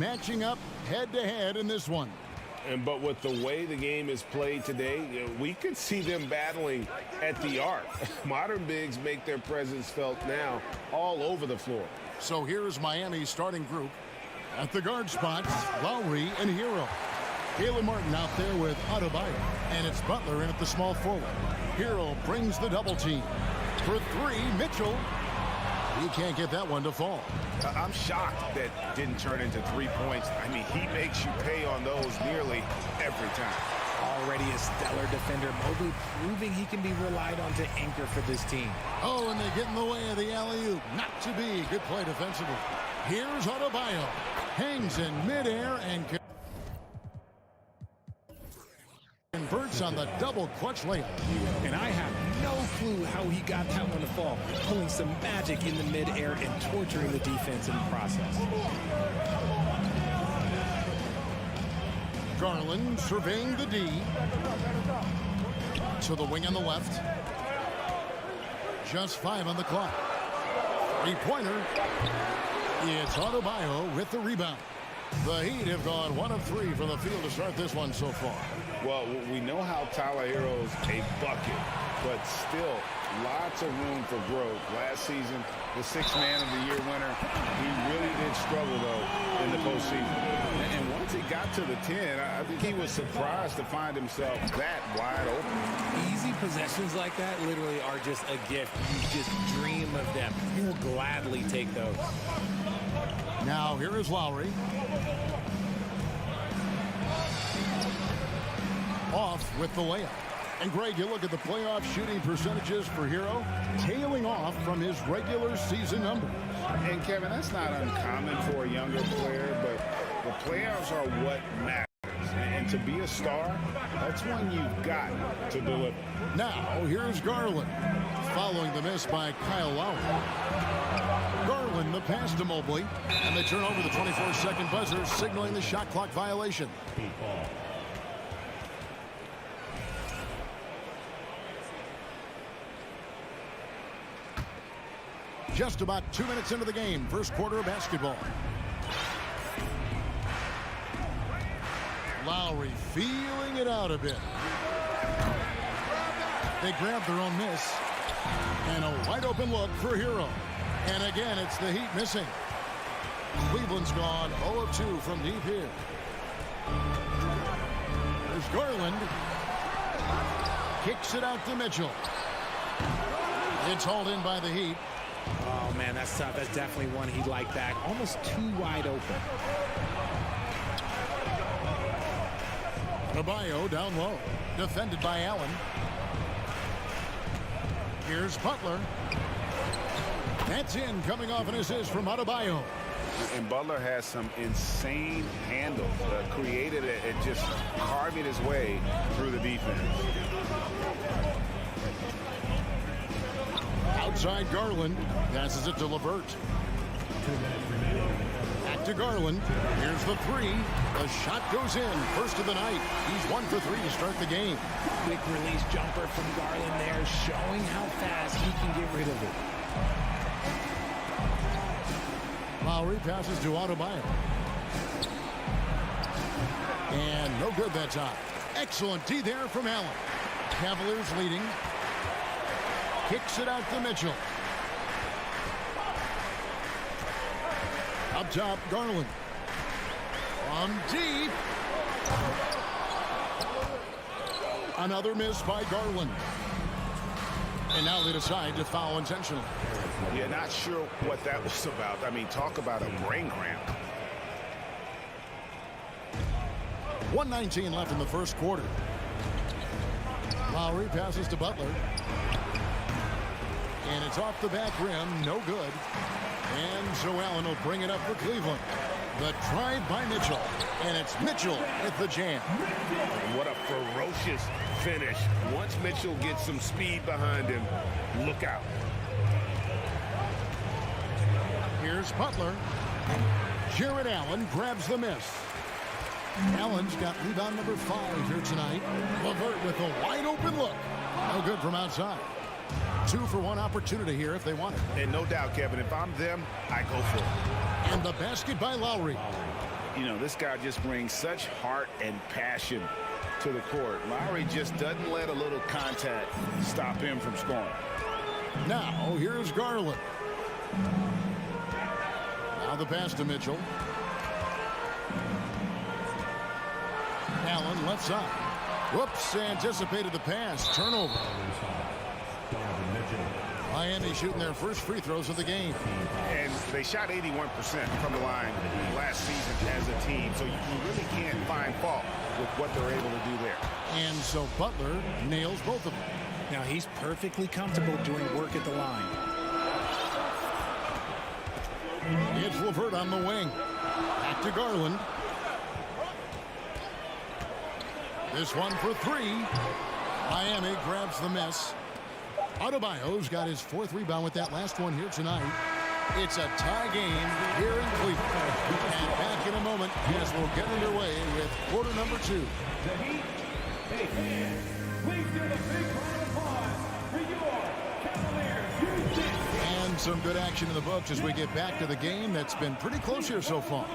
matching up head-to-head in this one. But with the way the game is played today, we could see them battling at the arc. Modern bigs make their presence felt now all over the floor. So here's Miami's starting group. At the guard spots, Lowry and Hero. Caleb Martin out there with Adebayo. And it's Butler in at the small forward. Hero brings the double team. For three, Mitchell. He can't get that one to fall. I'm shocked that didn't turn into 3 points. I mean, he makes you pay on those nearly every time. Already a stellar defender, Mobley proving he can be relied on to anchor for this team. Oh, and they get in the way of the alley-oop. Not to be. Good play defensively. Here's Adebayo. Hangs in midair and converts on the double clutch layup. And I have no clue how he got that one to fall. Pulling some magic in the midair and torturing the defense in the process. Garland surveying the D. To the wing on the left. Just 5 on the clock. Three-pointer. It's Adebayo with the rebound. The Heat have gone 1 of 3 from the field to start this one so far. Well, we know how Tyler Hero's a bucket, but still lots of room for growth. Last season, the 6th Man of the Year winner, he really did struggle, though, in the postseason. And once he got to the 10, I think he was surprised to find himself that wide open. Easy possessions like that literally are just a gift. You just dream of them. You'll gladly take those. Now here is Lowry. Off with the layup. And Greg, you look at the playoff shooting percentages for Hero, tailing off from his regular season numbers. And Kevin, that's not uncommon for a younger player, but the playoffs are what matters. And to be a star, that's when you've got to deliver. Now here's Garland, following the miss by Kyle Lowry. Garland the pass to Mobley, and they turn over the 24-second buzzer, signaling the shot clock violation. Just about 2 minutes into the game, first quarter of basketball. Lowry feeling it out a bit. They grab their own miss. And a wide open look for Hero. And again, it's the Heat missing. Cleveland's gone 0 of 2 from deep here. There's Garland. Kicks it out to Mitchell. It's hauled in by the Heat. Oh, man, that's tough. That's definitely one he'd like back. Almost too wide open. Adebayo down low. Defended by Allen. Here's Butler. That's in, coming off an assist from Adebayo. And Butler has some insane handles, created it and just carving his way through the defense. Outside Garland, passes it to LeVert. Back to Garland. Here's the three. The shot goes in. First of the night. He's 1 for 3 to start the game. Quick release jumper from Garland there, showing how fast he can get rid of it. Lowry passes to Adebayo. And no good that time. Excellent D there from Allen. Cavaliers leading. Kicks it out to Mitchell. Up top, Garland. From deep. Another miss by Garland. And now they decide to foul intentionally. Yeah, not sure what that was about. I mean, talk about a brain cramp. 1:19 left in the first quarter. Lowry passes to Butler. And it's off the back rim, no good. And so Allen will bring it up for Cleveland. The drive by Mitchell. And it's Mitchell with the jam. What a ferocious finish. Once Mitchell gets some speed behind him, look out. Here's Butler. Jared Allen grabs the miss. Allen's got rebound number 5 here tonight. LeVert with a wide open look. No good from outside. 2-for-1 opportunity here if they want it. And no doubt, Kevin, if I'm them, I go for it. And the basket by Lowry. You know, this guy just brings such heart and passion to the court. Lowry just doesn't let a little contact stop him from scoring. Now, here's Garland. Now the pass to Mitchell. Allen left side. Whoops, anticipated the pass. Turnover. Miami shooting their first free throws of the game. And they shot 81% from the line last season as a team, so you really can't find fault with what they're able to do there. And so Butler nails both of them. Now he's perfectly comfortable doing work at the line. It's LeVert on the wing. Back to Garland. This one for three. Miami grabs the miss. Adebayo's got his fourth rebound with that last one here tonight. It's a tie game here in Cleveland. And back in a moment as we'll get underway with quarter number 2. The Heat, they can. Please give a big round of applause for your Cavaliers. And some good action in the books as we get back to the game that's been pretty close here so far.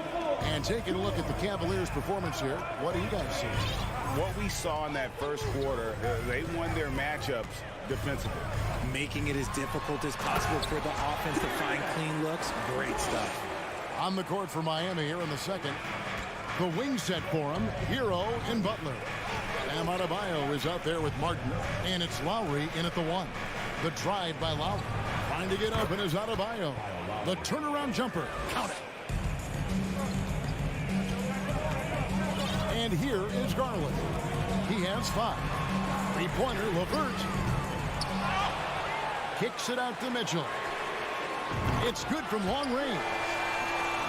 And taking a look at the Cavaliers' performance here, what do you guys see? What we saw in that first quarter, they won their matchups defensively. Making it as difficult as possible for the offense to find clean looks. Great stuff. On the court for Miami here in the second. The wing set for him, Hero and Butler. Bam Adebayo is out there with Martin, and it's Lowry in at the 1. The drive by Lowry. Trying to get open is Adebayo. The turnaround jumper. Count it. And here is Garland. He has 5. Three-pointer, LeVert. Kicks it out to Mitchell. It's good from long range.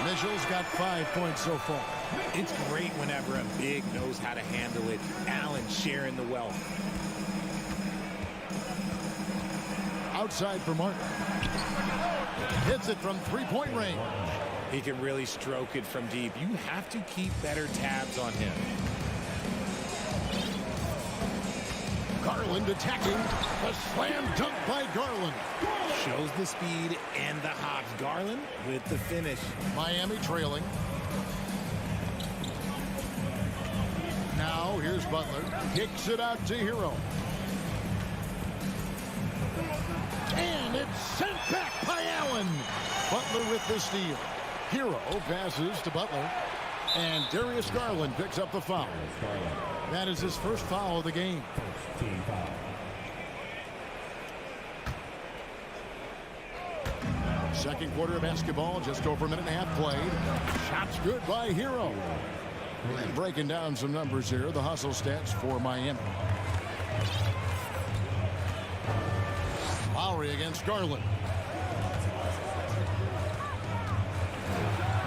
Mitchell's got 5 points so far. It's great whenever a big knows how to handle it. Allen sharing the wealth. Outside for Martin. Hits it from three-point range. He can really stroke it from deep. You have to keep better tabs on him. Garland attacking. A slam dunk by Garland. Shows the speed and the hops. Garland with the finish. Miami trailing. Now here's Butler. Kicks it out to Hero. And it's sent back by Allen. Butler with the steal. Hero passes to Butler. And Darius Garland picks up the foul. That is his first foul of the game. Second quarter of basketball, just over a minute and a half played. Shots good by Hero. And breaking down some numbers here, the hustle stats for Miami. Lowry against Garland.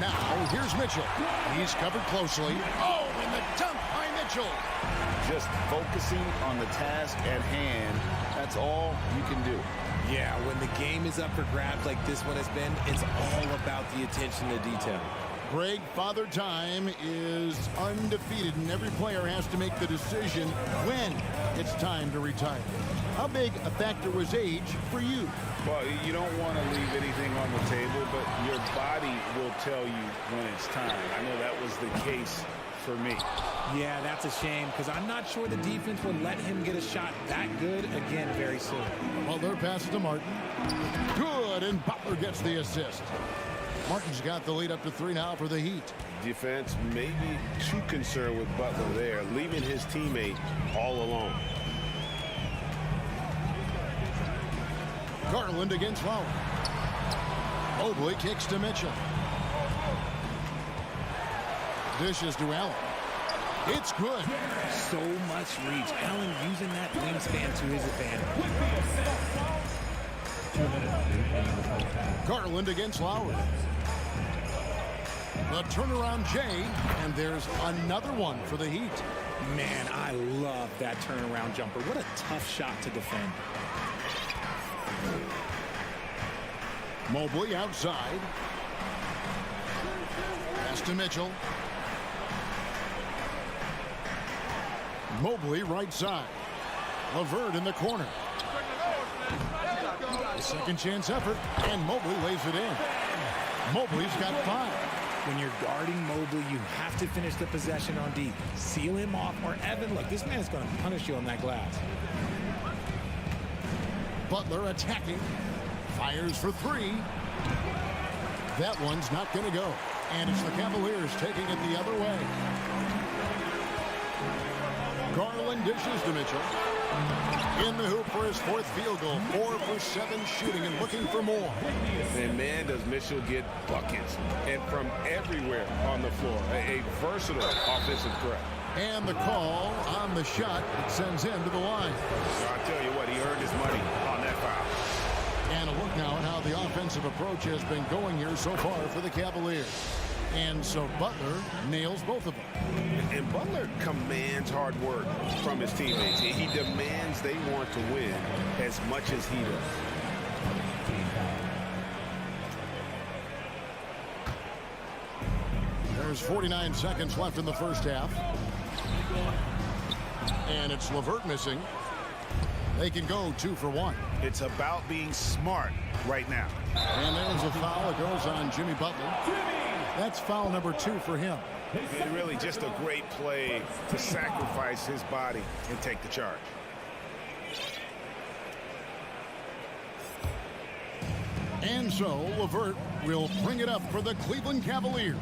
Now, here's Mitchell. He's covered closely. Oh, and the dunk by Mitchell. Just focusing on the task at hand, that's all you can do. Yeah, when the game is up for grabs like this one has been, it's all about the attention to detail. Greg, Father Time is undefeated, and every player has to make the decision when it's time to retire. How big a factor was age for you? Well, you don't want to leave anything on the table, but your body will tell you when it's time. I know that was the case for me. Yeah, that's a shame because I'm not sure the defense will let him get a shot that good again very soon. Butler passes to Martin. Good, and Butler gets the assist. Martin's got the lead up to 3 now for the Heat. Defense may be too concerned with Butler there, leaving his teammate all alone. Garland against Lowry. Mobley kicks to Mitchell. Dishes to Allen. It's good. So much reach. Allen using that wingspan to his advantage. Garland against Lowry. The turnaround Jay, and there's another one for the Heat. Man, I love that turnaround jumper. What a tough shot to defend. Mobley outside. Pass to Mitchell. Mobley right side. LeVert in the corner. A second chance effort, and Mobley lays it in. Mobley's got 5. When you're guarding Mobley, you have to finish the possession on D. Seal him off, or Evan, look, this man's going to punish you on that glass. Butler attacking. Fires for three. That one's not going to go. And it's the Cavaliers taking it the other way. Garland dishes to Mitchell. In the hoop for his fourth field goal. 4 for 7 shooting and looking for more. And man, does Mitchell get buckets. And from everywhere on the floor. A versatile offensive threat. And the call on the shot that sends him to the line. I'll tell you what, he earned his money on that foul. And a look now at how the offensive approach has been going here so far for the Cavaliers. And so Butler nails both of them. And Butler commands hard work from his teammates. He demands they want to win as much as he does. There's 49 seconds left in the first half. And it's LeVert missing. They can go 2 for 1. It's about being smart right now. And there's a foul. It goes on Jimmy Butler. That's foul number 2 for him. And really just a great play to sacrifice his body and take the charge. And so LeVert will bring it up for the Cleveland Cavaliers.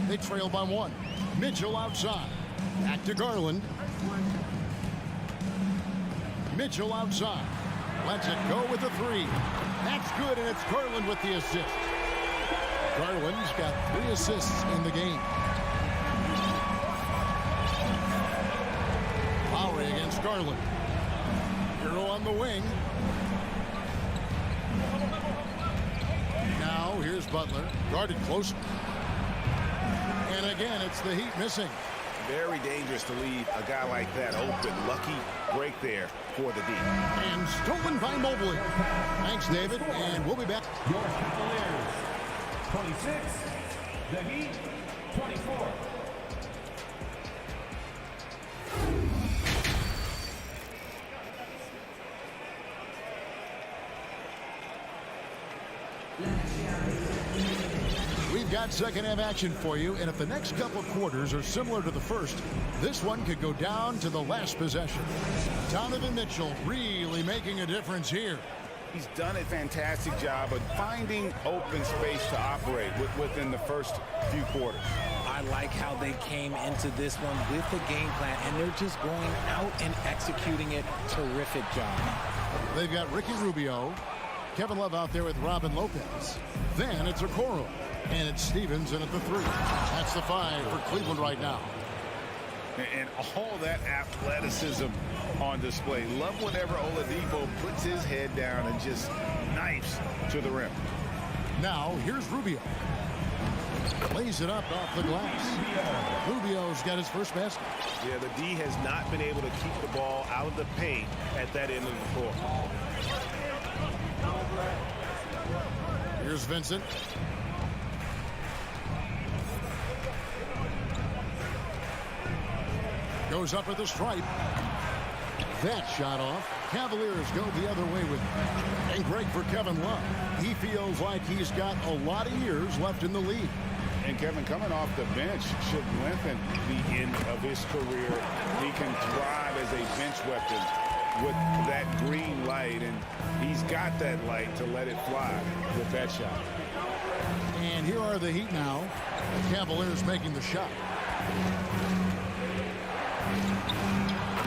They trail by 1. Mitchell outside. Back to Garland. Mitchell outside. Lets it go with a 3. That's good, and it's Garland with the assist. Garland's got 3 assists in the game. Lowry against Garland. Hero on the wing. Now here's Butler. Guarded closely. And again, it's the Heat missing. Very dangerous to leave a guy like that open. Lucky break there for the D. And stolen by Mobley. Thanks, David, and we'll be back. Your Cavaliers, 26. The Heat, 24. We've got second half action for you, and if the next couple of quarters are similar to the first, this one could go down to the last possession. Donovan Mitchell really making a difference here. He's done a fantastic job of finding open space to operate within the first few quarters. I like how they came into this one with the game plan, and they're just going out and executing it. Terrific job. They've got Ricky Rubio, Kevin Love out there with Robin Lopez. Then it's Okoro, and it's Stevens in at the 3. That's the 5 for Cleveland right now. And all that athleticism on display. Love whenever Oladipo puts his head down and just knifes to the rim. Now here's Rubio. Lays it up off the glass. Rubio's got his first basket. Yeah, the D has not been able to keep the ball out of the paint at that end of the floor. Here's Vincent. Goes up at the stripe. That shot off. Cavaliers go the other way with it. And great for Kevin Love. He feels like he's got a lot of years left in the league. And Kevin, coming off the bench should lengthen the end of his career. He can thrive as a bench weapon with that green light, and he's got that light to let it fly with that shot. And here are the Heat now. The Cavaliers making the shot.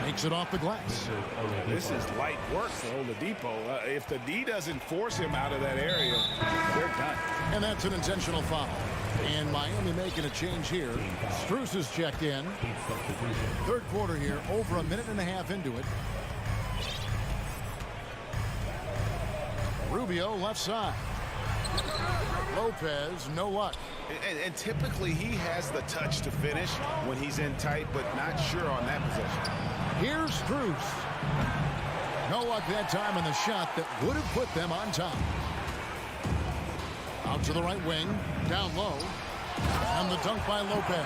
Makes it off the glass. This is light work for Oladipo. If the D doesn't force him out of that area, they're done. And that's an intentional foul. And Miami making a change here. Strus is checked in. Third quarter here, over a minute and a half into it. Rubio left side. Lopez, no luck. And typically he has the touch to finish when he's in tight, but not sure on that possession. Here's Strus. No luck that time on the shot that would have put them on top. Out to the right wing, down low, and the dunk by Lopez.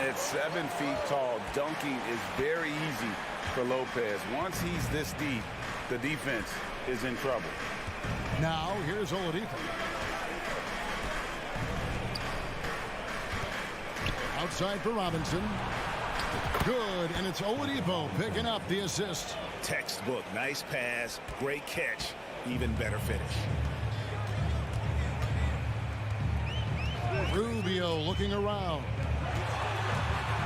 At 7 feet tall, dunking is very easy for Lopez. Once he's this deep, the defense is in trouble. Now here's Oladipo. outside for Robinson. Good, and it's Oladipo picking up the assist. Textbook, nice pass, great catch, even better finish. Rubio looking around.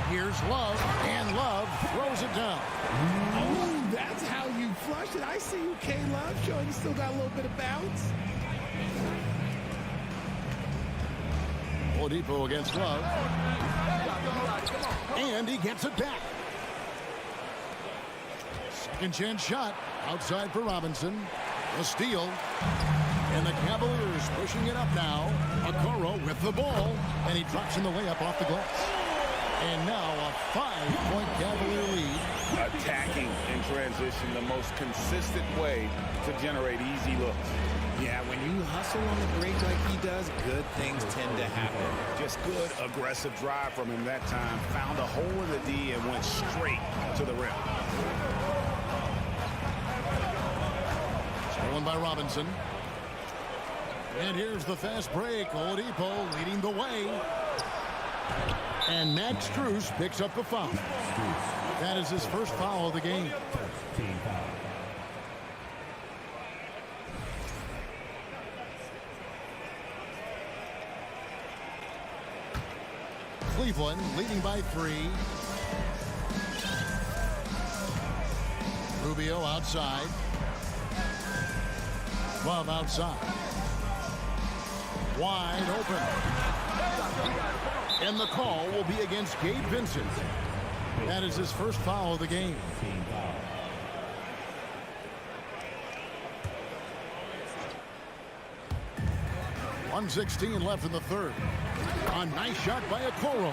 Here's Love, and Love throws it down. Oh, that's how you flush it. I see you, K-Love, showing you still got a little bit of bounce. Oladipo against Love. And he gets it back. Second chance shot outside for Robinson. A steal. And the Cavaliers pushing it up now. Okoro with the ball. And he drops in the layup off the glass. And now a 5-point Cavalier lead. Attacking in transition, the most consistent way to generate easy looks. Yeah, when you hustle on the break like he does, good things tend to happen. Just good, aggressive drive from him that time. Found a hole in the D and went straight to the rim. Stolen by Robinson. And here's the fast break. Oladipo leading the way. And Max Strus picks up the foul. That is his first foul of the game. Cleveland leading by 3. Rubio outside. Love outside. Wide open. And the call will be against Gabe Vincent. That is his first foul of the game. .116 left in the third. A nice shot by Okoro.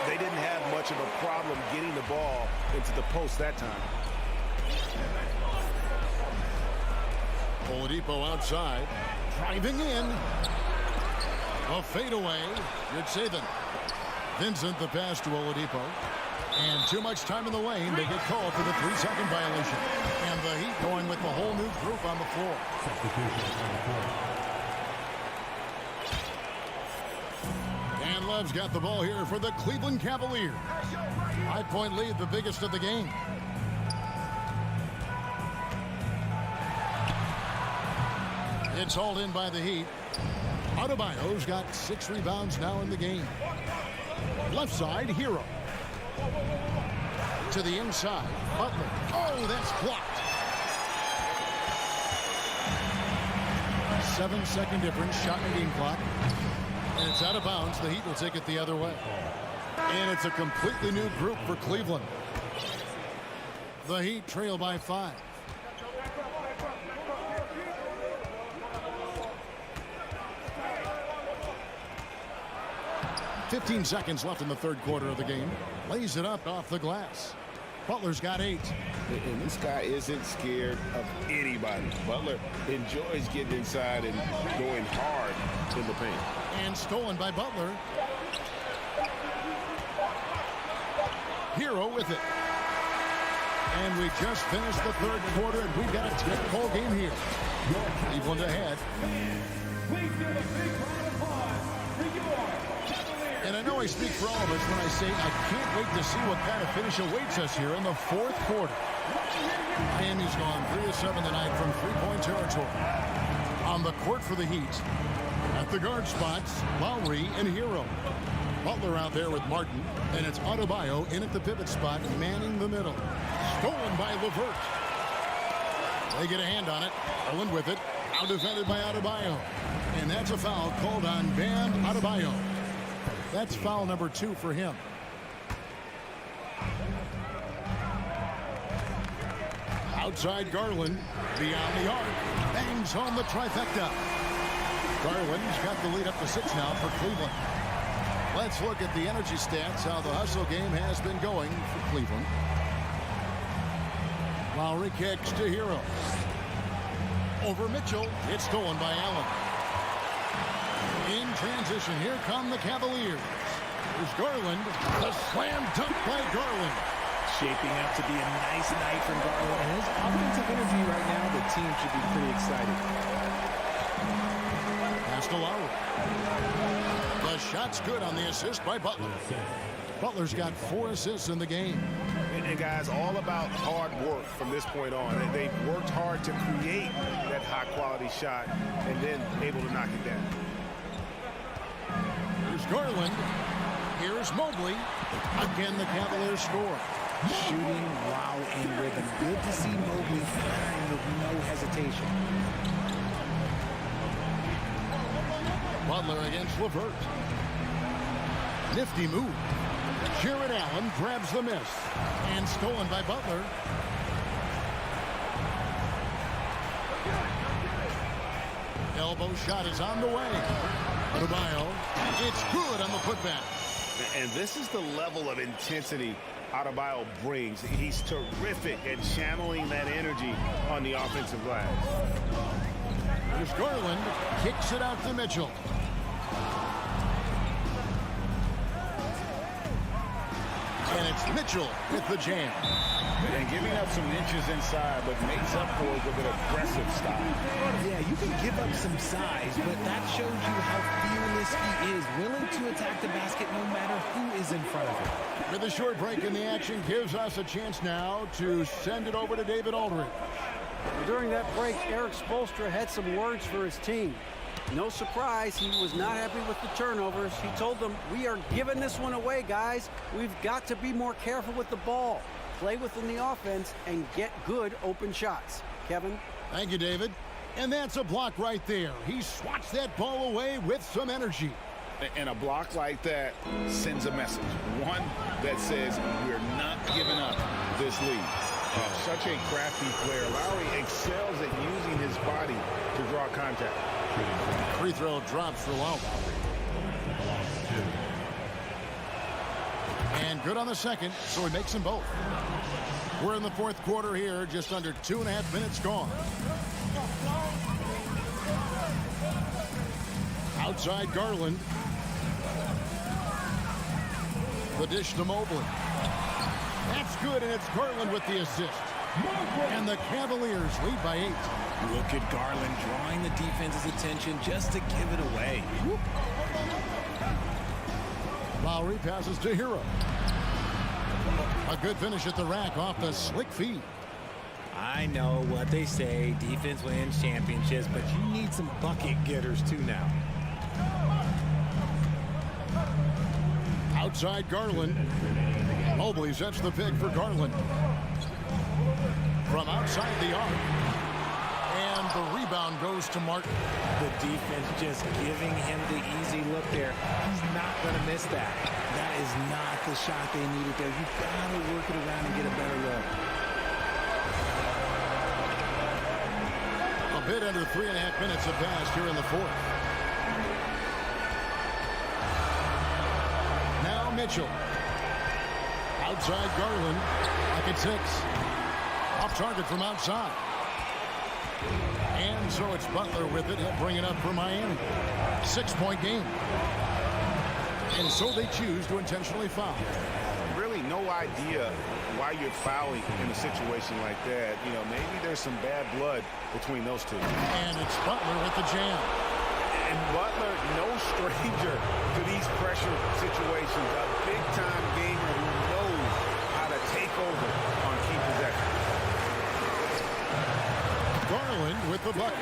They didn't have much of a problem getting the ball into the post that time. Oladipo outside. Driving in. A fadeaway. Good saving. Vincent the pass to Oladipo. And too much time in the lane. They get called for the 3-second violation. And the Heat going with the whole new group on the floor. And Love's got the ball here for the Cleveland Cavaliers. 5-point lead, the biggest of the game. It's hauled in by the Heat. Adebayo's got 6 rebounds now in the game. Left side, Hero. To the inside, Butler. Oh, that's blocked. 7-second difference, shot and game clock. And it's out of bounds. The Heat will take it the other way. And it's a completely new group for Cleveland. The Heat trail by 5. 15 seconds left in the third quarter of the game. Lays it up off the glass. Butler's got 8. And this guy isn't scared of anybody. Butler enjoys getting inside and going hard in the paint. And stolen by Butler. Hero with it. And we just finished the third quarter, and we've got a 10-ball game here. Cleveland ahead. Please give a big round of applause for your Cavaliers. And I know I speak for all of us when I say I can't wait to see what kind of finish awaits us here in the fourth quarter. Miami's gone 3 of 7 tonight from 3-point territory. On the court for the Heat. At the guard spots, Lowry and Hero. Butler out there with Martin, and it's Adebayo in at the pivot spot, manning the middle. Stolen by LeVert. They get a hand on it. Garland with it. Now defended by Adebayo. And that's a foul called on Bam Adebayo. That's foul number 2 for him. Outside Garland. Beyond the arc. Bangs home the trifecta. Garland's got the lead up to 6 now for Cleveland. Let's look at the energy stats, how the hustle game has been going for Cleveland. Lowry kicks to Hero. Over Mitchell. It's stolen by Allen. In transition, here come the Cavaliers. There's Garland. The slam dunk by Garland. Shaping up to be a nice night from Garland. And his offensive energy right now, the team should be pretty excited. Pass to Lowry. The The shot's good on the assist by Butler. Butler's got 4 assists in the game. And guys, all about hard work from this point on. They've worked hard to create that high-quality shot and then able to knock it down. Here's Garland. Here's Mobley. Again, the Cavaliers score. Shooting while in rhythm. Good to see Mobley firing with no hesitation. Butler against LeVert. Nifty move. Jared Allen grabs the miss. And stolen by Butler. Elbow shot is on the way. Adebayo. It's good on the putback. And this is the level of intensity Adebayo brings. He's terrific at channeling that energy on the offensive glass. Here's Garland. Kicks it out to Mitchell. And it's Mitchell with the jam. And giving up some inches inside, but makes up for it with an aggressive style. Yeah, you can give up some size, but that shows you how fearless he is, willing to attack the basket no matter who is in front of him. With a short break in the action gives us a chance now to send it over to David Aldridge. During that break, Eric Spoelstra had some words for his team. No surprise, he was not happy with the turnovers. He told them, we are giving this one away, guys. We've got to be more careful with the ball, play within the offense, and get good open shots. Kevin? Thank you, David. And that's a block right there. He swats that ball away with some energy. And a block like that sends a message. One that says we're not giving up this lead. Such a crafty player. Lowry excels at using his body to draw contact. Free throw drops for Lowry. And good on the second, so he makes them both. We're in the fourth quarter here, just under 2.5 minutes gone. Outside Garland. The dish to Mobley. That's good, and it's Garland with the assist. And the Cavaliers lead by 8. Look at Garland drawing the defense's attention just to give it away. Lowry passes to Hero. A good finish at the rack off the slick feed. I know what they say, defense wins championships, but you need some bucket getters too now. Outside Garland. Mobley sets the pick for Garland. From outside the arc. And the rebound goes to Martin. The defense just giving him the easy look there. He's not going to miss that. That is not the shot they needed there. You've got to work it around and get a better look. A bit under 3.5 minutes have passed here in the fourth. Now Mitchell. Outside Garland. Back at 6. Off target from outside. And so it's Butler with it. He'll bring it up for Miami. 6-point game. And so they choose to intentionally foul. Really no idea why you're fouling in a situation like that. You know, maybe there's some bad blood between those two. And it's Butler with the jam. And Butler, no stranger to these pressure situations. A big-time gamer who knows how to take over on key possessions. Garland with the bucket.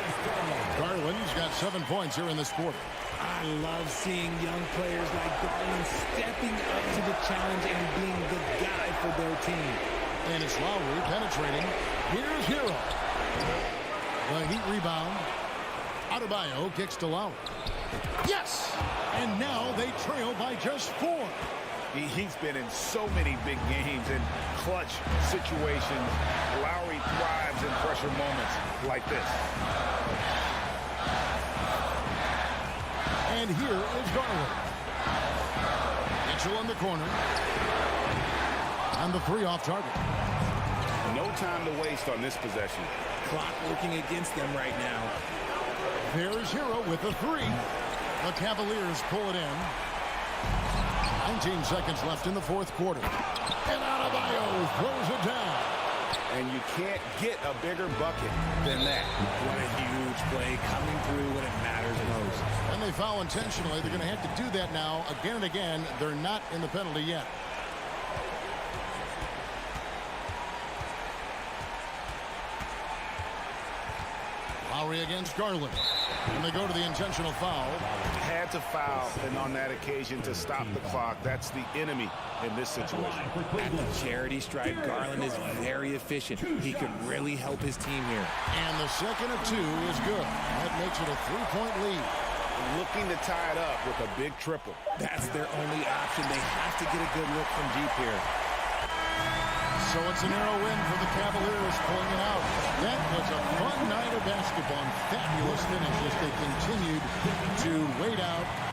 Garland's got 7 points here in this quarter. I love seeing young players like Garland stepping up to the challenge and being the guy for their team. And it's Lowry penetrating. Here's Hero. The Heat rebound. Adebayo kicks to Lowry. Yes! And now they trail by just 4. He's been in so many big games and clutch situations. Lowry thrives in pressure moments like this. And here is Garland. Mitchell in the corner. And the 3 off target. No time to waste on this possession. Clock working against them right now. There's Hero with the 3. The Cavaliers pull it in. 19 seconds left in the fourth quarter. And Adebayo throws it down. and you can't get a bigger bucket than that. What a huge play coming through when it matters most. And they foul intentionally. They're going to have to do that now again and again. They're not in the penalty yet. Lowry against Garland. And they go to the intentional foul. Had to foul, and on that occasion to stop the clock. That's the enemy in this situation. At the charity stripe, Garland is very efficient. He could really help his team here. And the second of two is good. That makes it a 3-point lead. Looking to tie it up with a big triple. That's their only option. They have to get a good look from deep here. So it's a narrow win for the Cavaliers, pulling it out. That was a fun night of basketball and fabulous finish as they continued to wait out.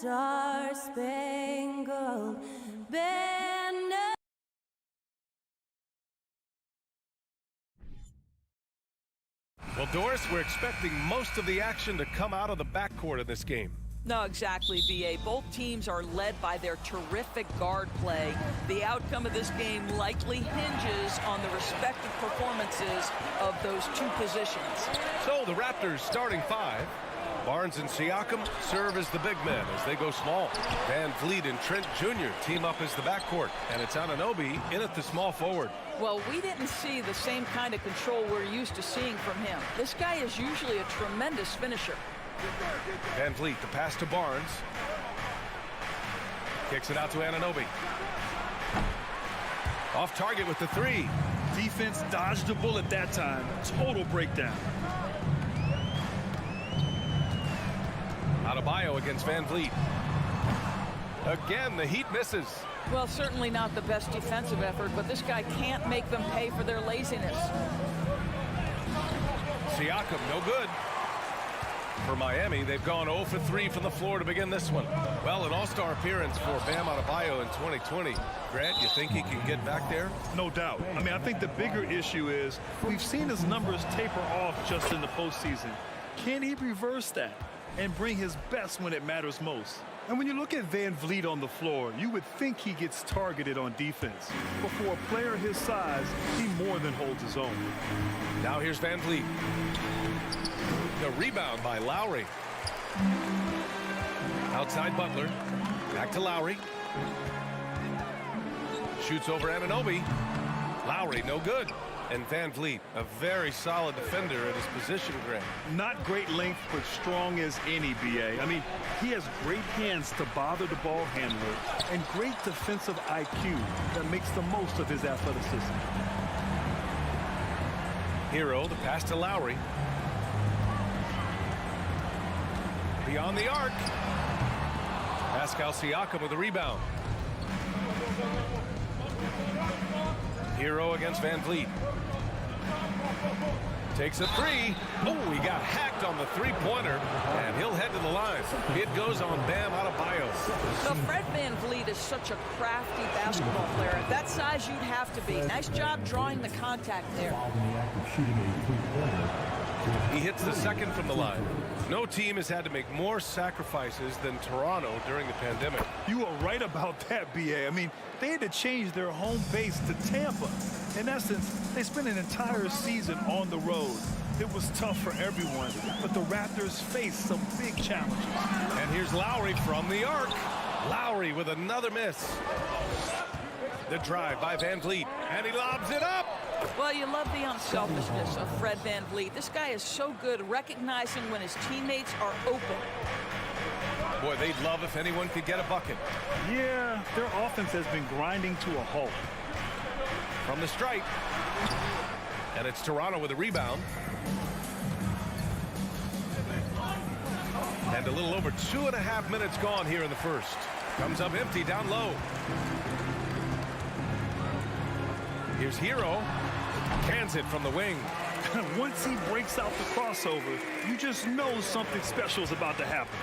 Star-Spangled Banner. Well, Doris, we're expecting most of the action to come out of the backcourt in this game. No, exactly, B.A. Both teams are led by their terrific guard play. The outcome of this game likely hinges on the respective performances of those two positions. So the Raptors starting five. Barnes and Siakam serve as the big men as they go small. Van Vliet and Trent Jr. team up as the backcourt. And it's Anunoby in at the small forward. Well, we didn't see the same kind of control we're used to seeing from him. This guy is usually a tremendous finisher. Van Vliet, the pass to Barnes. Kicks it out to Anunoby. Off target with the three. Defense dodged the bullet that time. Total breakdown. Adebayo against Van Vliet. Again, the Heat misses. Well, certainly not the best defensive effort, but this guy can't make them pay for their laziness. Siakam, no good. For Miami, they've gone 0 for 3 from the floor to begin this one. Well, an all-star appearance for Bam Adebayo in 2020. Grant, you think he can get back there? No doubt. I mean, I think the bigger issue is we've seen his numbers taper off just in the postseason. Can he reverse that and bring his best when it matters most? And when you look at Van Vliet on the floor, you would think he gets targeted on defense. But for a player his size, he more than holds his own. Now here's Van Vliet. The rebound by Lowry. Outside Butler. Back to Lowry. Shoots over Anunoby. Lowry, no good. And Van Vliet, a very solid defender at his position, Grant. Not great length, but strong as any, B.A. I mean, he has great hands to bother the ball handler and great defensive IQ that makes the most of his athleticism. Hero, the pass to Lowry. Beyond the arc. Pascal Siakam with the rebound. Hero against Van Vliet. Takes a three. Oh, he got hacked on the three-pointer, and he'll head to the line. It goes on Bam Adebayo. So Fred Van Vliet is such a crafty basketball player. At that size, you'd have to be. Nice job drawing the contact there. He hits the second from the line. No team has had to make more sacrifices than Toronto during the pandemic. You are right about that, B.A. I mean, they had to change their home base to Tampa. In essence, they spent an entire season on the road. It was tough for everyone, but the Raptors faced some big challenges. And here's Lowry from the arc. Lowry with another miss. The drive by Van Vliet, and he lobs it up. Well, you love the unselfishness of Fred Van Vliet. This guy is so good recognizing when his teammates are open. Boy, they'd love if anyone could get a bucket. Yeah, their offense has been grinding to a halt. From the stripe. And it's Toronto with a rebound. And a little over 2.5 minutes gone here in the first. Comes up empty down low. Here's Hero. Cans it from the wing. Once he breaks out the crossover, you just know something special is about to happen.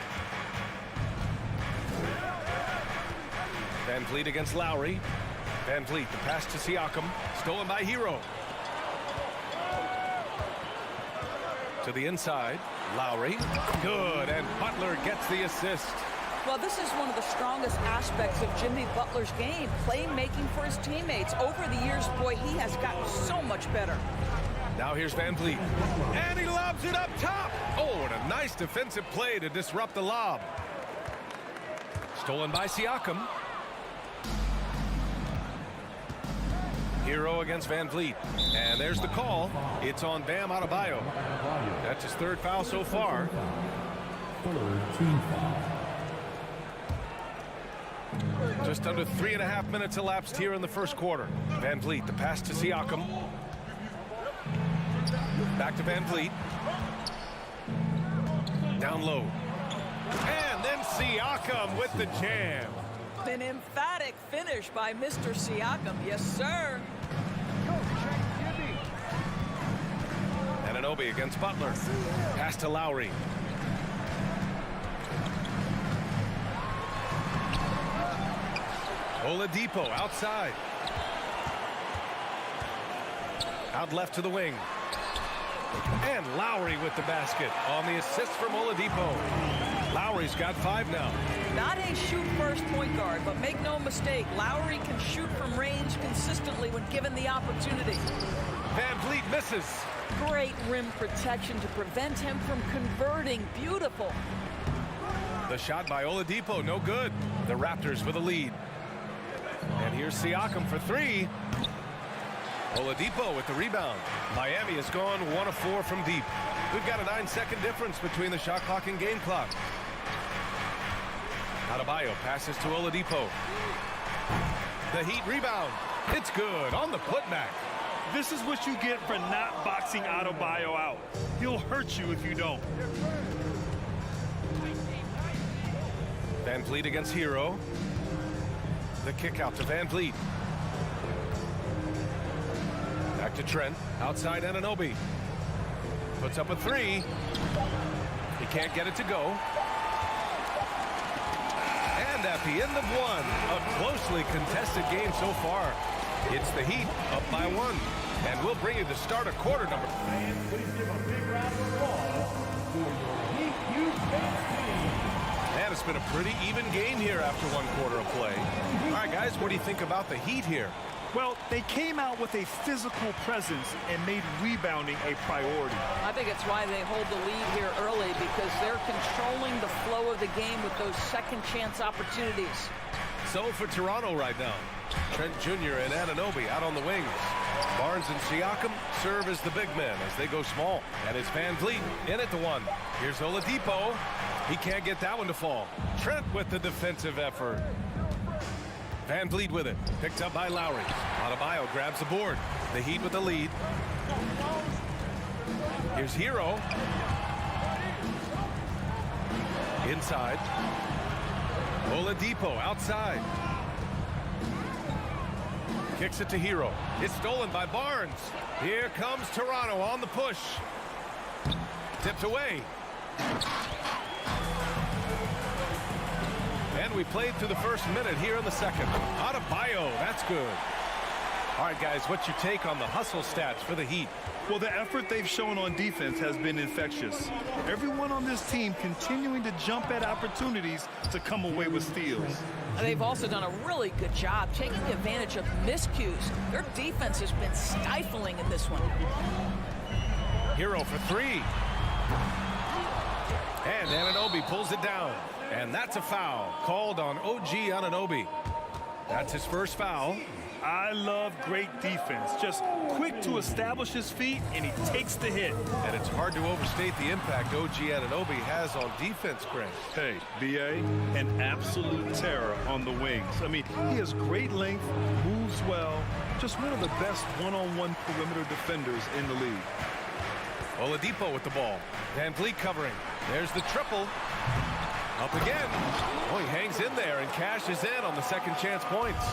Van Vliet against Lowry. Van Vliet, the pass to Siakam. Stolen by Hero. To the inside. Lowry. Good, and Butler gets the assist. Well, this is one of the strongest aspects of Jimmy Butler's game, playmaking for his teammates. Over the years, boy, he has gotten so much better. Now here's Van Vliet. And he lobs it up top. Oh, and a nice defensive play to disrupt the lob. Stolen by Siakam. Hero against Van Vliet. And there's the call. It's on Bam Adebayo. That's his third foul so far. Team foul. Just under 3.5 minutes elapsed here in the first quarter. Van Vliet, the pass to Siakam. Back to Van Vliet. Down low. And then Siakam with the jam. An emphatic finish by Mr. Siakam. Yes, sir. Anunoby against Butler. Pass to Lowry. Oladipo outside. Out left to the wing. And Lowry with the basket on the assist from Oladipo. Lowry's got 5 now. Not a shoot-first point guard, but make no mistake, Lowry can shoot from range consistently when given the opportunity. Van Vliet misses. Great rim protection to prevent him from converting. Beautiful. The shot by Oladipo, no good. The Raptors with a lead. And here's Siakam for 3. Oladipo with the rebound. Miami has gone 1 of 4 from deep. We've got a 9-second difference between the shot clock and game clock. Adebayo passes to Oladipo. The Heat rebound. It's good on the putback. This is what you get for not boxing Adebayo out. He'll hurt you if you don't. Van Vliet against Hero. The kick out to Van Vliet. Back to Trent. Outside Anunoby. Puts up a 3. He can't get it to go. And at the end of 1, a closely contested game so far. It's the Heat up by 1. And we'll bring you the start of quarter number. And please give a big round of applause for your Heat USA. Man, it's been a pretty even game here after 1 quarter of play. All right, guys, what do you think about the Heat here? Well, they came out with a physical presence and made rebounding a priority. I think it's why they hold the lead here early, because they're controlling the flow of the game with those second chance opportunities. So for Toronto right now, Trent Jr. and Anunoby out on the wings. Barnes and Siakam serve as the big men as they go small. And it's Van Vliet in at the 1. Here's Oladipo. He can't get that one to fall. Trent with the defensive effort. Van Vliet with it. Picked up by Lowry. Adebayo grabs the board. The Heat with the lead. Here's Hero. Inside. Oladipo outside. Kicks it to Hero. It's stolen by Barnes. Here comes Toronto on the push. Tipped away. And we played through the first minute here in the second. Adebayo, that's good. All right, guys, what's your take on the hustle stats for the Heat? Well, the effort they've shown on defense has been infectious. Everyone on this team continuing to jump at opportunities to come away with steals. They've also done a really good job taking advantage of miscues. Their defense has been stifling in this one. Hero for 3. And Anunoby pulls it down. And that's a foul called on OG Anunoby. That's his first foul. I love great defense. Just quick to establish his feet, and he takes the hit. And it's hard to overstate the impact OG Anunoby has on defense, Grant. Hey, B.A., an absolute terror on the wings. I mean, he has great length, moves well, just one of the best one-on-one perimeter defenders in the league. Oladipo with the ball. Van Vliet covering. There's the triple. Up again. Oh, he hangs in there and cashes in on the second chance points.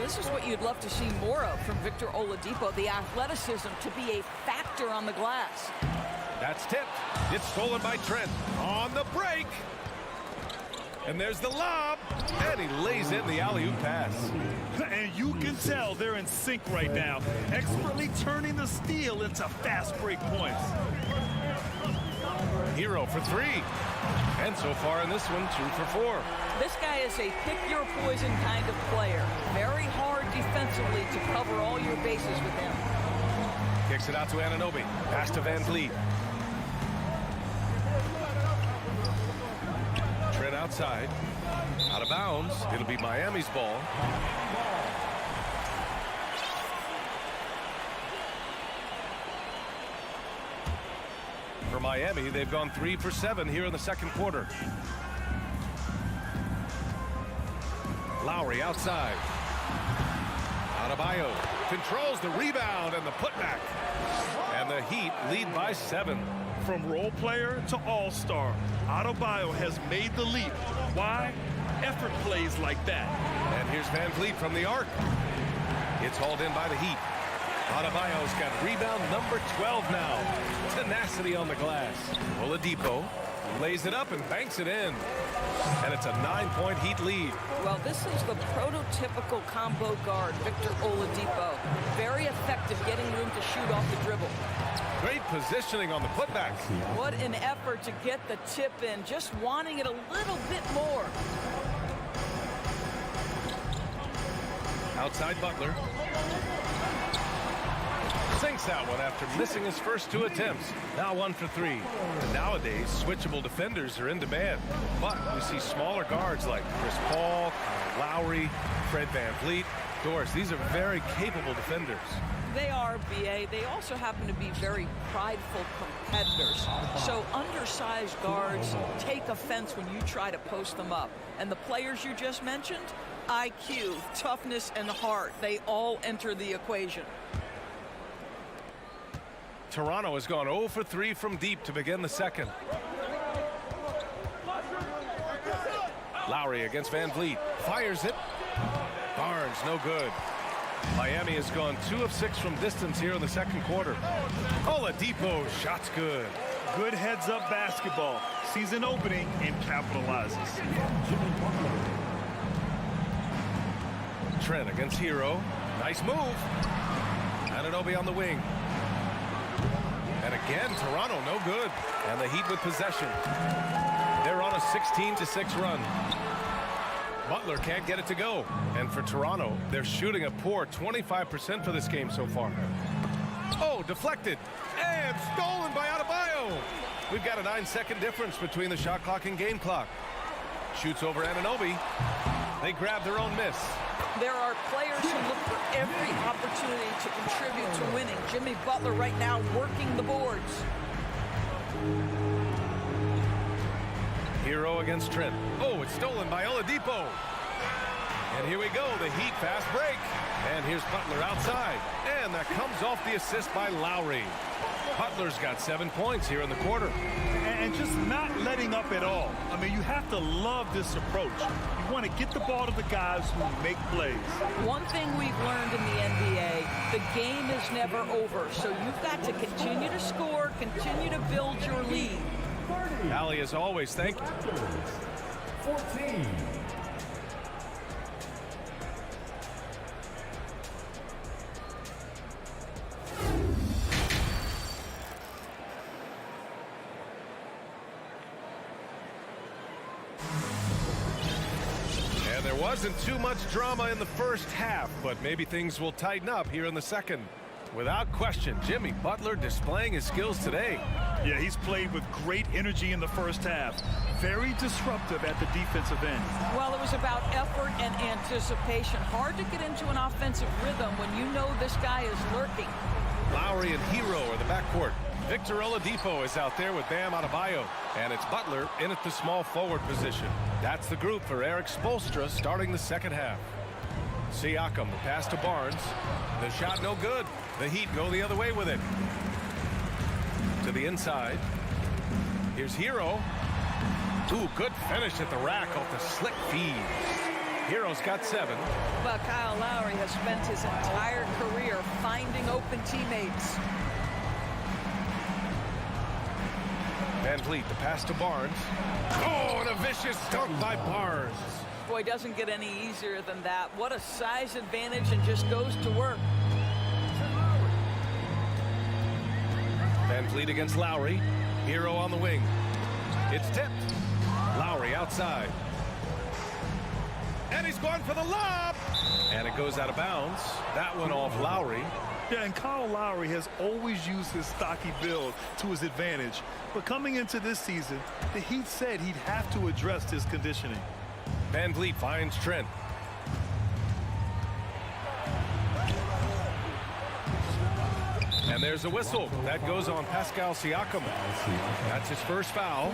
This is what you'd love to see more of from Victor Oladipo, the athleticism to be a factor on the glass. That's tipped. It's stolen by Trent on the break. And there's the lob. And he lays in the alley-oop pass. And you can tell they're in sync right now, expertly turning the steal into fast break points. Hero for 3. And so far in this one, 2 for 4. This guy is a pick-your-poison kind of player. Very hard defensively to cover all your bases with him. Kicks it out to Anunoby. Pass to Van Vliet. Trent outside. Out of bounds. It'll be Miami's ball. For Miami, they've gone 3 for 7 here in the second quarter. Lowry outside. Adebayo controls the rebound and the putback. And the Heat lead by 7. From role player to all-star, Adebayo has made the leap. Why? Effort plays like that. And here's Van Vliet from the arc. It's hauled in by the Heat. Adebayo's got rebound number 12 now. Tenacity on the glass. Oladipo Lays it up and banks it in. And it's a 9-point Heat lead. Well, this is the prototypical combo guard, Victor Oladipo. Very effective getting room to shoot off the dribble. Great positioning on the putback. What an effort to get the tip in, just wanting it a little bit more. Outside Butler. Sinks that one after missing his first 2 attempts. Now 1 for 3. And nowadays, switchable defenders are in demand. But we see smaller guards like Chris Paul, Lowry, Fred VanVleet, Doris. These are very capable defenders. They are, B.A. They also happen to be very prideful competitors. So undersized guards take offense when you try to post them up. And the players you just mentioned, IQ, toughness, and heart, they all enter the equation. Toronto has gone 0 for 3 from deep to begin the second. Lowry against VanVleet. Fires it. Barnes, no good. Miami has gone 2 of 6 from distance here in the second quarter. Oladipo, shot's good. Good heads-up basketball. Season opening and capitalizes. Trent against Hero. Nice move. Anunoby on the wing. And again, Toronto, no good. And the Heat with possession. They're on a 16-6 run. Butler can't get it to go. And for Toronto, they're shooting a poor 25% for this game so far. Oh, deflected. And stolen by Adebayo. We've got a 9-second difference between the shot clock and game clock. Shoots over Anunoby. They grab their own miss. There are players who look for every opportunity to contribute to winning. Jimmy Butler right now working the boards. Hero against Trent. Oh, it's stolen by Oladipo. And here we go, the Heat fast break. And here's Butler outside. And that comes off the assist by Lowry. Butler's got 7 points here in the quarter. And just not letting up at all. I mean, you have to love this approach. You want to get the ball to the guys who make plays. One thing we've learned in the NBA, the game is never over. So you've got to continue to score, continue to build your lead. Allie, as always, thank you. 14. And there wasn't too much drama in the first half, but maybe things will tighten up here in the second. Without question, Jimmy Butler displaying his skills today. Yeah, he's played with great energy in the first half. Very disruptive at the defensive end. Well, it was about effort and anticipation. Hard to get into an offensive rhythm when you know this guy is lurking. Lowry and Hero are the backcourt. Victor Oladipo is out there with Bam Adebayo. And it's Butler in at the small forward position. That's the group for Eric Spoelstra starting the second half. Siakam, the pass to Barnes. The shot no good. The Heat go the other way with it. To the inside. Here's Hero. Ooh, good finish at the rack off the slick feed. Hero's got 7. But Kyle Lowry has spent his entire career finding open teammates. VanVleet, the pass to Barnes. Oh, and a vicious dunk by Barnes. Boy, doesn't get any easier than that. What a size advantage, and just goes to work. VanVleet against Lowry. Hero on the wing. It's tipped. Lowry outside. And he's going for the lob. And it goes out of bounds. That one off Lowry. Yeah, and Kyle Lowry has always used his stocky build to his advantage. But coming into this season, the Heat said he'd have to address his conditioning. VanVleet finds Trent. And there's a whistle. That goes on Pascal Siakam. That's his first foul.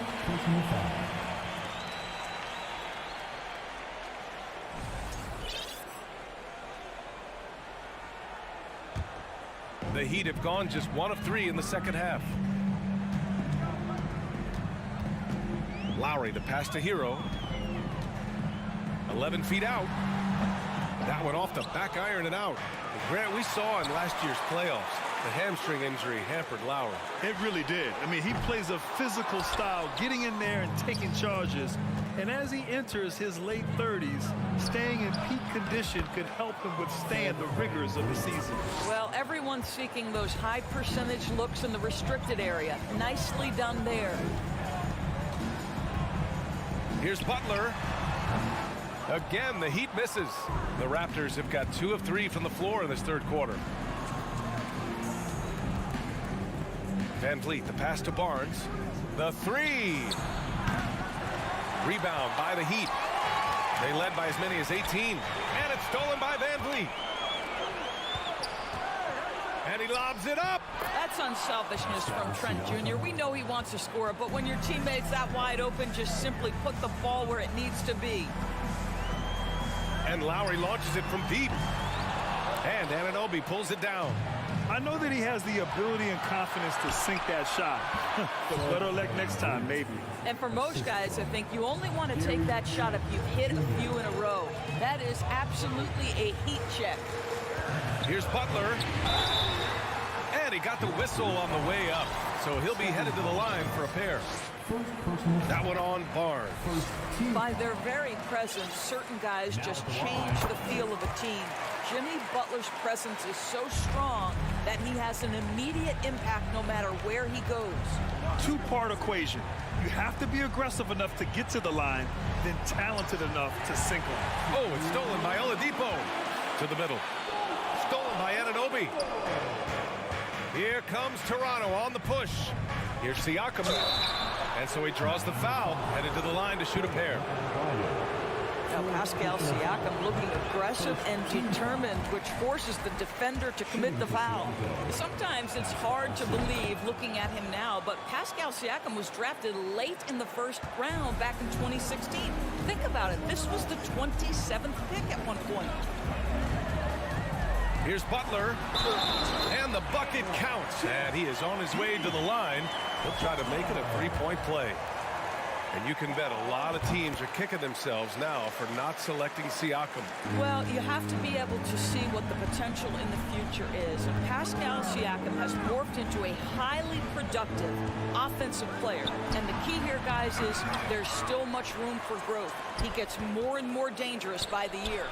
The Heat have gone just 1 of 3 in the second half. Lowry, the pass to Hero. 11 feet out. That one off the back iron and out. And Grant, we saw in last year's playoffs, The hamstring injury hampered Lowry. It really did. I mean, he plays a physical style, getting in there and taking charges. And as he enters his late 30s, staying in peak condition could help him withstand the rigors of the season. Well, everyone's seeking those high percentage looks in the restricted area. Nicely done there. Here's Butler. Again, the Heat misses. The Raptors have got 2 of 3 from the floor in this third quarter. Van Vliet, the pass to Barnes. The three. Rebound by the Heat. They led by as many as 18. And it's stolen by Van Vliet. And he lobs it up. That's unselfishness from Trent Jr. We know he wants to score, but when your teammate's that wide open, just simply put the ball where it needs to be. And Lowry launches it from deep. And Anunoby pulls it down. I know that he has the ability and confidence to sink that shot. But better luck next time, maybe. And for most guys, I think you only want to take that shot if you've hit a few in a row. That is absolutely a heat check. Here's Butler. And he got the whistle on the way up. So he'll be headed to the line for a pair. That one on Barnes. By their very presence, certain guys just change the feel of a team. Jimmy Butler's presence is so strong that he has an immediate impact no matter where he goes. Two-part equation. You have to be aggressive enough to get to the line, then talented enough to sink them. Oh, it's stolen by Oladipo. To the middle. Stolen by Anunoby. Here comes Toronto on the push. Here's Siakam. And so he draws the foul, headed to the line to shoot a pair. Now Pascal Siakam looking aggressive and determined, which forces the defender to commit the foul. Sometimes it's hard to believe looking at him now, but Pascal Siakam was drafted late in the first round back in 2016. Think about it. This was the 27th pick at one point. Here's Butler, and the bucket counts, and he is on his way to the line. He'll try to make it a three-point play. And you can bet a lot of teams are kicking themselves now for not selecting Siakam. Well, you have to be able to see what the potential in the future is. And Pascal Siakam has morphed into a highly productive offensive player. And the key here, guys, is there's still much room for growth. He gets more and more dangerous by the year.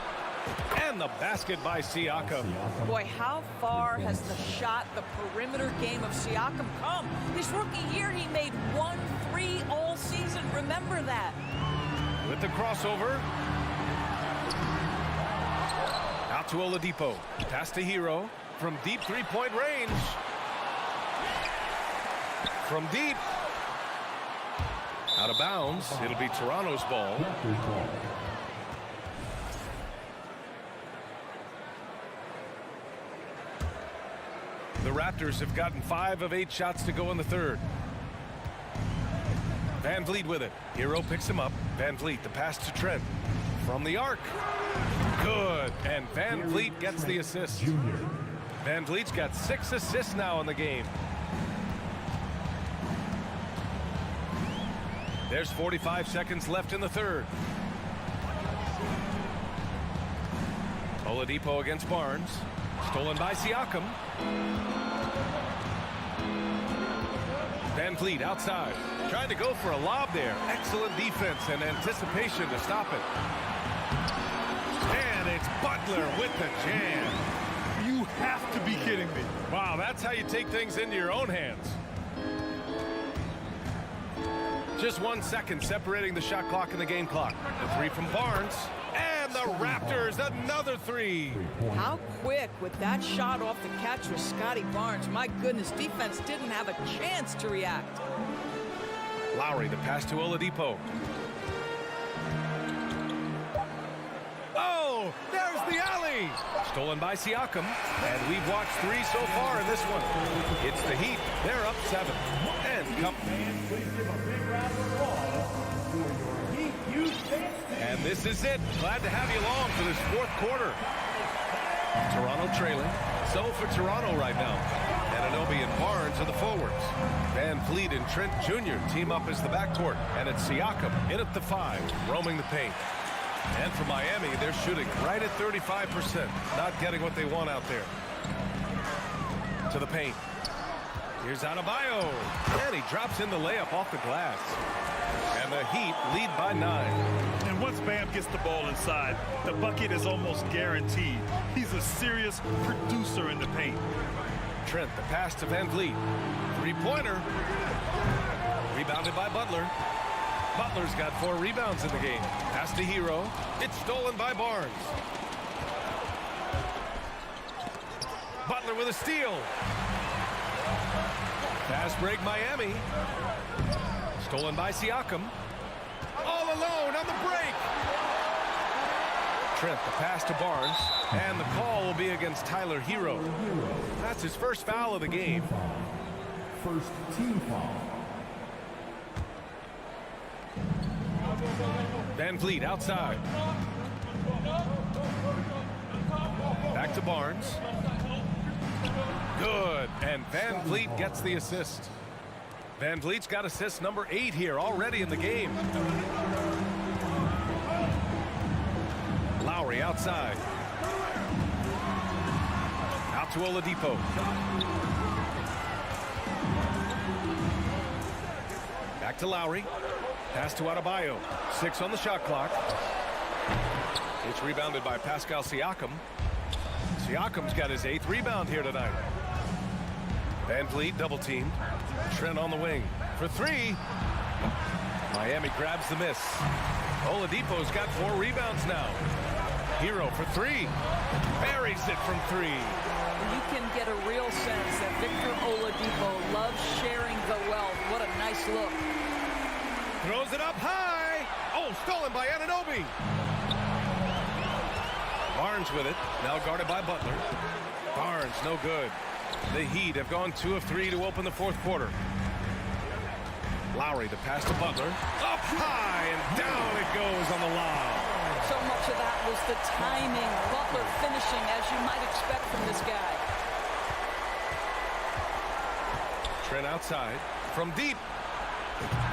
And the basket by Siakam. Boy, how far has the shot, the perimeter game of Siakam come? His rookie year, he made 1 3 all season. Remember that. With the crossover. Out to Oladipo. Pass to Hero. From deep three-point range. From deep. Out of bounds. It'll be Toronto's ball. The Raptors have gotten 5 of 8 shots to go in the third. Van Vliet with it. Hero picks him up. Van Vliet, the pass to Trent. From the arc. Good. And Van Vliet gets the assist. Van Vliet's got 6 assists now in the game. There's 45 seconds left in the third. Oladipo against Barnes. Stolen by Siakam. Van Vliet outside. Trying to go for a lob there. Excellent defense and anticipation to stop it. And it's Butler with the jam. You have to be kidding me. Wow, that's how you take things into your own hands. Just 1 second separating the shot clock and the game clock. The three from Barnes. And the Raptors, another three. How quick with that shot off the catch with Scotty Barnes. My goodness, defense didn't have a chance to react. Lowry, the pass to Oladipo. Oh, there's the alley. Stolen by Siakam. And we've watched 3 so far in this one. It's the Heat. They're up 7. And And this is it. Glad to have you along for this fourth quarter. Toronto trailing. So for Toronto right now. Anunoby and Barnes are the forwards. Van Vliet and Trent Jr. team up as the backcourt. And it's Siakam in at the 5, roaming the paint. And for Miami, they're shooting right at 35%. Not getting what they want out there. To the paint. Here's Adebayo. And he drops in the layup off the glass. And the Heat lead by 9. And once Bam gets the ball inside, the bucket is almost guaranteed. He's a serious producer in the paint. Trent, the pass to Van Vliet. Three-pointer. Rebounded by Butler. Butler's got 4 rebounds in the game. Pass to Hero. It's stolen by Barnes. Butler with a steal. Fast break Miami. Stolen by Siakam. All alone on the break. Trent, the pass to Barnes. And the call will be against Tyler Hero. That's his first foul of the game. First team foul. Van Vliet outside. Back to Barnes. Good. And Van Vliet gets the assist. Van Vliet's got assist number 8 here already in the game. Lowry outside. Out to Oladipo. Back to Lowry. Pass to Adebayo. 6 on the shot clock. It's rebounded by Pascal Siakam. Siakam's got his 8th rebound here tonight. Van Vliet double teamed. Trent on the wing for 3. Miami grabs the miss. Oladipo's got 4 rebounds now. Hero for 3. Buries it from 3. You can get a real sense that Victor Oladipo loves sharing the wealth. What a nice look. Throws it up high. Oh, stolen by Anunoby. Barnes with it. Now guarded by Butler. Barnes, no good. The Heat have gone 2 of 3 to open the 4th quarter. Lowry, the pass to Butler. Up high and down it goes on the lob. So much of that was the timing. Butler finishing as you might expect from this guy. Trent outside. From deep.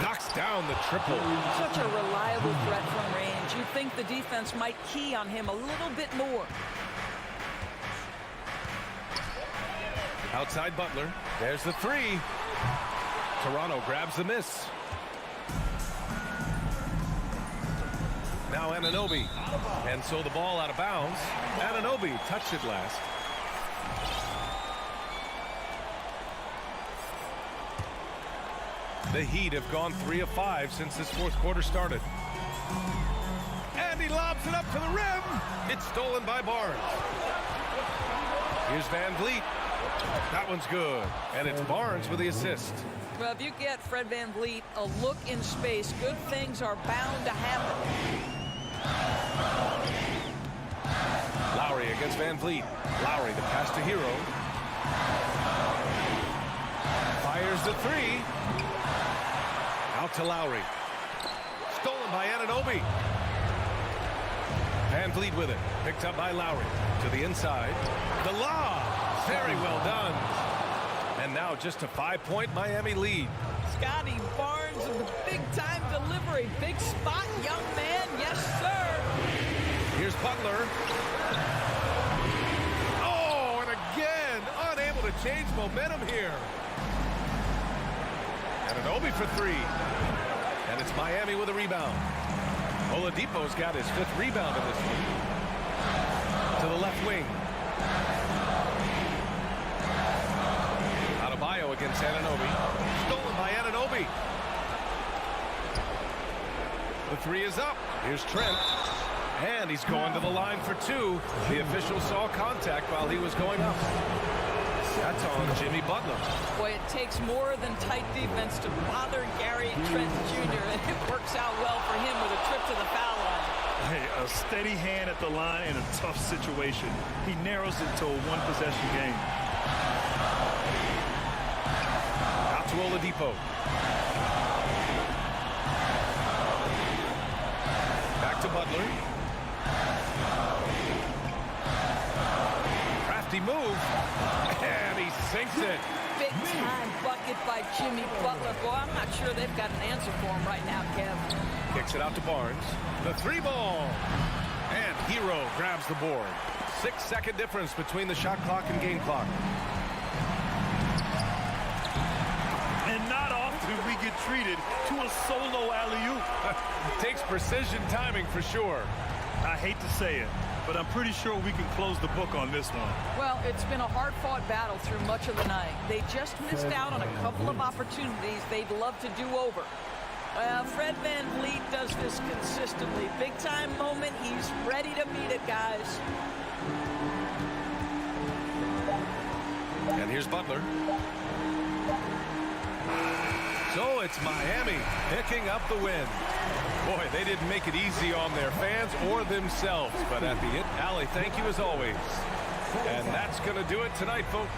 Knocks down the triple. Such a reliable threat from range. You'd think the defense might key on him a little bit more. Outside Butler. There's the 3. Toronto grabs the miss. Now Anunoby. And so the ball out of bounds. Anunoby touched it last. The Heat have gone 3 of 5 since this 4th quarter started. And he lobs it up to the rim. It's stolen by Barnes. Here's Van Vliet. That one's good. And it's Barnes with the assist. Well, if you get Fred Van Vliet a look in space, good things are bound to happen. Lowry against Van Vliet. Lowry, the pass to Hero. Fires the 3. Out to Lowry. Stolen by Anunoby. Van Vliet with it. Picked up by Lowry. To the inside. The lob. Very well done. And now just a 5-point Miami lead. Scotty Barnes with the big-time delivery. Big spot, young man. Yes, sir. Here's Butler. Oh, and again, unable to change momentum here. Anunoby for 3. And it's Miami with a rebound. Oladipo's got his 5th rebound in this one. To the left wing. Adebayo against Anunoby. Stolen by Anunoby. The 3 is up. Here's Trent. And he's going to the line for 2. The official saw contact while he was going up. That's on Jimmy Butler. Boy, it takes more than tight defense to bother Gary Trent Jr. And it works out well for him with a trip to the foul line. Hey, a steady hand at the line in a tough situation. He narrows it to a 1-possession game. Out to Oladipo. Back to Butler. Crafty move. And he sinks it. Big-time bucket by Jimmy Butler. Boy, I'm not sure they've got an answer for him right now, Kev. Kicks it out to Barnes. The 3 ball. And Hero grabs the board. 6-second difference between the shot clock and game clock. get treated to a solo alley-oop. Takes precision timing for sure. I hate to say it, but I'm pretty sure we can close the book on this one. Well, it's been a hard-fought battle through much of the night. They just missed out on a couple of opportunities they'd love to do over. Fred VanVleet does this consistently. Big-time moment, he's ready to meet it, guys. And here's Butler. So it's Miami picking up the win. Boy, they didn't make it easy on their fans or themselves. But at the end, Allie, thank you as always. And that's going to do it tonight, folks.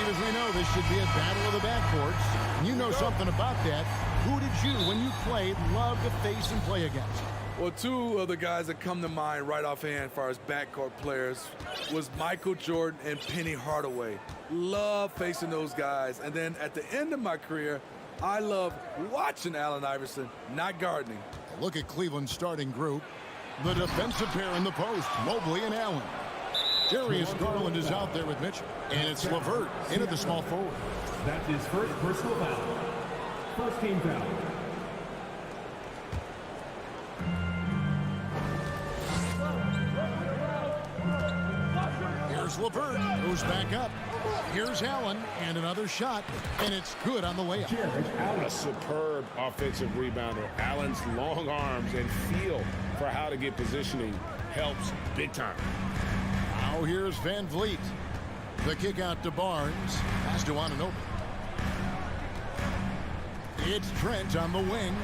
And as we know, this should be a battle of the backcourts. And you know something about that. Who did you, when you played, love to face and play against? Well, two of the guys that come to mind right offhand as far as backcourt players was Michael Jordan and Penny Hardaway. Love facing those guys. And then at the end of my career, I love watching Allen Iverson, not gardening. Look at Cleveland's starting group. The defensive pair in the post, Mobley and Allen. Darius Garland is out there with Mitchell. And it's LeVert into the small forward. That's his first personal foul. First team foul. Here's LeVert, goes back up. Here's Allen, and another shot, and it's good on the layup. A superb offensive rebounder. Allen's long arms and feel for how to get positioning helps big time. Now here's Van Vliet. The kick out to Barnes. Pass to Anunoby. It's Trent on the wing.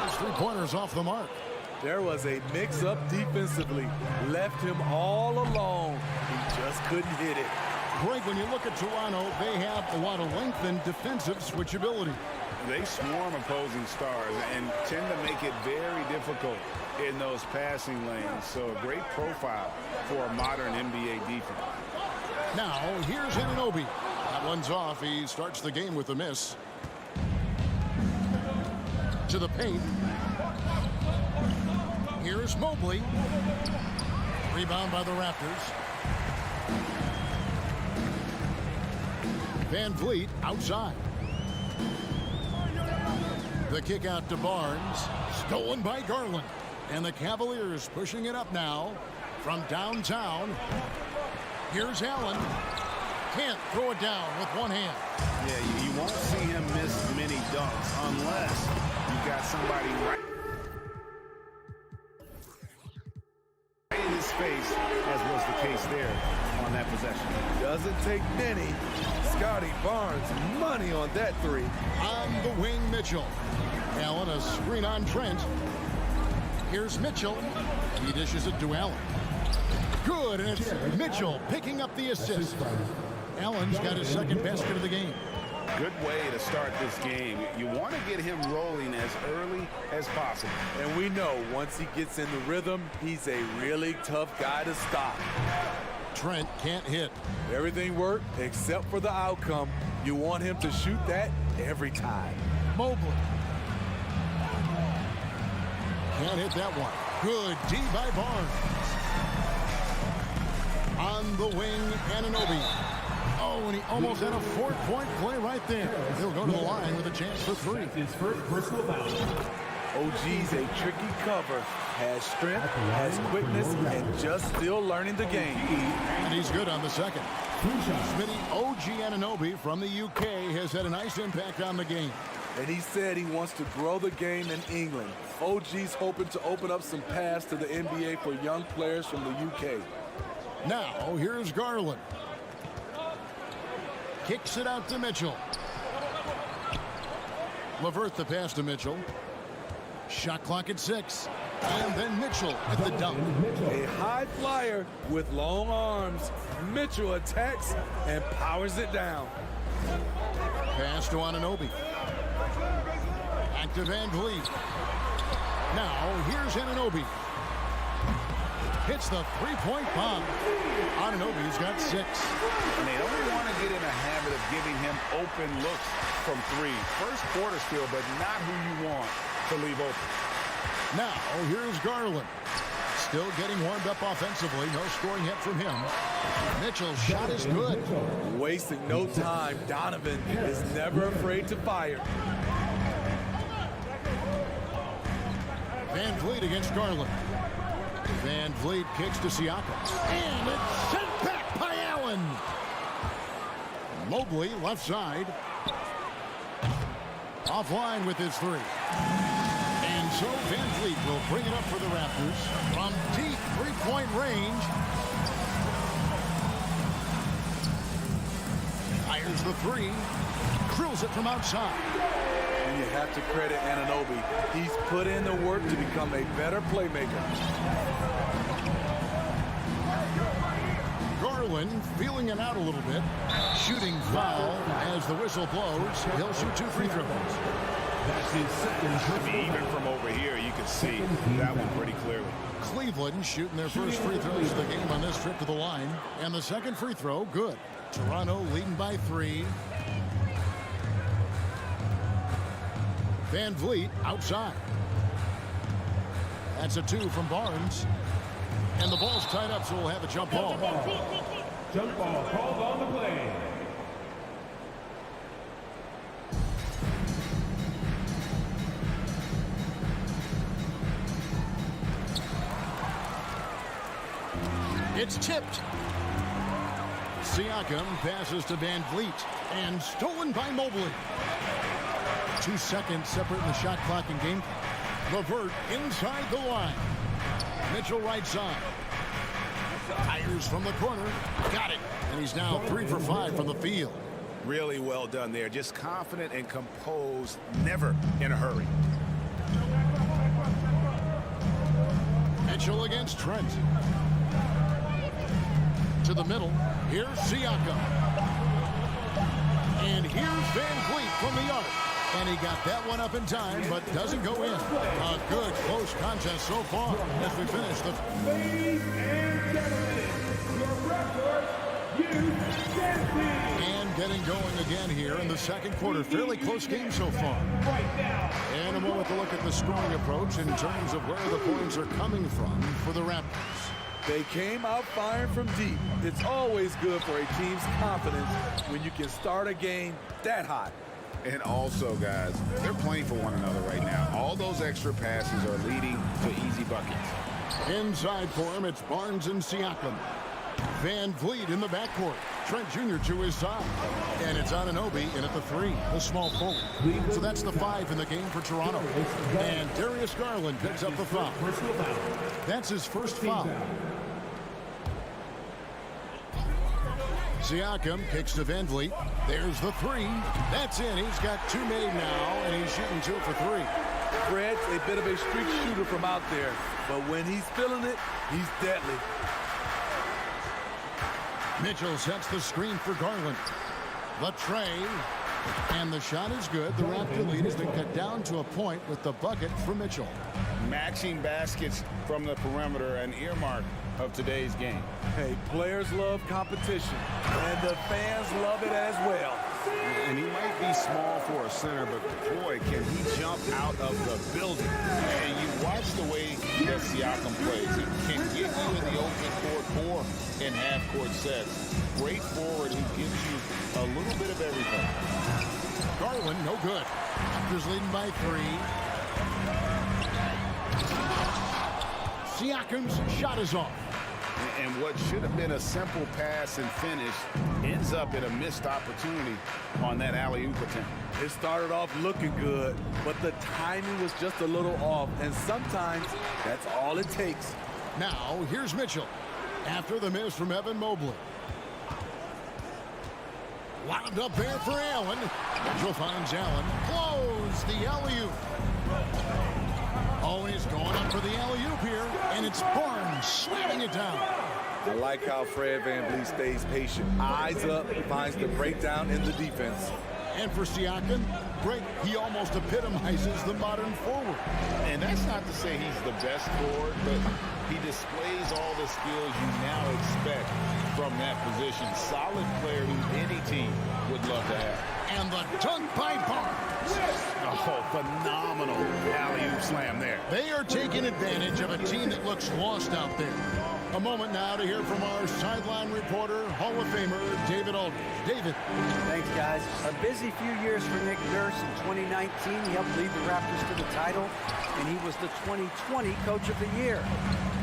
His three-pointers off the mark. There was a mix-up defensively. Left him all alone. He just couldn't hit it. Greg, when you look at Toronto, they have a lot of length and defensive switchability. They swarm opposing stars and tend to make it very difficult in those passing lanes. So a great profile for a modern NBA defense. Now, here's Anunoby. That one's off. He starts the game with a miss. To the paint. Here's Mobley. Rebound by the Raptors. Van Vliet outside. The kick out to Barnes. Stolen by Garland. And the Cavaliers pushing it up now from downtown. Here's Allen. Can't throw it down with one hand. Yeah, you won't see him miss many dunks unless you've got somebody right in his face, as was the case there on that possession. Doesn't take many. Scotty Barnes, money on that three. On the wing, Mitchell. Allen, a screen on Trent. Here's Mitchell. He dishes it to Allen. Good, and it's Mitchell picking up the assist. Allen's got his second basket of the game. Good way to start this game. You want to get him rolling as early as possible. And we know once he gets in the rhythm, he's a really tough guy to stop. Trent can't hit. Everything worked except for the outcome. You want him to shoot that every time. Mobley. Can't hit that one. Good D by Barnes. On the wing, Anunoby. Oh, and he almost had a four-point play right there. He'll go to the line with a chance for three. His first personal foul. OG's a tricky cover. Has strength, has quickness, and just still learning the game. And he's good on the second. Smitty, OG Anunoby from the UK has had a nice impact on the game. And he said he wants to grow the game in England. OG's hoping to open up some paths to the NBA for young players from the UK. Now, here's Garland. Kicks it out to Mitchell. LeVert the pass to Mitchell. Shot clock at 6. And then Mitchell at the dunk. A high flyer with long arms. Mitchell attacks and powers it down. Pass to Anunoby. Back to Van Vliet. Now, here's Anunoby. Hits the three-point bomb. Anunoby's got 6. And they don't want to get in a habit of giving him open looks from three. First quarter still, but not who you want to leave open. Now, here's Garland. Still getting warmed up offensively. No scoring hit from him. Mitchell's shot is good. Wasting no time. Donovan is never afraid to fire. Van Vliet against Garland. Van Vliet kicks to Siakam. And it's sent back by Allen. Mobley left side. Offline with his three. And so Van Vliet will bring it up for the Raptors from deep three-point range. Fires the three. Drills it from outside. And you have to credit Anunoby. He's put in the work to become a better playmaker. Garland Garland feeling it out a little bit. Shooting foul as the whistle blows. He'll shoot 2 free throws. That's his second. Even from over here, you can see that one pretty clearly. Cleveland shooting their first free throws of the game on this trip to the line. And the second free throw, good. Toronto leading by 3. Van Vliet outside. That's a 2 from Barnes. And the ball's tied up, so we'll have a jump ball. Jump ball called on the play. It's tipped. Siakam passes to Van Vliet and stolen by Mobley. 2 seconds separating the shot clock and game clock. LeVert inside the line. Mitchell right side. Fires from the corner. Got it. And he's now 3 for 5 from the field. Really well done there. Just confident and composed, never in a hurry. Mitchell against Trent. To the middle. Here's Siakam. And here's Van Vliet from the arc. And he got that one up in time, but doesn't go in. A good close contest so far as we finish the... Ladies and gentlemen, your Raptors, youth champions. And getting going again here in the second quarter. Fairly close game so far. Right now. And a moment to look at the scoring approach in terms of where the points are coming from for the Raptors. They came out firing from deep. It's always good for a team's confidence when you can start a game that hot. And also, guys, they're playing for one another right now. All those extra passes are leading to easy buckets. Inside for him, it's Barnes and Siakam. Van Vliet in the backcourt. Trent Jr. to his side. And it's Anunoby in at the 3, the small forward. So that's the 5 in the game for Toronto. And Darius Garland picks up the foul. That's his first foul. Siakam kicks to Van Vliet. There's the 3. That's in. He's got 2 made now, and he's shooting 2 for 3. Fred's a bit of a streak shooter from out there, but when he's feeling it, he's deadly. Mitchell sets the screen for Garland. The tray, and the shot is good. The Raptor lead has been cut down to a point with the bucket for Mitchell. Matching baskets from the perimeter, an earmark of today's game. Hey, players love competition, and the fans love it as well. And he might be small for a center, but boy, can he jump out of the building. And you watch the way that Siakam plays. He can get you in the open court or in half-court sets. Great forward who gives you a little bit of everything. Garland, no good. Raptors leading by 3. Siakam's shot is off. And what should have been a simple pass and finish ends up in a missed opportunity on that alley-oop attempt. It started off looking good, but the timing was just a little off, and sometimes that's all it takes. Now, here's Mitchell. After the miss from Evan Mobley. Wound up there for Allen. Mitchell finds Allen. Close the alley-oop. Always going up for the alley-oop here, and it's Barnes slamming it down. I like how Fred VanVleet stays patient. Eyes up, finds the breakdown in the defense. And for Siakam, he almost epitomizes the modern forward. And that's not to say he's the best forward, but he displays all the skills you now expect from that position. Solid player who any team would love to have. And the dunk by Barnes. Oh, phenomenal alley-oop slam there. They are taking advantage of a team that looks lost out there. A moment now to hear from our sideline reporter, Hall of Famer David Aldridge. David. Thanks, guys. A busy few years for Nick Nurse. In 2019, he helped lead the Raptors to the title, and he was the 2020 Coach of the Year.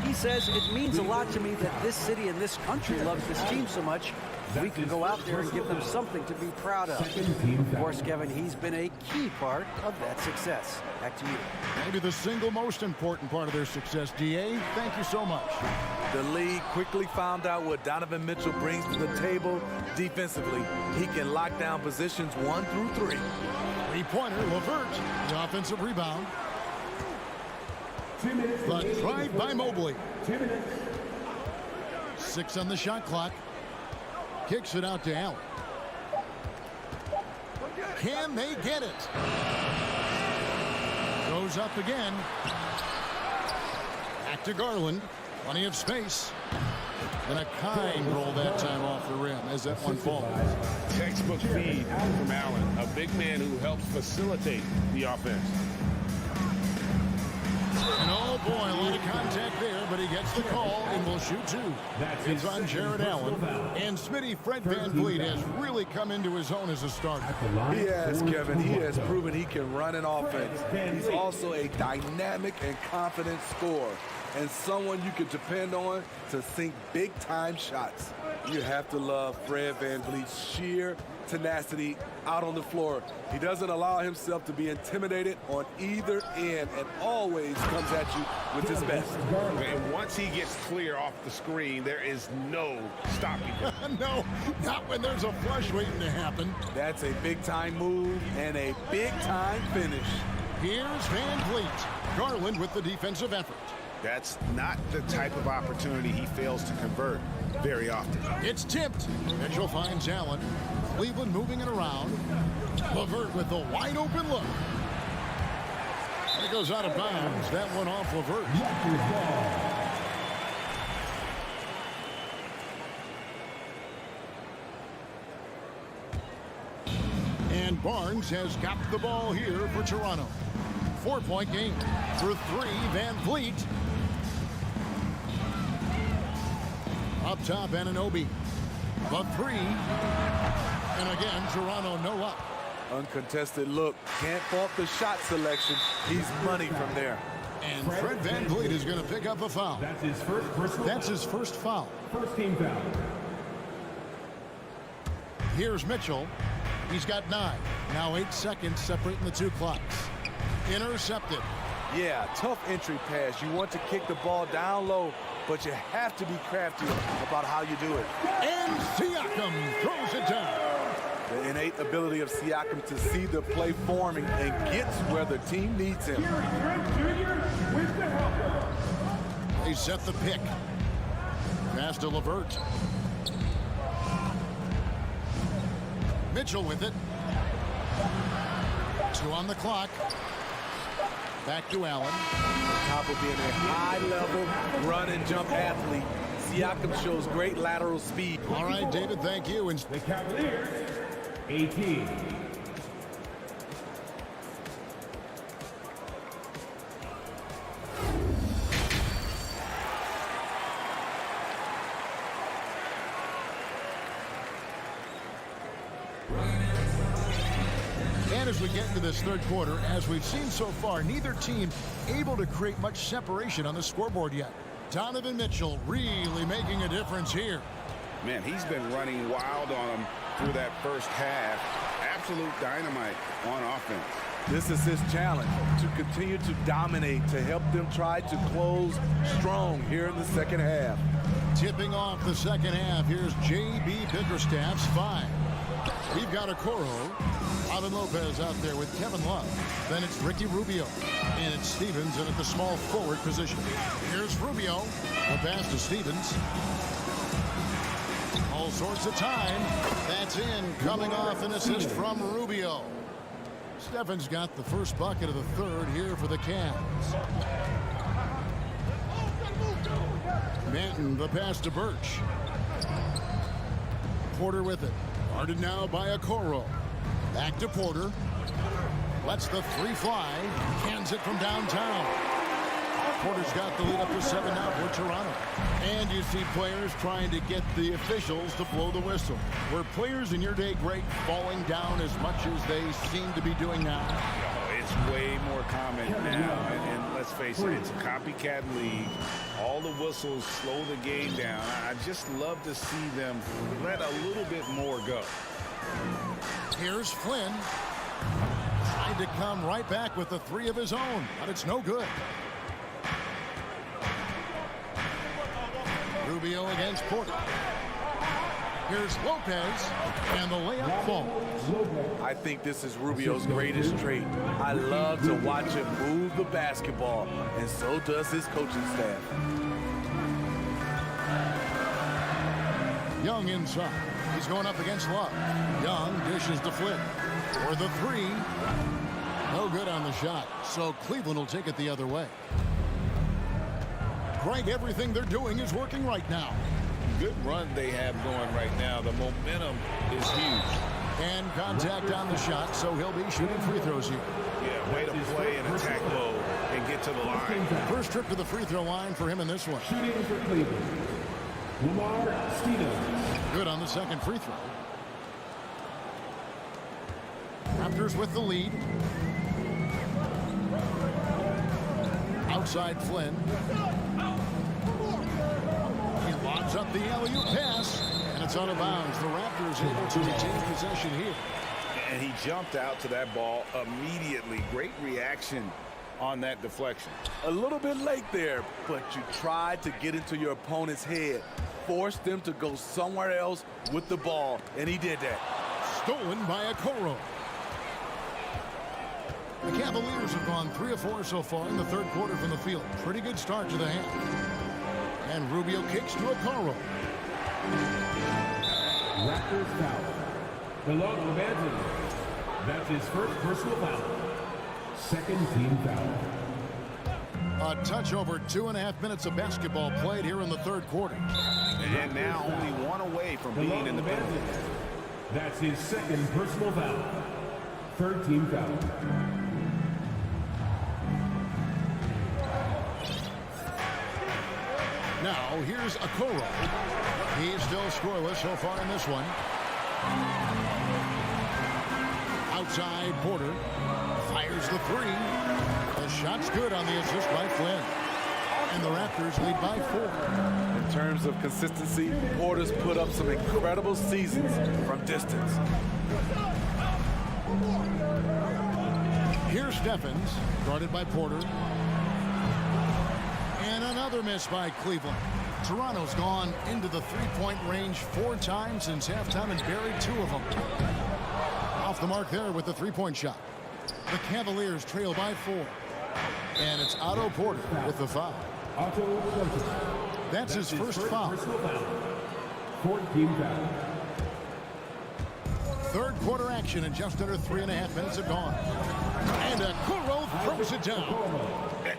He says, it means a lot to me that this city and this country loves this team so much. We can go out there and give them something to be proud of. Of course, Kevin, he's been a key part of that success. Back to you. Maybe the single most important part of their success, D.A. Thank you so much. The league quickly found out what Donovan Mitchell brings to the table defensively. He can lock down positions 1 through 3. Three-pointer, LeVert, the offensive rebound. 2 minutes. The drive by Mobley. 2 minutes. 6 on the shot clock. Kicks it out to Allen. Can they get it? Goes up again. Back to Garland. Plenty of space. And a kind roll that time off the rim as that one falls. Textbook feed from Allen, a big man who helps facilitate the offense. And oh boy, a lot of contact there, but he gets the call and will shoot two. It's on Jared Allen. And Smitty, Fred VanVleet has really come into his own as a starter. He has, Kevin. He has proven he can run an offense. He's also a dynamic and confident scorer, and someone you can depend on to sink big-time shots. You have to love Fred VanVleet's sheer tenacity out on the floor. He doesn't allow himself to be intimidated on either end and always comes at you with his best. And once he gets clear off the screen, there is no stopping him. No, not when there's a flush waiting to happen. That's a big-time move and a big-time finish. Here's VanVleet. Garland with the defensive effort. That's not the type of opportunity he fails to convert very often. It's tipped. Mitchell finds Allen. Cleveland moving it around. LeVert with the wide open look. It goes out of bounds. That one off LeVert. And Barnes has got the ball here for Toronto. 4-point game. For three, VanVleet. Up top, Anunoby. The three. And again, Toronto no up. Uncontested look. Can't fault the shot selection. He's money from there. And Fred VanVleet is going to pick up a foul. That's his first personal That's his first foul. First team foul. Here's Mitchell. He's got 9. Now 8 seconds separating the two clocks. Intercepted. Yeah, tough entry pass. You want to kick the ball down low, but you have to be crafty about how you do it. And Siakam throws it down. The innate ability of Siakam to see the play forming and gets where the team needs him. They set the pick. Pass to LeVert. Mitchell with it. 2 on the clock. Back to Allen. On top of being a high-level run and jump athlete, Siakam shows great lateral speed. All right, David, thank you. And The Cavaliers, 18. And as we get into this third quarter, as we've seen so far, neither team able to create much separation on the scoreboard yet. Donovan Mitchell really making a difference here. Man, he's been running wild on him through that first half. Absolute dynamite on offense. This is his challenge, to continue to dominate, to help them try to close strong here in the second half. Tipping off the second half, here's J.B. Bickerstaff's 5. We've got Okoro. Alvin Lopez out there with Kevin Love. Then it's Ricky Rubio. And it's Stevens in at the small forward position. Here's Rubio. The pass to Stevens. All sorts of time. That's in. Coming off an assist from Rubio. Stephens got the first bucket of the third here for the Cavs. Manton, the pass to Birch. Porter with it. Guarded now by Okoro. Back to Porter. Lets the 3 fly. Cans it from downtown. Porter's got the lead up to 7 now for Toronto. And you see players trying to get the officials to blow the whistle. Were players in your day great falling down as much as they seem to be doing now? Oh, it's way more common now. And let's face it, it's a copycat league. All the whistles slow the game down. I just love to see them let a little bit more go. Here's Flynn. Tried to come right back with the 3 of his own, but it's no good. Rubio against Porter. Here's Lopez, and the layup falls. I think this is Rubio's greatest trait. I love to watch him move the basketball, and so does his coaching staff. Young inside. He He's going up against Love. Young dishes to Flynn for the three. No good on the shot, so Cleveland will take it the other way. Greg, everything they're doing is working right now. Good run they have going right now. The momentum is huge. And contact on the shot, so he'll be shooting free throws here. Yeah, way to play in attack mode and get to the line. First trip to the free throw line for him in this one. Shooting for Cleveland, Lamar Stevens. Good on the second free throw. Raptors with the lead. Outside Flynn. He lobs up the alley-oop pass, and it's out of bounds. The Raptors able to retain possession here. And he jumped out to that ball immediately. Great reaction on that deflection. A little bit late there, but you tried to get into your opponent's head. Forced them to go somewhere else with the ball, and he did that. Stolen by Okoro. The Cavaliers have gone 3 of 4 so far in the third quarter from the field. Pretty good start to the half. And Rubio kicks to Okoro. Raptors foul. Below Romanton. That's his first personal foul. Second team foul. A touch over 2.5 minutes of basketball played here in the third quarter. And now only one away from being in the penalty. That's his second personal foul. Third team foul. Now here's Okoro. He's still scoreless so far in this one. Outside Porter. Fires the three. The shot's good on the assist by Flynn. And the Raptors lead by 4. In terms of consistency, Porter's put up some incredible seasons from distance. Here's Steffens, guarded by Porter. And another miss by Cleveland. Toronto's gone into the three-point range 4 times since halftime and buried 2 of them. Off the mark there with the three-point shot. The Cavaliers trail by 4. And it's Otto Porter with the foul. That's his first foul. 14 foul. Third quarter action and just under 3.5 minutes have gone. And Okoro throws it down.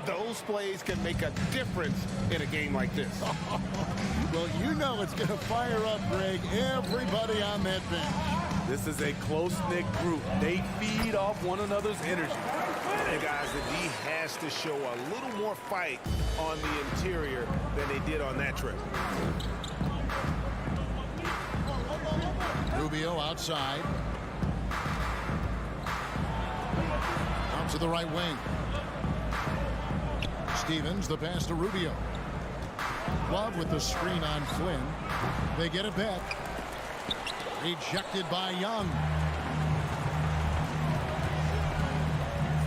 Those plays can make a difference in a game like this. Well, you know it's going to fire up, Greg, everybody on that bench. This is a close-knit group. They feed off one another's energy. And guys, the D has to show a little more fight on the interior than they did on that trip. Rubio outside. Out to the right wing. Stevens, the pass to Rubio. Love with the screen on Flynn. They get it back. Ejected by Young.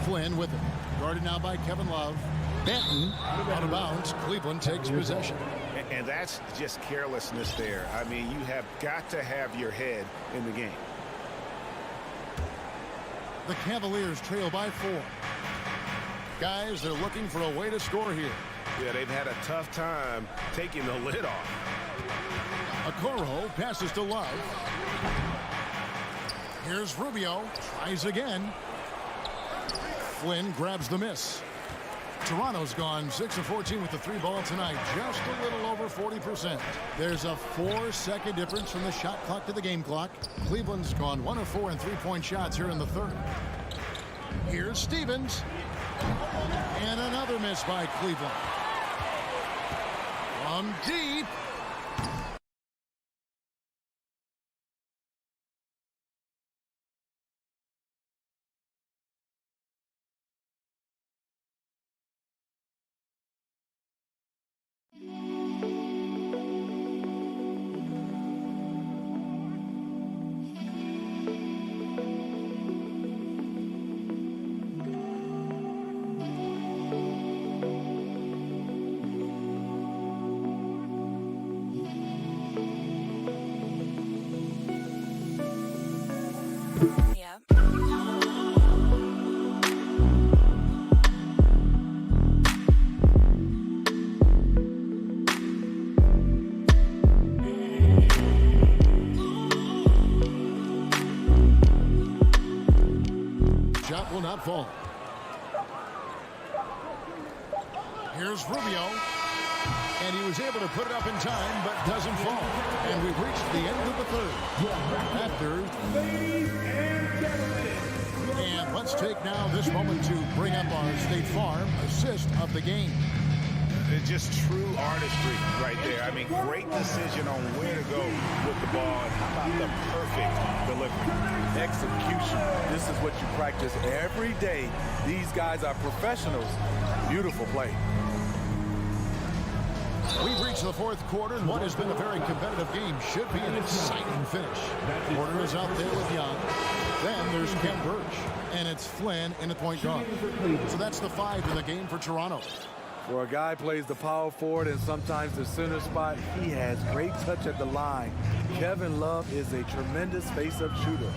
Flynn with it. Guarded now by Kevin Love. Benton out of bounds. Cleveland takes possession. And that's just carelessness there. I mean, you have got to have your head in the game. The Cavaliers trail by 4. Guys, they're looking for a way to score here. Yeah, they've had a tough time taking the lid off. Okoro passes to Love. Here's Rubio. Tries again. Flynn grabs the miss. Toronto's gone 6 of 14 with the 3 ball tonight. Just a little over 40%. There's a 4-second difference from the shot clock to the game clock. Cleveland's gone 1 of 4 in 3-point shots here in the third. Here's Stevens. And another miss by Cleveland. From deep. not fall. Here's Rubio. And he was able to put it up in time, but doesn't fall. And we've reached the end of the third. And let's take now this moment to bring up our State Farm assist of the game. It's just true artistry right there. I mean, great decision on where to go with the ball. And how about the perfect delivery? Execution. This is what you practice every day. These guys are professionals. Beautiful play. We've reached the fourth quarter, and what has been a very competitive game should be an exciting finish. Porter is out there with Young. Then there's Ken Birch, and it's Flynn in the point guard. So that's the 5 in the game for Toronto. For a guy plays the power forward and sometimes the center spot, he has great touch at the line. Kevin Love is a tremendous face-up shooter.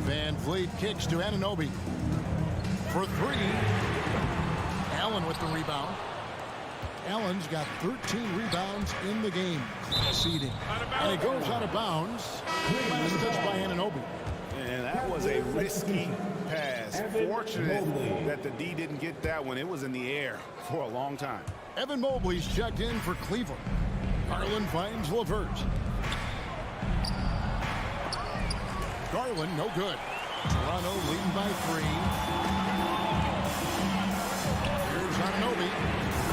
Van Vliet kicks to Anunoby for 3. Allen with the rebound. Allen's got 13 rebounds in the game. Seeding. And it goes out of bounds. Last touch by Anunoby. And that was a risky pass. Fortunate that the D didn't get that one. It was in the air for a long time. Evan Mobley's checked in for Cleveland. Garland finds LeVert. Garland, no good. Toronto leading by 3. Here's Anunoby.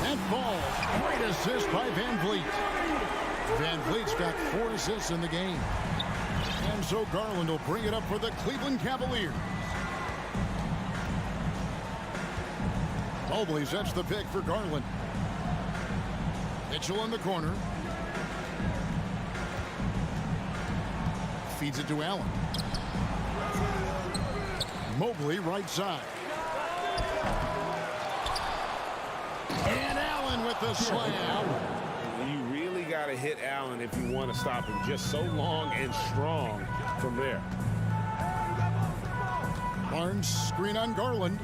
That ball. Great assist by Van Vliet. Van Vliet's got 4 assists in the game. And so Garland will bring it up for the Cleveland Cavaliers. Mobley sets the pick for Garland. Mitchell in the corner. Feeds it to Allen. Mobley right side. And Allen with the slam. You really got to hit Allen if you want to stop him. Just so long and strong from there. Barnes screen on Garland.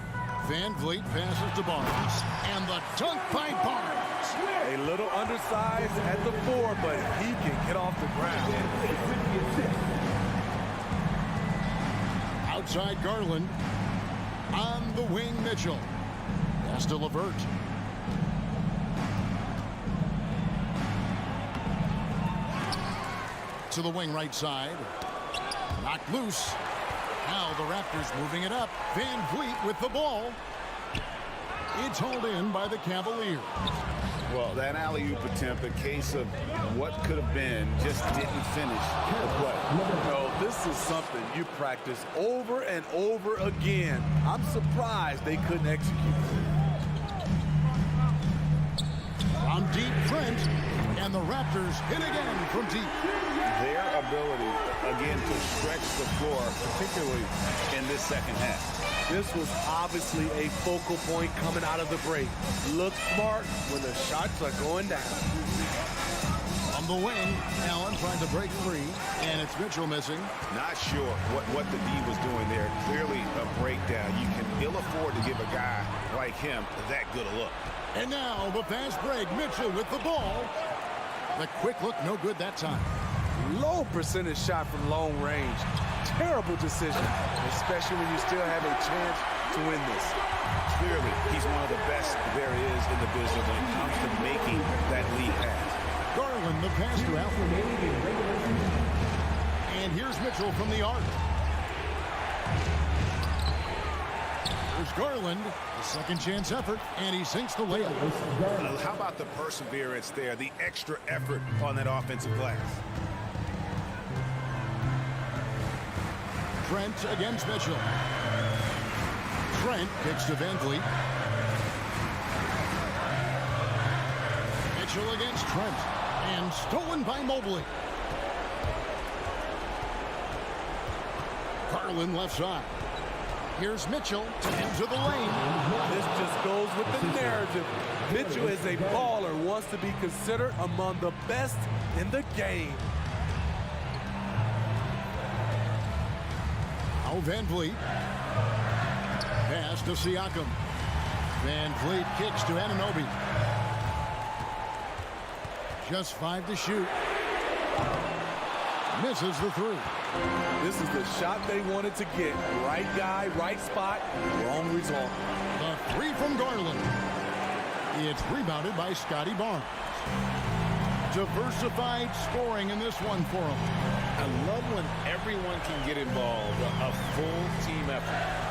Van Vliet passes to Barnes. And the dunk by Barnes. A little undersized at the 4, but he can get off the ground. Outside Garland. On the wing, Mitchell. Pass to LeVert. To the wing right side. Knocked loose. Now the Raptors moving it up. Van Vliet with the ball. It's hauled in by the Cavaliers. Well, that alley-oop attempt, a case of what could have been, just didn't finish the play. No, this is something you practice over and over again. I'm surprised they couldn't execute. From deep, Trent, and the Raptors hit again from deep. Their ability, again, to stretch the floor, particularly in this second half. This was obviously a focal point coming out of the break. Look smart when the shots are going down. On the wing, Allen trying to break free, and it's Mitchell missing. Not sure what the D was doing there. Clearly a breakdown. You can ill afford to give a guy like him that good a look. And now the fast break. Mitchell with the ball. The quick look, no good that time. Low percentage shot from long range. Terrible decision, especially when you still have a chance to win this. Clearly, he's one of the best there is in the business when it comes to making that lead pass. Garland, the pass to Alfred. And here's Mitchell from the arc. There's Garland, a second chance effort, and he sinks the layup. How about the perseverance there, the extra effort on that offensive glass? Trent against Mitchell. Trent kicks to Van Vliet. Mitchell against Trent. And stolen by Mobley. Garland left side. Here's Mitchell into the lane. This just goes with the narrative. Mitchell is a baller, wants to be considered among the best in the game. Van Vliet. Pass to Siakam. Van Vliet kicks to Anunoby. Just 5 to shoot. misses the three. This is the shot they wanted to get. Right guy, right spot, wrong result. The three from Garland. It's rebounded by Scotty Barnes. Diversified scoring in this one for him. I love when everyone can get involved, a full team effort.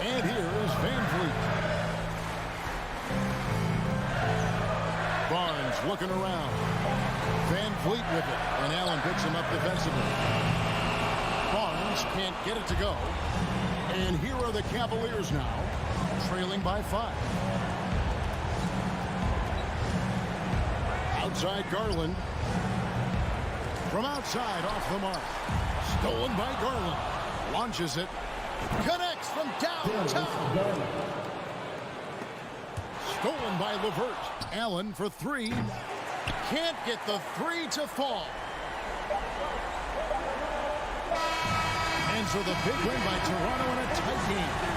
And here is Van Vliet. Barnes looking around. Van Vliet with it, and Allen picks him up defensively. Barnes can't get it to go. And here are the Cavaliers now, trailing by 5. Outside Garland. From outside, off the mark. Stolen by Garland. Launches it. Connects from downtown. Stolen by LeVert. Allen for 3. Can't get the 3 to fall. And so the big win by Toronto in a tight game.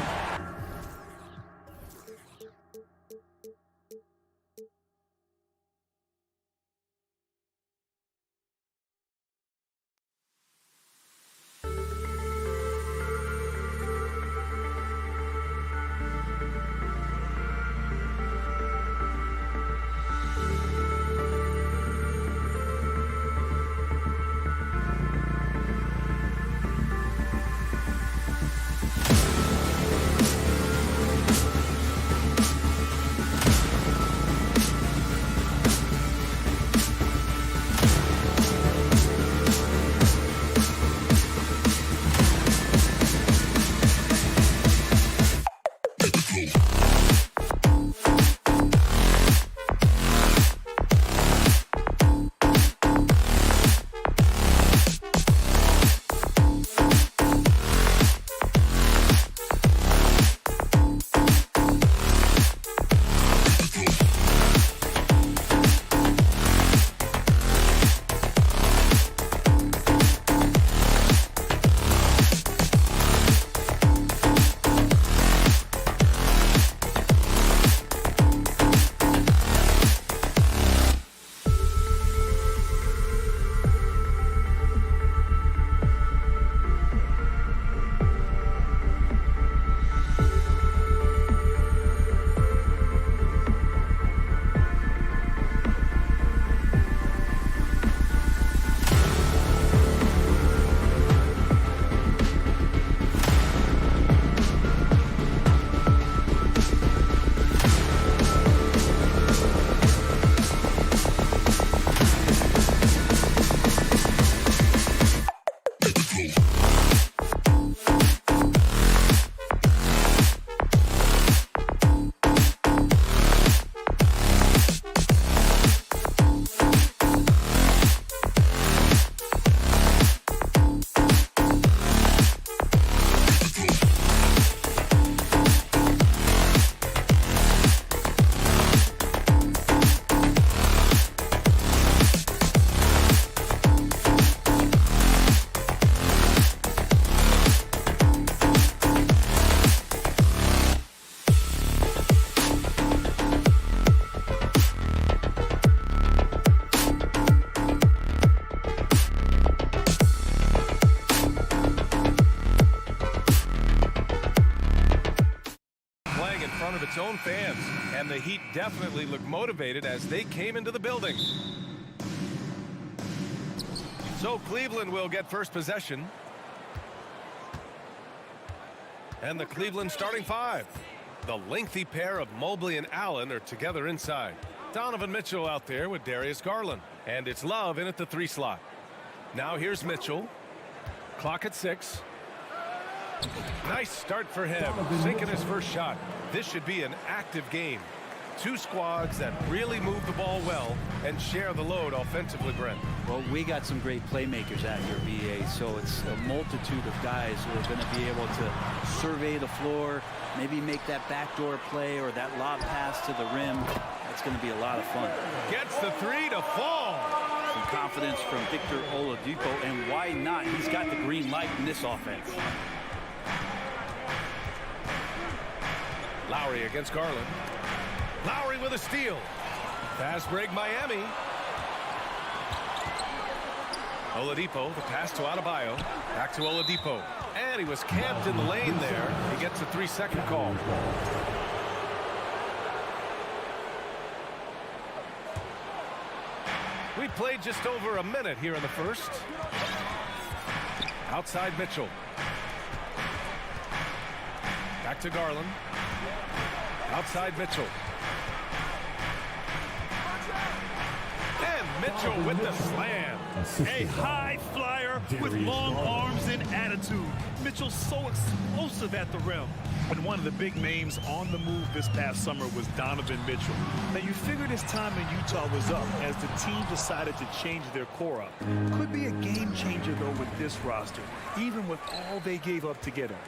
Its own fans, and the Heat definitely looked motivated as they came into the building. So Cleveland will get first possession. And the Cleveland starting 5. The lengthy pair of Mobley and Allen are together inside. Donovan Mitchell out there with Darius Garland. And it's Love in at the 3 slot. Now here's Mitchell. Clock at 6. Nice start for him, sinking his first shot. This should be an active game. 2 squads that really move the ball well and share the load offensively, Brent. Well, we got some great playmakers out here, BA, so it's a multitude of guys who are going to be able to survey the floor, maybe make that backdoor play or that lob pass to the rim. That's going to be a lot of fun. Gets the 3 to fall. Some confidence from Victor Oladipo, and why not? He's got the green light in this offense. Lowry against Garland. Lowry with a steal. Fast break, Miami. Oladipo, the pass to Adebayo. Back to Oladipo. And he was camped in the lane there. He gets a 3-second call. We played just over a minute here in the first. Outside Mitchell. Back to Garland. Outside Mitchell. And Mitchell with the slam. A high flyer with long arms and attitude. Mitchell's so explosive at the rim. And one of the big names on the move this past summer was Donovan Mitchell. Now, you figured his time in Utah was up as the team decided to change their core up. Could be a game changer, though, with this roster, even with all they gave up to get him.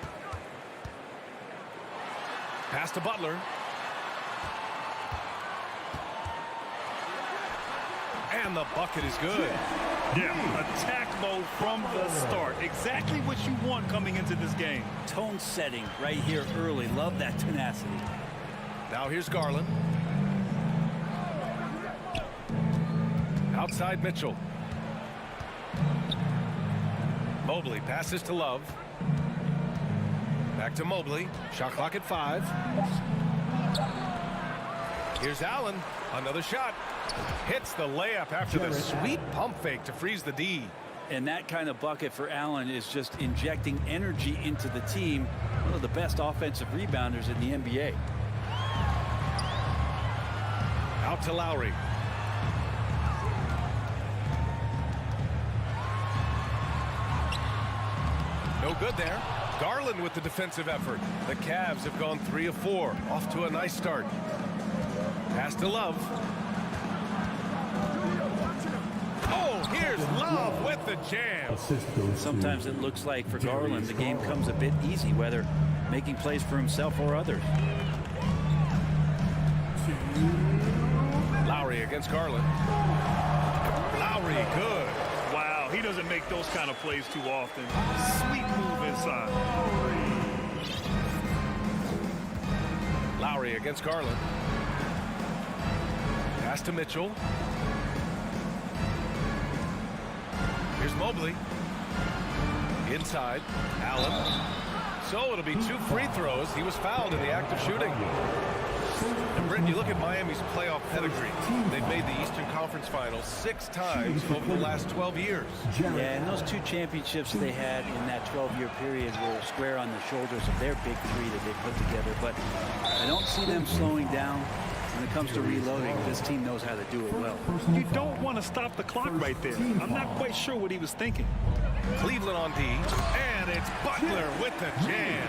Pass to Butler. And the bucket is good. Yeah, attack mode from the start. Exactly what you want coming into this game. Tone setting right here early. Love that tenacity. Now here's Garland. Outside Mitchell. Mobley passes to Love. Back to Mobley. Shot clock at 5. Here's Allen. Another shot. Hits the layup after the sweet pump fake to freeze the D. And that kind of bucket for Allen is just injecting energy into the team. One of the best offensive rebounders in the NBA. Out to Lowry. No good there. Garland with the defensive effort. The Cavs have gone 3 of 4. Off to a nice start. Pass to Love. Oh, here's Love with the jam. Sometimes it looks like for Garland the game comes a bit easy, whether making plays for himself or others. Lowry against Garland. Lowry, good. Wow, he doesn't make those kind of plays too often. Sweet move inside. Lowry against Garland. Pass to Mitchell. Here's Mobley. Inside. Allen. So it'll be 2 free throws. He was fouled in the act of shooting. And Brent, you look at Miami's playoff pedigree. They've made the Eastern Conference Finals 6 times over the last 12 years. Yeah, and those 2 championships they had in that 12-year period were square on the shoulders of their big 3 that they put together. But I don't see them slowing down. When it comes to reloading, this team knows how to do it well. You don't want to stop the clock right there. I'm not quite sure what he was thinking. Cleveland on D. And it's Butler with the jam.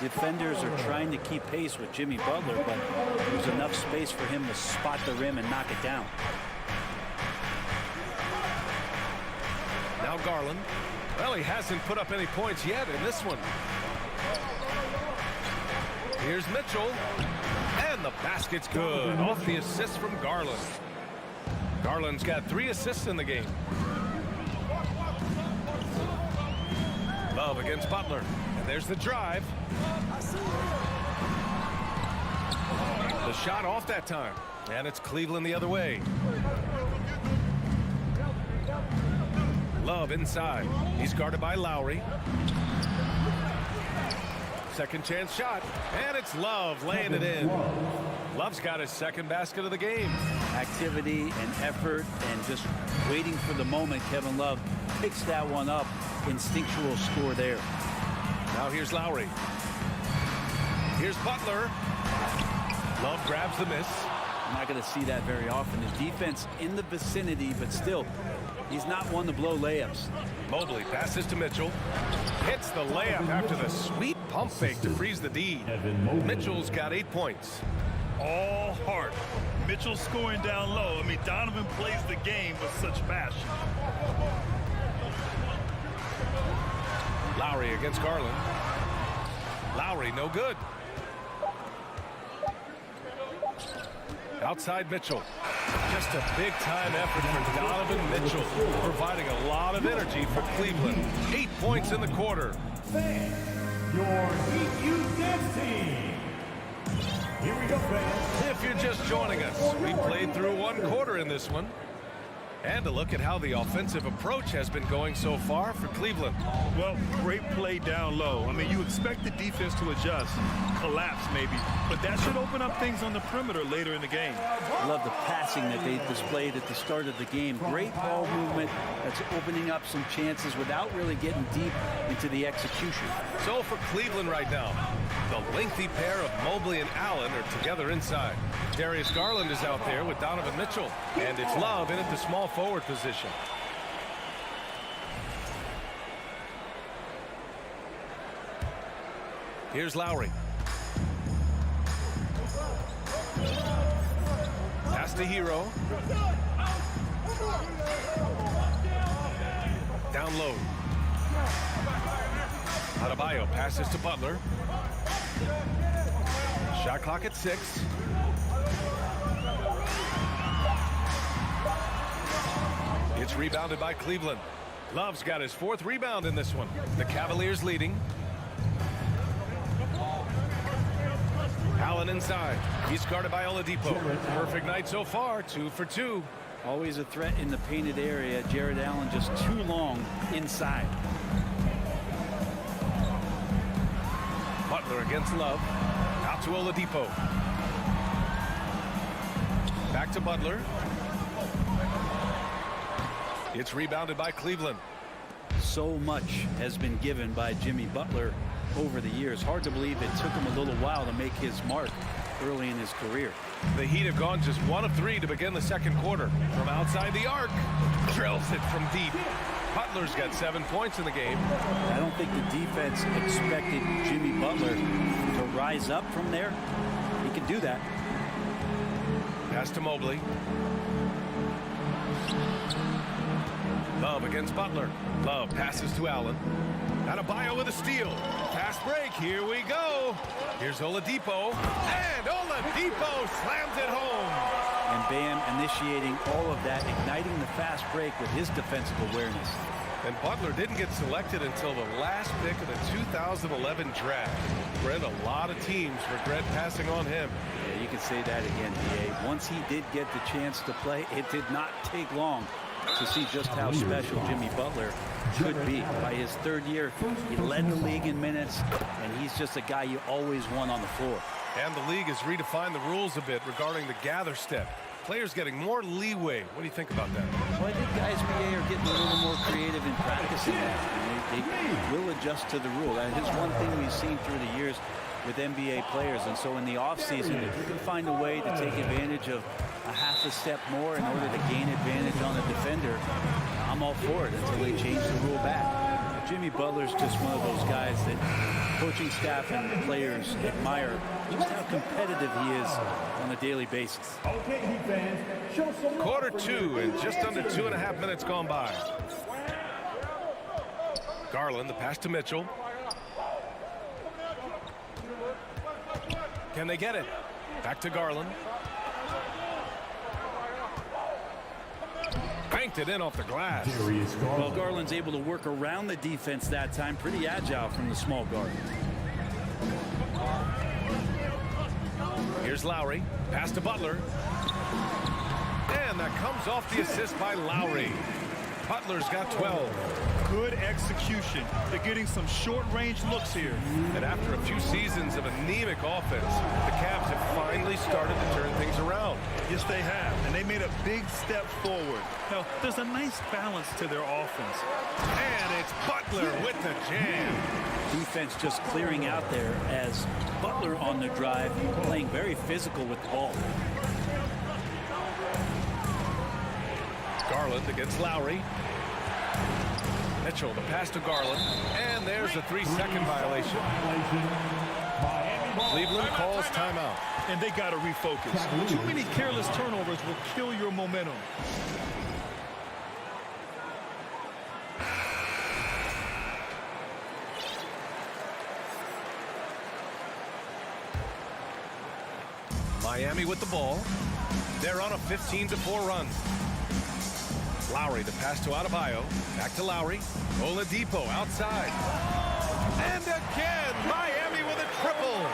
The defenders are trying to keep pace with Jimmy Butler, but there's enough space for him to spot the rim and knock it down. Now Garland. Well, he hasn't put up any points yet in this one. Here's Mitchell. And the basket's good. Off the assist from Garland. Garland's got 3 assists in the game. Love against Butler. And there's the drive. The shot off that time. And it's Cleveland the other way. Love inside. He's guarded by Lowry. Second chance shot. And it's Love laying it in. Love's got his second basket of the game. Activity and effort and just waiting for the moment. Kevin Love picks that one up. Instinctual score there. Now here's Lowry. Here's Butler. Love grabs the miss. I'm not going to see that very often. His defense in the vicinity, but still, he's not one to blow layups. Mobley passes to Mitchell. Hits the layup after the sweet pump fake to freeze the D. Mitchell's got 8 points. All heart. Mitchell scoring down low. I mean, Donovan plays the game with such passion. Lowry against Garland. Lowry, no good. Outside Mitchell. Just a big-time effort for Donovan Mitchell, providing a lot of energy for Cleveland. 8 points in the quarter. Your Heat U Dance Team. Here we go, fans. If you're just joining us, we played through 1 quarter in this one. And a look at how the offensive approach has been going so far for Cleveland. Well, great play down low. I mean, you expect the defense to adjust, collapse maybe, but that should open up things on the perimeter later in the game. I love the passing that they displayed at the start of the game. Great ball movement that's opening up some chances without really getting deep into the execution. So for Cleveland right now, the lengthy pair of Mobley and Allen are together inside. Darius Garland is out there with Donovan Mitchell, and it's Love in at the small forward position. Here's Lowry. Pass to Hero. Down low. Adebayo passes to Butler. Shot clock at 6. It's rebounded by Cleveland. Love's got his 4th rebound in this one. The Cavaliers leading. Allen inside. He's guarded by Oladipo. Perfect night so far, 2 for 2. Always a threat in the painted area. Jared Allen just too long inside. Butler against Love. Out to Oladipo. Back to Butler. It's rebounded by Cleveland. So much has been given by Jimmy Butler over the years. Hard to believe it took him a little while to make his mark early in his career. The Heat have gone just 1 of 3 to begin the second quarter. From outside the arc, drills it from deep. Butler's got 7 points in the game. I don't think the defense expected Jimmy Butler to rise up from there. He can do that. Pass to Mobley. Love against Butler. Love passes to Allen. Adebayo with a steal. Fast break. Here we go. Here's Oladipo. And Oladipo slams it home. And Bam initiating all of that, igniting the fast break with his defensive awareness. And Butler didn't get selected until the last pick of the 2011 draft. Brent, a lot of teams regret passing on him. Yeah, you can say that again, DA. Once he did get the chance to play, it did not take long to see just how special Jimmy Butler could be. By his 3rd year, he led the league in minutes, and he's just a guy you always want on the floor. And the league has redefined the rules a bit regarding the gather step. Players getting more leeway. What do you think about that? Well, I think guys are getting a little more creative in practicing that. And they will adjust to the rule. That is one thing we've seen through the years with NBA players. And so in the offseason, if you can find a way to take advantage of a half a step more in order to gain advantage on a defender, I'm all for it until they change the rule back. Jimmy Butler's just one of those guys that coaching staff and players admire just how competitive he is on a daily basis. Quarter 2 and just under 2.5 minutes gone by. Garland, the pass to Mitchell. Can they get it? Back to Garland. Banked it in off the glass. Well, Garland's able to work around the defense that time. Pretty agile from the small guard. Here's Lowry. Pass to Butler. And that comes off the assist by Lowry. Butler's got 12. Good execution. They're getting some short-range looks here. And after a few seasons of anemic offense, the Cavs have finally started to turn things around. Yes, they have. And they made a big step forward. Now, there's a nice balance to their offense. And it's Butler with the jam. Defense just clearing out there as Butler on the drive, playing very physical with the ball. Garland against Lowry. Mitchell, the pass to Garland. And there's a 3-second violation. Cleveland calls timeout. And they got to refocus. Too many careless turnovers will kill your momentum. Miami with the ball. They're on a 15-4 run. Lowry, the pass to Adebayo. Back to Lowry. Oladipo outside. And again, Miami with a triple.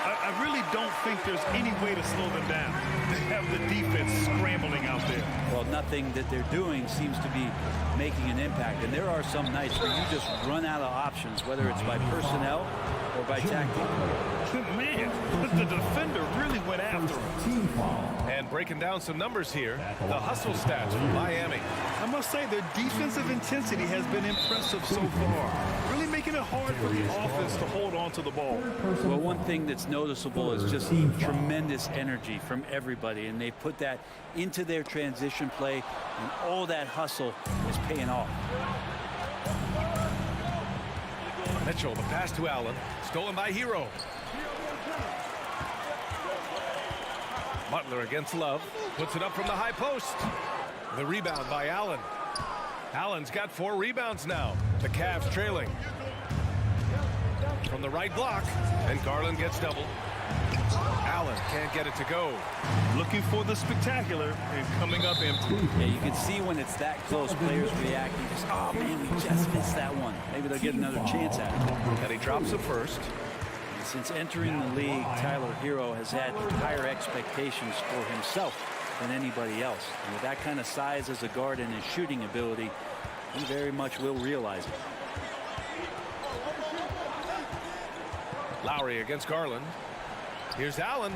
I really don't think there's any way to slow them down. They have the defense scrambling out there. Well, nothing that they're doing seems to be making an impact. And there are some nights where you just run out of options, whether it's by personnel or by tactic. Man, the defender really went after him. And breaking down some numbers here, the hustle stats for Miami. I must say their defensive intensity has been impressive so far. Really making it hard for the offense to hold on to the ball. Well, one thing that's noticeable is just tremendous energy from everybody, and they put that into their transition play, and all that hustle is paying off. Mitchell, the pass to Allen, stolen by Hero. Butler against Love, puts it up from the high post. The rebound by Allen. Allen's got 4 rebounds now. The Cavs trailing. From the right block, and Garland gets doubled. Allen can't get it to go. Looking for the spectacular and coming up empty. Yeah, you can see when it's that close, players reacting. Just, oh man, we just missed that one. Maybe they'll get another chance at it. And he drops it first. Since entering the league, Tyler Hero has had higher expectations for himself than anybody else. And with that kind of size as a guard and his shooting ability, he very much will realize it. Lowry against Garland. Here's Allen.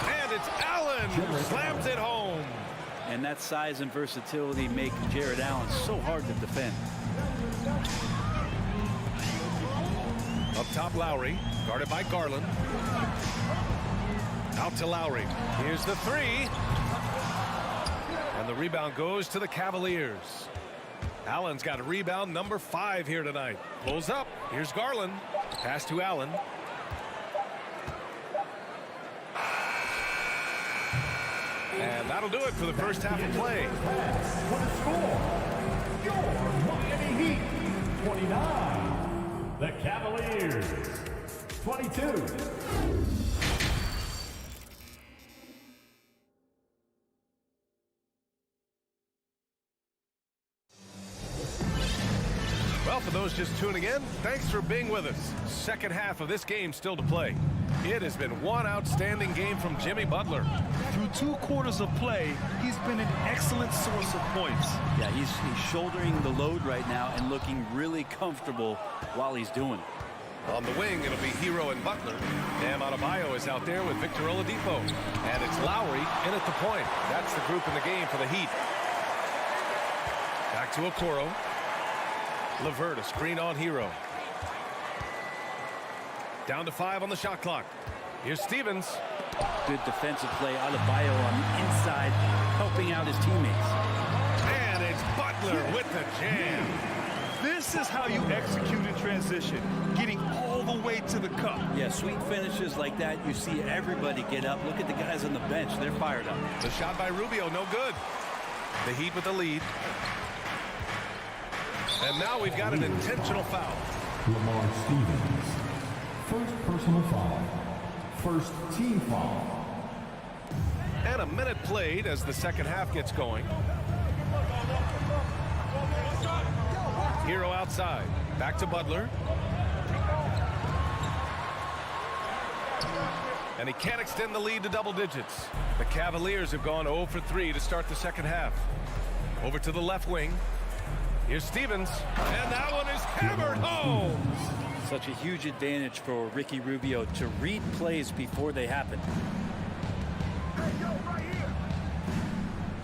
And it's Allen who slams it home. And that size and versatility make Jared Allen so hard to defend. Up top, Lowry, guarded by Garland. Out to Lowry. Here's the 3. And the rebound goes to the Cavaliers. Allen's got a rebound number 5 here tonight. Pulls up. Here's Garland. Pass to Allen. And that'll do it for the first half of play. What a score! Your Miami Heat, 29. The Cavaliers, 22. Well, for those just tuning in, thanks for being with us. Second half of this game still to play. It has been one outstanding game from Jimmy Butler. Through 2 quarters of play, he's been an excellent source of points. Yeah, he's shouldering the load right now and looking really comfortable while he's doing it. On the wing, it'll be Hero and Butler. Bam Adebayo is out there with Victor Oladipo. And it's Lowry in at the point. That's the group in the game for the Heat. Back to Okoro. LeVert, a screen on Hero. Down to 5 on the shot clock. Here's Stevens. Good defensive play. Adebayo on the inside, helping out his teammates. And it's Butler with the jam. This is how you execute in transition, getting all the way to the cup. Yeah, sweet finishes like that, you see everybody get up. Look at the guys on the bench. They're fired up. The shot by Rubio, no good. The Heat with the lead. And now we've got an intentional foul. Lamar Stevens, first personal foul, first team foul. And a minute played as the second half gets going. Hero outside. Back to Butler. And he can't extend the lead to double digits. The Cavaliers have gone 0 for 3 to start the second half. Over to the left wing. Here's Stevens. And that one is hammered home. Such a huge advantage for Ricky Rubio to read plays before they happen.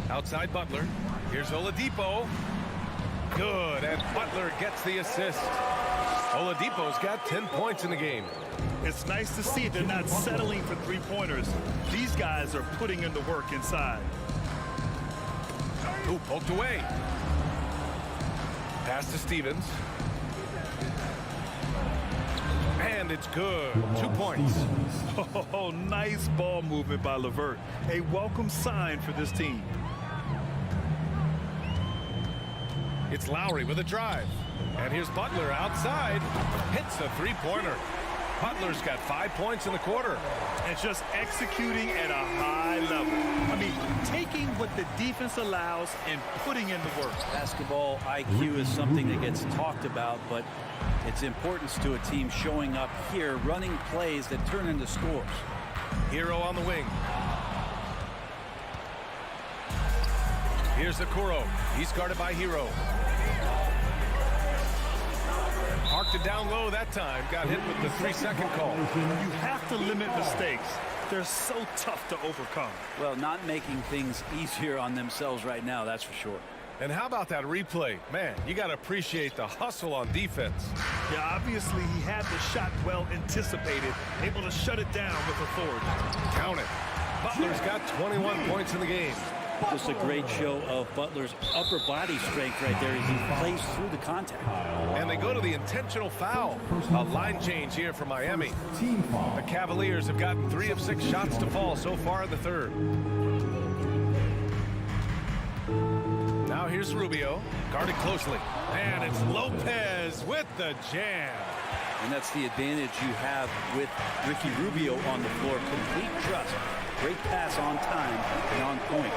Outside Butler. Here's Oladipo. Good, and Butler gets the assist. Oladipo's got 10 points in the game. It's nice to see they're not settling for 3-pointers. These guys are putting in the work inside. Ooh, poked away. Pass to Stevens. And it's good. 2 points. Oh, nice ball movement by LeVert. A welcome sign for this team. It's Lowry with a drive. And here's Butler outside. Hits a 3-pointer. Butler's got 5 points in the quarter. And just executing at a high level. I mean, taking what the defense allows and putting in the work. Basketball IQ is something that gets talked about, but its importance to a team showing up here, running plays that turn into scores. Hero on the wing. Here's Okoro. He's guarded by Hero. Parked it down low that time. Got hit with the 3-second call. You have to limit mistakes. They're so tough to overcome. Well, not making things easier on themselves right now, that's for sure. And how about that replay? Man, you got to appreciate the hustle on defense. Yeah, obviously he had the shot well anticipated, able to shut it down with authority. Count it. Butler's got 21 points in the game. Just a great show of Butler's upper body strength right there as he plays through the contact. And they go to the intentional foul. A line change here for Miami. The Cavaliers have gotten 3 of 6 shots to fall so far in the third. Now here's Rubio, guarded closely. And it's Lopez with the jam. And that's the advantage you have with Ricky Rubio on the floor. Complete trust. Great pass on time and on point.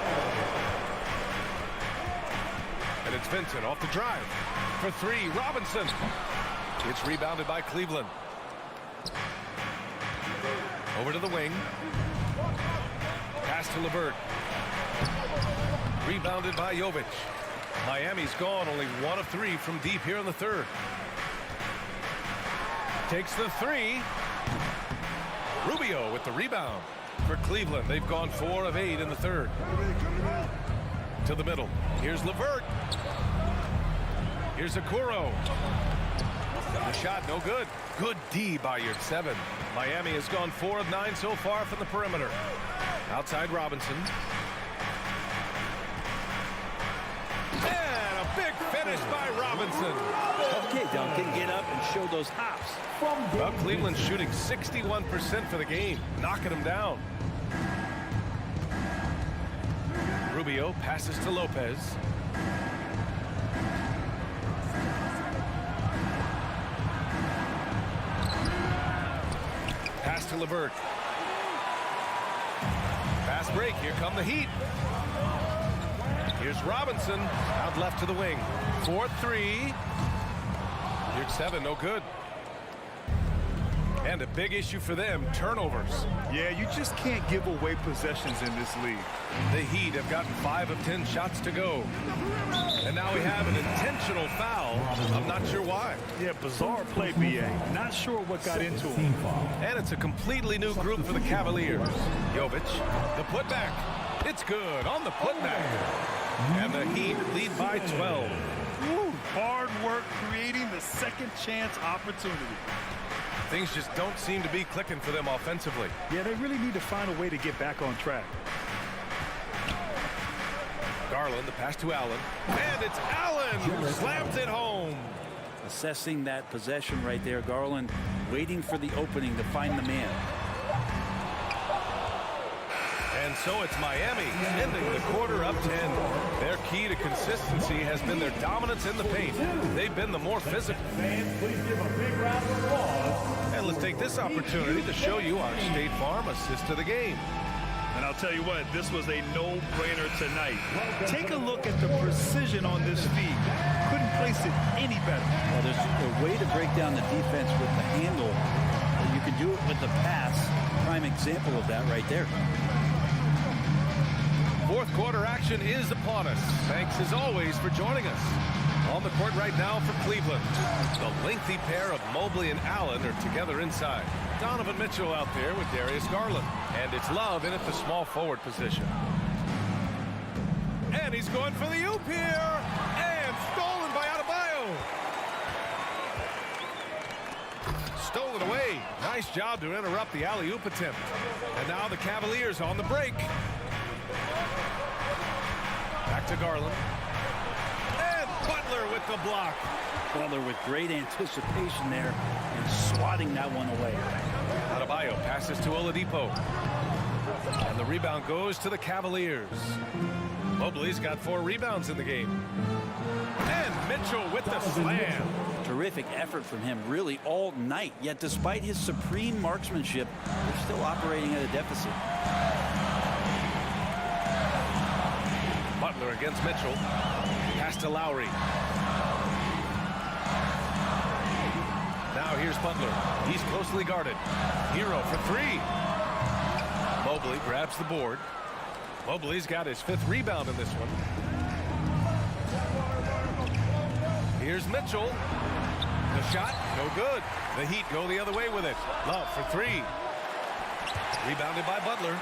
And it's Vincent off the drive. For 3, Robinson. It's rebounded by Cleveland. Over to the wing. Pass to LeVert. Rebounded by Jovic. Miami's gone only 1 of 3 from deep here in the third. Takes the 3. Rubio with the rebound. For Cleveland, they've gone 4 of 8 in the third. To the middle. Here's LeVert. Here's Okoro. The shot, no good. Good D by Yurtseven. Miami has gone 4 of 9 so far from the perimeter. Outside Robinson. And a big finish by Robinson. Okay, Duncan, get up and show those hops. Well, Cleveland's shooting 61% for the game, knocking them down. Rubio passes to Lopez. Pass to LeVert. Fast break. Here come the Heat. Here's Robinson out left to the wing. 4-3. Here's 7. No good. And a big issue for them, turnovers. Yeah, you just can't give away possessions in this league. The Heat have gotten 5 of 10 shots to go. And now we have an intentional foul. I'm not sure why. Yeah, bizarre play, BA. Not sure what got into him. And it's a completely new group for the Cavaliers. Jovic, the putback. It's good on the putback. And the Heat lead by 12. Woo, hard work creating the second chance opportunity. Things just don't seem to be clicking for them offensively. Yeah, they really need to find a way to get back on track. Garland, the pass to Allen. And it's Allen who slams it home. Assessing that possession right there. Garland waiting for the opening to find the man. And so it's Miami ending the quarter up 10. Their key to consistency has been their dominance in the paint. They've been the more physical. And let's take this opportunity to show you our State Farm assist to the game. And I'll tell you what, this was a no-brainer tonight. Take a look at the precision on this feed. Couldn't place it any better. Well, there's a way to break down the defense with the handle. You can do it with the pass. Prime example of that right there. Fourth quarter action is upon us. Thanks as always for joining us. On the court right now for Cleveland. The lengthy pair of Mobley and Allen are together inside. Donovan Mitchell out there with Darius Garland. And it's Love in at the small forward position. And he's going for the oop here. And stolen by Adebayo. Stolen away. Nice job to interrupt the alley-oop attempt. And now the Cavaliers on the break. Back to Garland. And Butler with the block. Butler with great anticipation there and swatting that one away. Adebayo passes to Oladipo. And the rebound goes to the Cavaliers. Mobley's got 4 rebounds in the game. And Mitchell with the slam. Terrific effort from him really all night. Yet despite his supreme marksmanship, they're still operating at a deficit. Butler against Mitchell. Pass to Lowry. Now here's Butler. He's closely guarded. Hero for 3. Mobley grabs the board. Mobley's got his 5th rebound in this one. Here's Mitchell. The shot, no good. The Heat go the other way with it. Love for 3. Rebounded by Butler.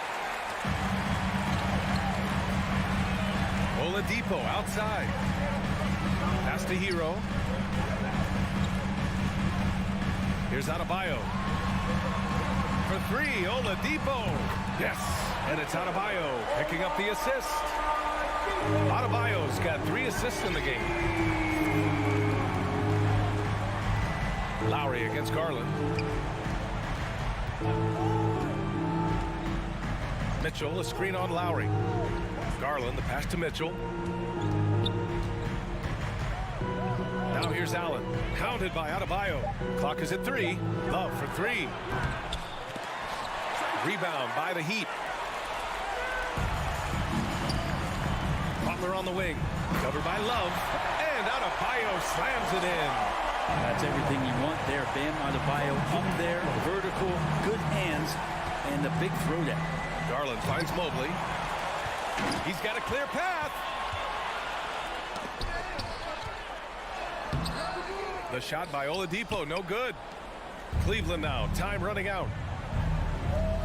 Oladipo outside. Pass to Hero. Here's Adebayo. For 3, Oladipo. Yes, and it's Adebayo picking up the assist. Adebayo's got 3 assists in the game. Lowry against Garland. Mitchell, a screen on Lowry. Garland, the pass to Mitchell. Now here's Allen. Counted by Adebayo. Clock is at 3. Love for 3. Rebound by the Heat. Butler on the wing. Covered by Love. And Adebayo slams it in. That's everything you want there. Bam Adebayo up there. Vertical, good hands, and the big throwdown. Garland finds Mobley. He's got a clear path. The shot by Oladipo, no good. Cleveland now, time running out.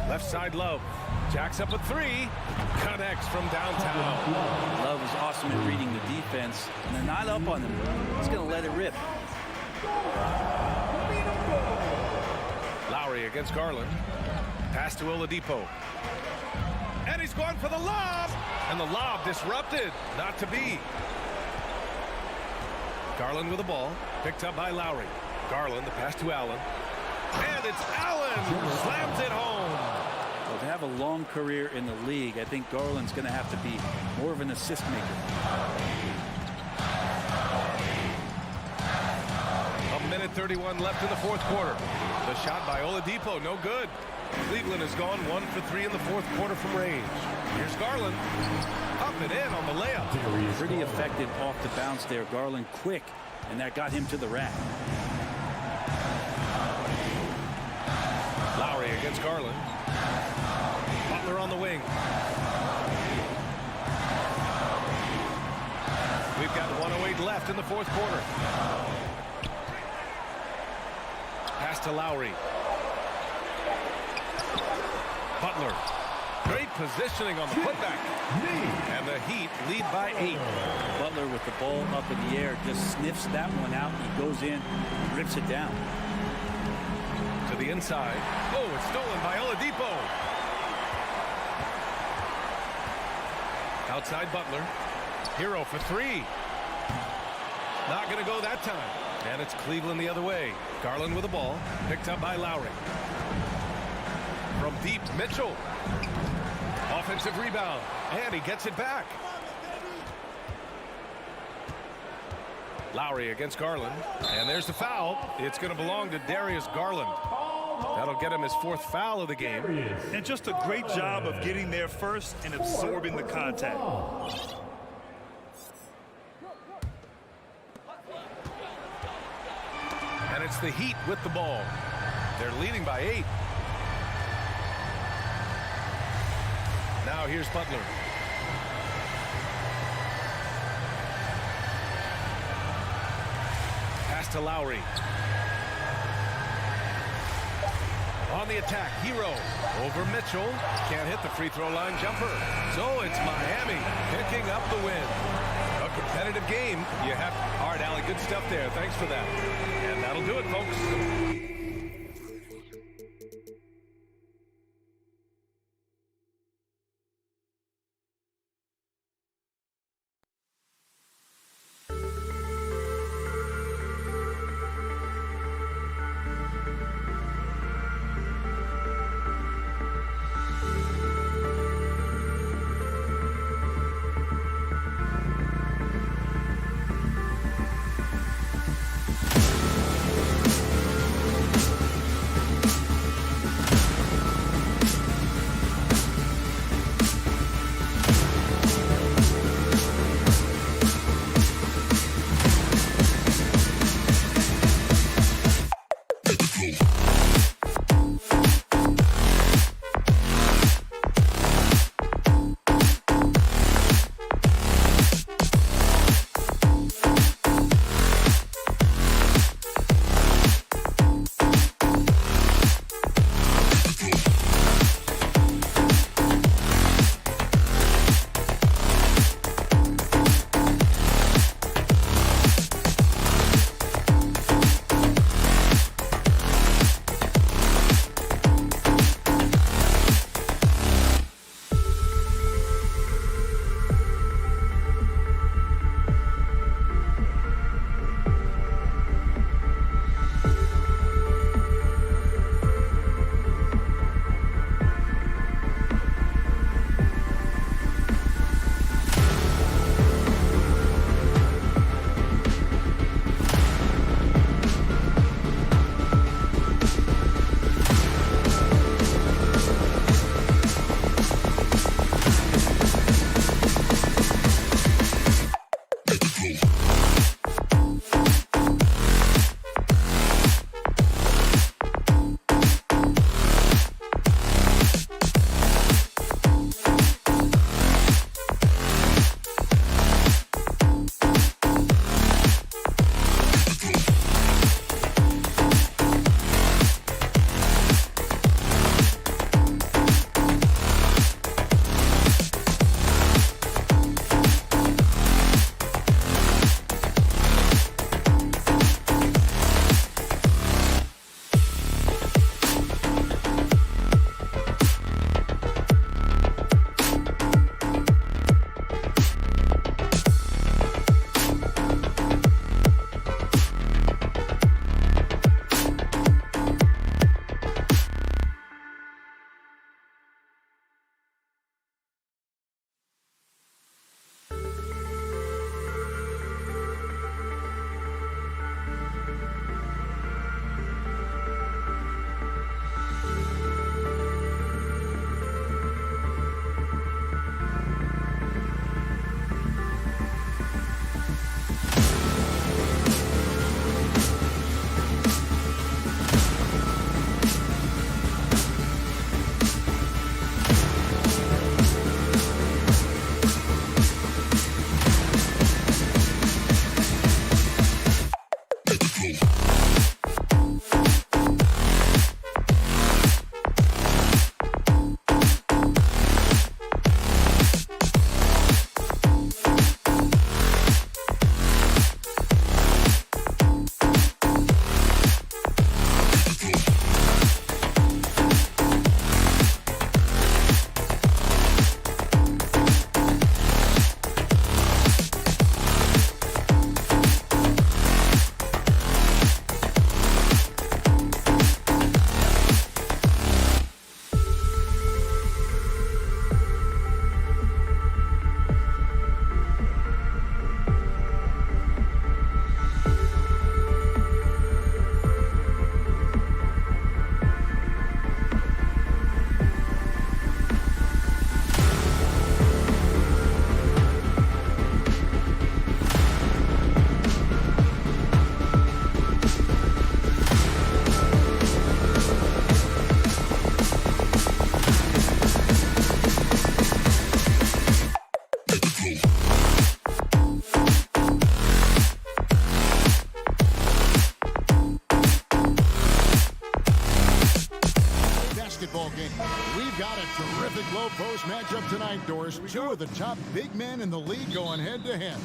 Left side Love. Jacks up a 3. Connects from downtown. Love is awesome at reading the defense. And they're not up on him. He's going to let it rip. Lowry against Garland. Pass to Oladipo. And he's going for the lob. And the lob disrupted. Not to be. Garland with the ball. Picked up by Lowry. Garland, the pass to Allen. And it's Allen who slams it home. Well, to have a long career in the league, I think Garland's going to have to be more of an assist maker. A minute 31 left in the 4th quarter. The shot by Oladipo, no good. Cleveland has gone 1 for 3 in the 4th quarter from range. Here's Garland. Up and in on the layup. Pretty effective off the bounce there. Garland quick, and that got him to the rack. Lowry against Garland. Butler on the wing. We've got 1:08 left in the 4th quarter. Pass to Lowry. Butler. Great positioning on the putback. And the Heat lead by 8. Butler with the ball up in the air just sniffs that one out. He goes in, rips it down. To the inside. Oh, it's stolen by Oladipo. Outside Butler. Hero for 3. Not going to go that time. And it's Cleveland the other way. Garland with the ball. Picked up by Lowry. From deep, Mitchell. Offensive rebound. And he gets it back. Lowry against Garland. And there's the foul. It's going to belong to Darius Garland. That'll get him his 4th foul of the game. And just a great job of getting there first and absorbing the contact. And it's the Heat with the ball. They're leading by 8. Now here's Butler. Pass to Lowry. On the attack, Hero over Mitchell. Can't hit the free throw line jumper. So it's Miami picking up the win. A competitive game. You have, all right, Allie, good stuff there. Thanks for that. And that'll do it, folks. Terrific low post matchup tonight, Doris. Two of the top big men in the league going head-to-head.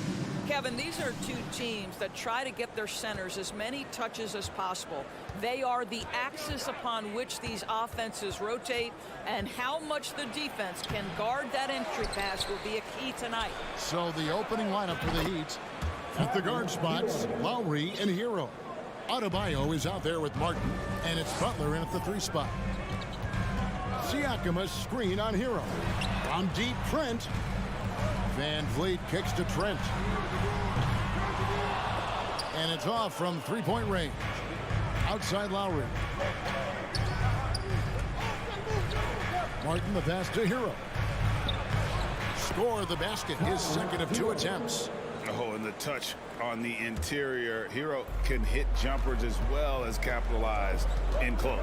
Kevin, these are two teams that try to get their centers as many touches as possible. They are the axis upon which these offenses rotate, and how much the defense can guard that entry pass will be a key tonight. So the opening lineup for the Heat. At the guard spots, Lowry and Hero. Adebayo is out there with Martin, and it's Butler in at the 3 spot. Siakam a screen on Hero. On deep, Trent. Van Vliet kicks to Trent. And it's off from 3-point range. Outside Lowry. Martin the pass to Hero. Score the basket, his second of 2 attempts. Oh, and the touch on the interior. Hero can hit jumpers as well as capitalize in close.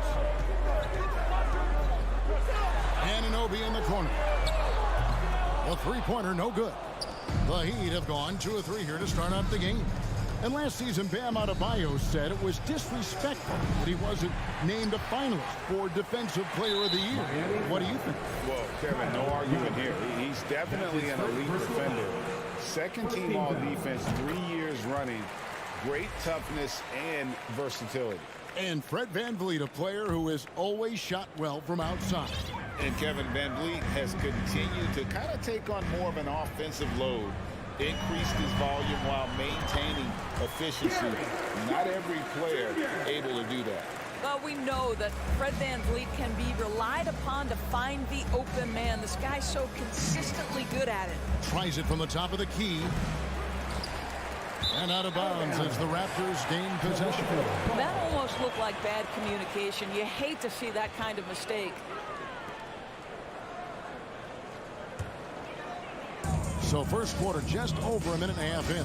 Anunoby in the corner. A 3-pointer, no good. The Heat have gone 2 of 3 here to start out the game. And last season, Bam Adebayo said it was disrespectful that he wasn't named a finalist for Defensive Player of the Year. What do you think? Well, Kevin, no argument here. He's definitely an elite defender. Second team all defense 3 years running. Great toughness and versatility. And Fred VanVleet, a player who has always shot well from outside. And Kevin VanVleet has continued to kind of take on more of an offensive load, increased his volume while maintaining efficiency. Not every player able to do that. Well, we know that Fred VanVleet can be relied upon to find the open man. This guy's so consistently good at it. Tries it from the top of the key. And out of bounds as the Raptors gain possession. That almost looked like bad communication. You hate to see that kind of mistake. So first quarter just over a minute and a half in.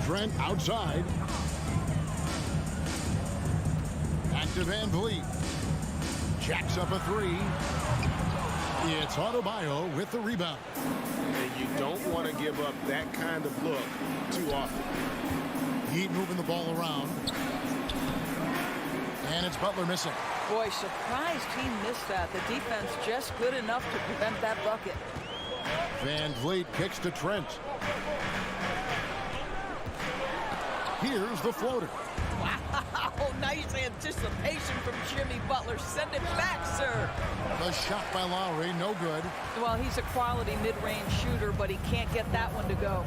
Trent outside. Back to VanVleet. Jacks up a 3. It's Adebayo with the rebound. And you don't want to give up that kind of look too often. Heat moving the ball around. And it's Butler missing. Boy, surprised he missed that. The defense just good enough to prevent that bucket. VanVleet kicks to Trent. Here's the floater. Wow, nice anticipation from Jimmy Butler. Send it back, sir. The shot by Lowry, no good. Well, he's a quality mid-range shooter, but he can't get that one to go.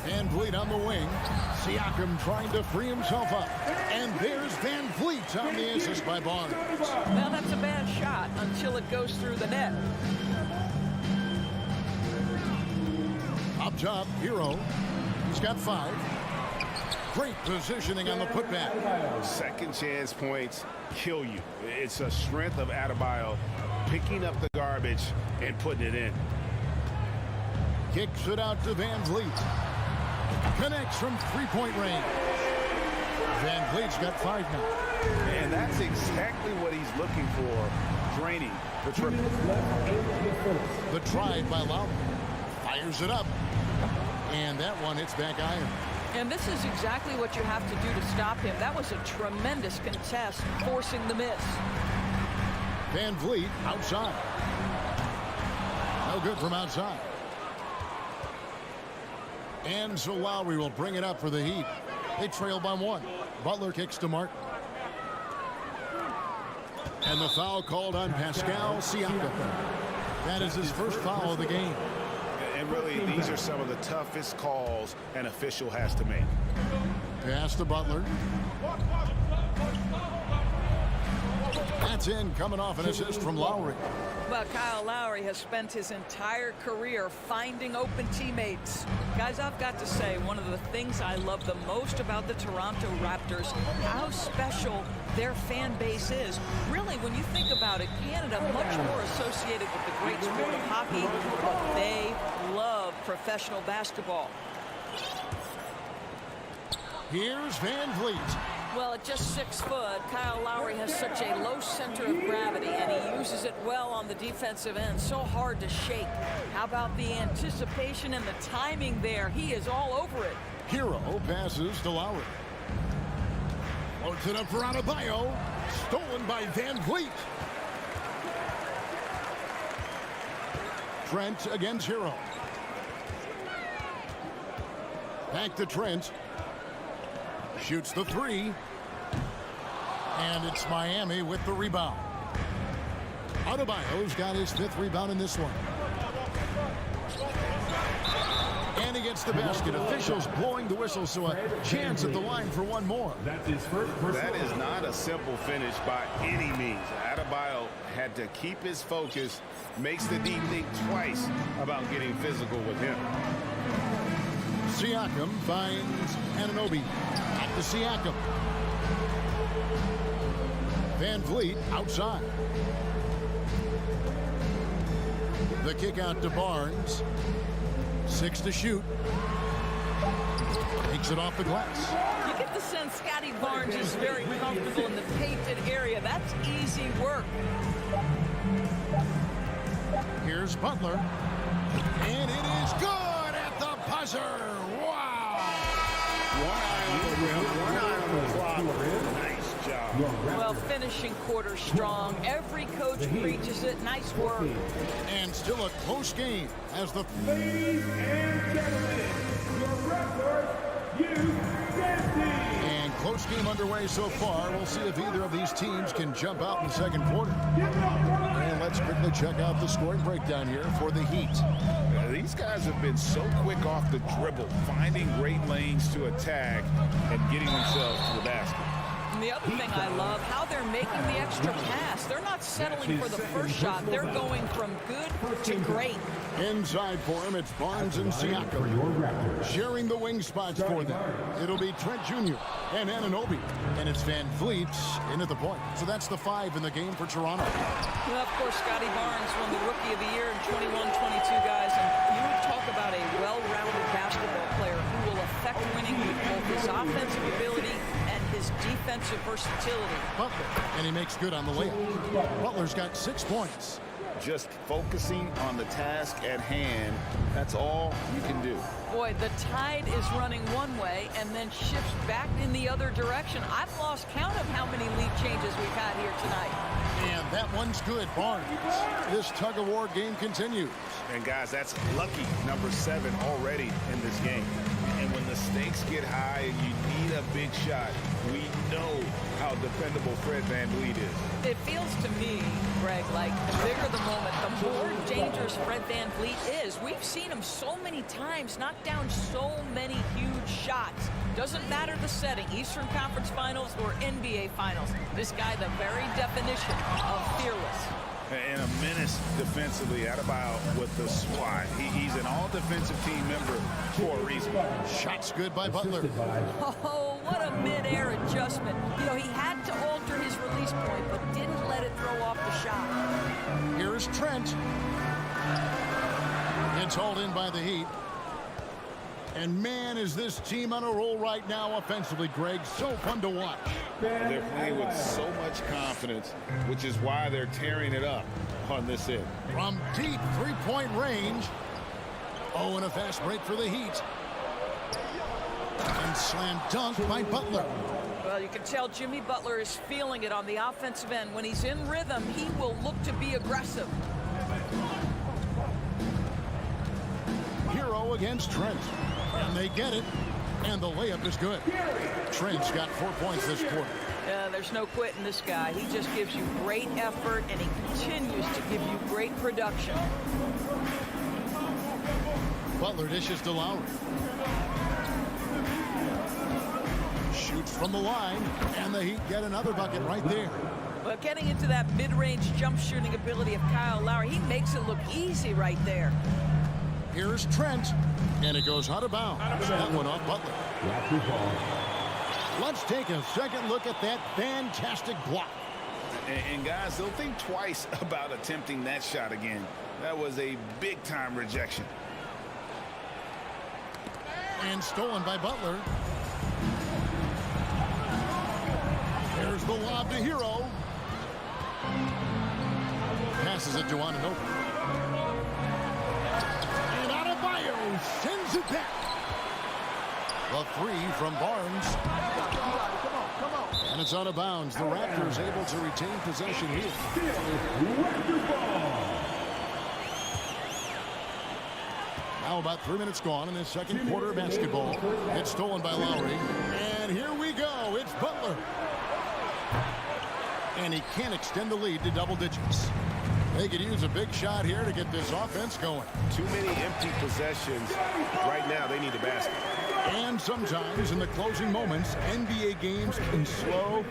VanVleet on the wing. Siakam trying to free himself up. And there's VanVleet on the assist by Barnes. Well, that's a bad shot until it goes through the net. Up top, Hero. He's got 5. Great positioning on the putback. Second chance points kill you. It's a strength of Adebayo picking up the garbage and putting it in. Kicks it out to VanVleet. Connects from 3-point range. VanVleet's got 5 now. And that's exactly what he's looking for, draining the triple. The drive by Lowry. Fires it up. And that one hits back iron. And this is exactly what you have to do to stop him. That was a tremendous contest, forcing the miss. VanVleet outside. No good from outside. And so Lowry will bring it up for the Heat. They trail by 1. Butler kicks to Martin. And the foul called on Pascal Siakam. That is his first foul of the game. And really, these are some of the toughest calls an official has to make. Pass to Butler. That's in, coming off an assist from Lowry. Well, Kyle Lowry has spent his entire career finding open teammates. Guys, I've got to say, one of the things I love the most about the Toronto Raptors, how special their fan base is. Really, when you think about it, Canada much more associated with the great sport of hockey, but they love professional basketball. Here's VanVleet. Well, at just 6 foot, Kyle Lowry has such a low center of gravity, and he uses it well on the defensive end. So hard to shake. How about the anticipation and the timing there? He is all over it. Hero passes to Lowry. Floats it up for Adebayo. Stolen by VanVleet. Trent against Hero. Back to Trent. Shoots the three. And it's Miami with the rebound. Adebayo's got his 5th rebound in this one. And he gets the basket. Officials blowing the whistle, so a chance at the line for one more. That's his first personal. That is not a simple finish by any means. Adebayo had to keep his focus, makes the D think twice about getting physical with him. Siakam finds Anunoby. Back to Siakam. Van Vliet outside. The kick out to Barnes. 6 to shoot. Takes it off the glass. You get the sense Scotty Barnes is very comfortable in the painted area. That's easy work. Here's Butler. And it is good at the buzzer. Wow. One eye on the rim, one eye on the clock. Nice job. Well, finishing quarter strong. Every coach preaches it. Nice work. And still a close game as the... Ladies and gentlemen, your Raptors, And close game underway so far. We'll see if either of these teams can jump out in the second quarter. And let's quickly check out the scoring breakdown here for the Heat. These guys have been so quick off the dribble, finding great lanes to attack and getting themselves to the basket. And the other thing I love, how they're making the extra pass. They're not settling for the first shot. They're going from good to great. Inside for him, it's Barnes and Siakam sharing the wing spots for them. It'll be Trent Jr. and Anunoby. And it's Van Vliet in at the point. So that's the 5 in the game for Toronto. Well, of course, Scotty Barnes won the Rookie of the Year in 21-22, guys. And you would talk about a well-rounded basketball player who will affect winning with both his offensive ability and his defensive versatility. Butler, and he makes good on the layup. Butler's got 6 points. Just focusing on the task at hand, that's all you can do. Boy, the tide is running one way and then shifts back in the other direction. I've lost count of how many lead changes we've had here tonight. And that one's good, Barnes. This tug-of-war game continues. And guys, that's lucky number 7 already in this game. And when the stakes get high and you need a big shot, we know how dependable Fred VanVleet is. It feels to me, Greg, like the bigger the moment, the more dangerous Fred VanVleet is. We've seen him so many times knock down so many huge shots. Doesn't matter the setting, Eastern Conference Finals or NBA Finals. This guy, the very definition of fearless. And a menace defensively. Adebayo with the swat. He's an all-defensive team member for a reason. Shots good by Butler. Oh, what a mid-air adjustment. You know, he had to alter his release point, but didn't let it throw off the shot. Here's Trent. It's hauled in by the Heat. And man, is this team on a roll right now offensively, Greg. So fun to watch. They're playing with so much confidence, which is why they're tearing it up on this end. From deep three-point range. Oh, and a fast break for the Heat. And slam dunk by Butler. Well, you can tell Jimmy Butler is feeling it on the offensive end. When he's in rhythm, he will look to be aggressive. Hero against Trent. And they get it. And the layup is good. Trent's got 4 points this quarter. There's no quitting this guy. He just gives you great effort, and he continues to give you great production. Butler dishes to Lowry. Shoots from the line, and the Heat get another bucket right there. Well, getting into that mid-range jump shooting ability of Kyle Lowry, he makes it look easy right there. Here's Trent, and it goes out of bounds. That one off Butler. Let's take a second look at that fantastic block. And guys, they'll think twice about attempting that shot again. That was a big-time rejection. And stolen by Butler. There's the lob to Hero. Passes it to Anunoby. And Adebayo sends it back. The 3 from Barnes. And it's out of bounds. The Raptors able to retain possession here. Now about 3 minutes gone in this second quarter of basketball. It's stolen by Lowry. And here we go. It's Butler. And he can't extend the lead to double digits. They could use a big shot here to get this offense going. Too many empty possessions. Right now, they need a basket. And sometimes in the closing moments, NBA games can slow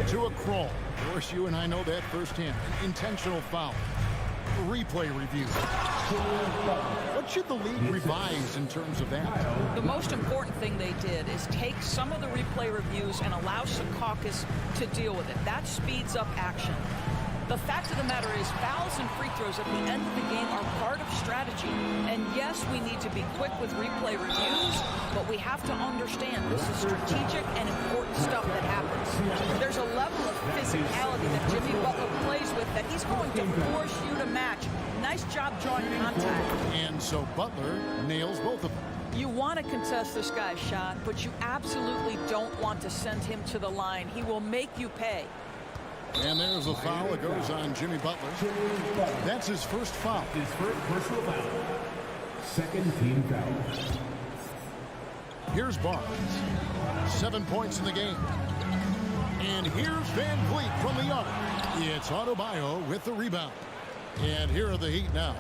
to a crawl. Of course, you and I know that firsthand. Intentional foul. Replay review. What should the league revise in terms of that? The most important thing they did is take some of the replay reviews and allow Secaucus to deal with it. That speeds up action. The fact of the matter is fouls and free throws at the end of the game are part of strategy. And yes, we need to be quick with replay reviews, but we have to understand this is strategic and important stuff that happens. There's a level of physicality that Jimmy Butler plays with that he's going to force you to match. Nice job drawing contact. And so Butler nails both of them. You want to contest this guy's shot, but you absolutely don't want to send him to the line. He will make you pay. And there's a foul that goes on Jimmy Butler. That's his first foul. His first personal foul. Second team foul. Here's Barnes. 7 points in the game. And here's Van Vliet from the arc. It's Adebayo with the rebound. And here are the Heat now.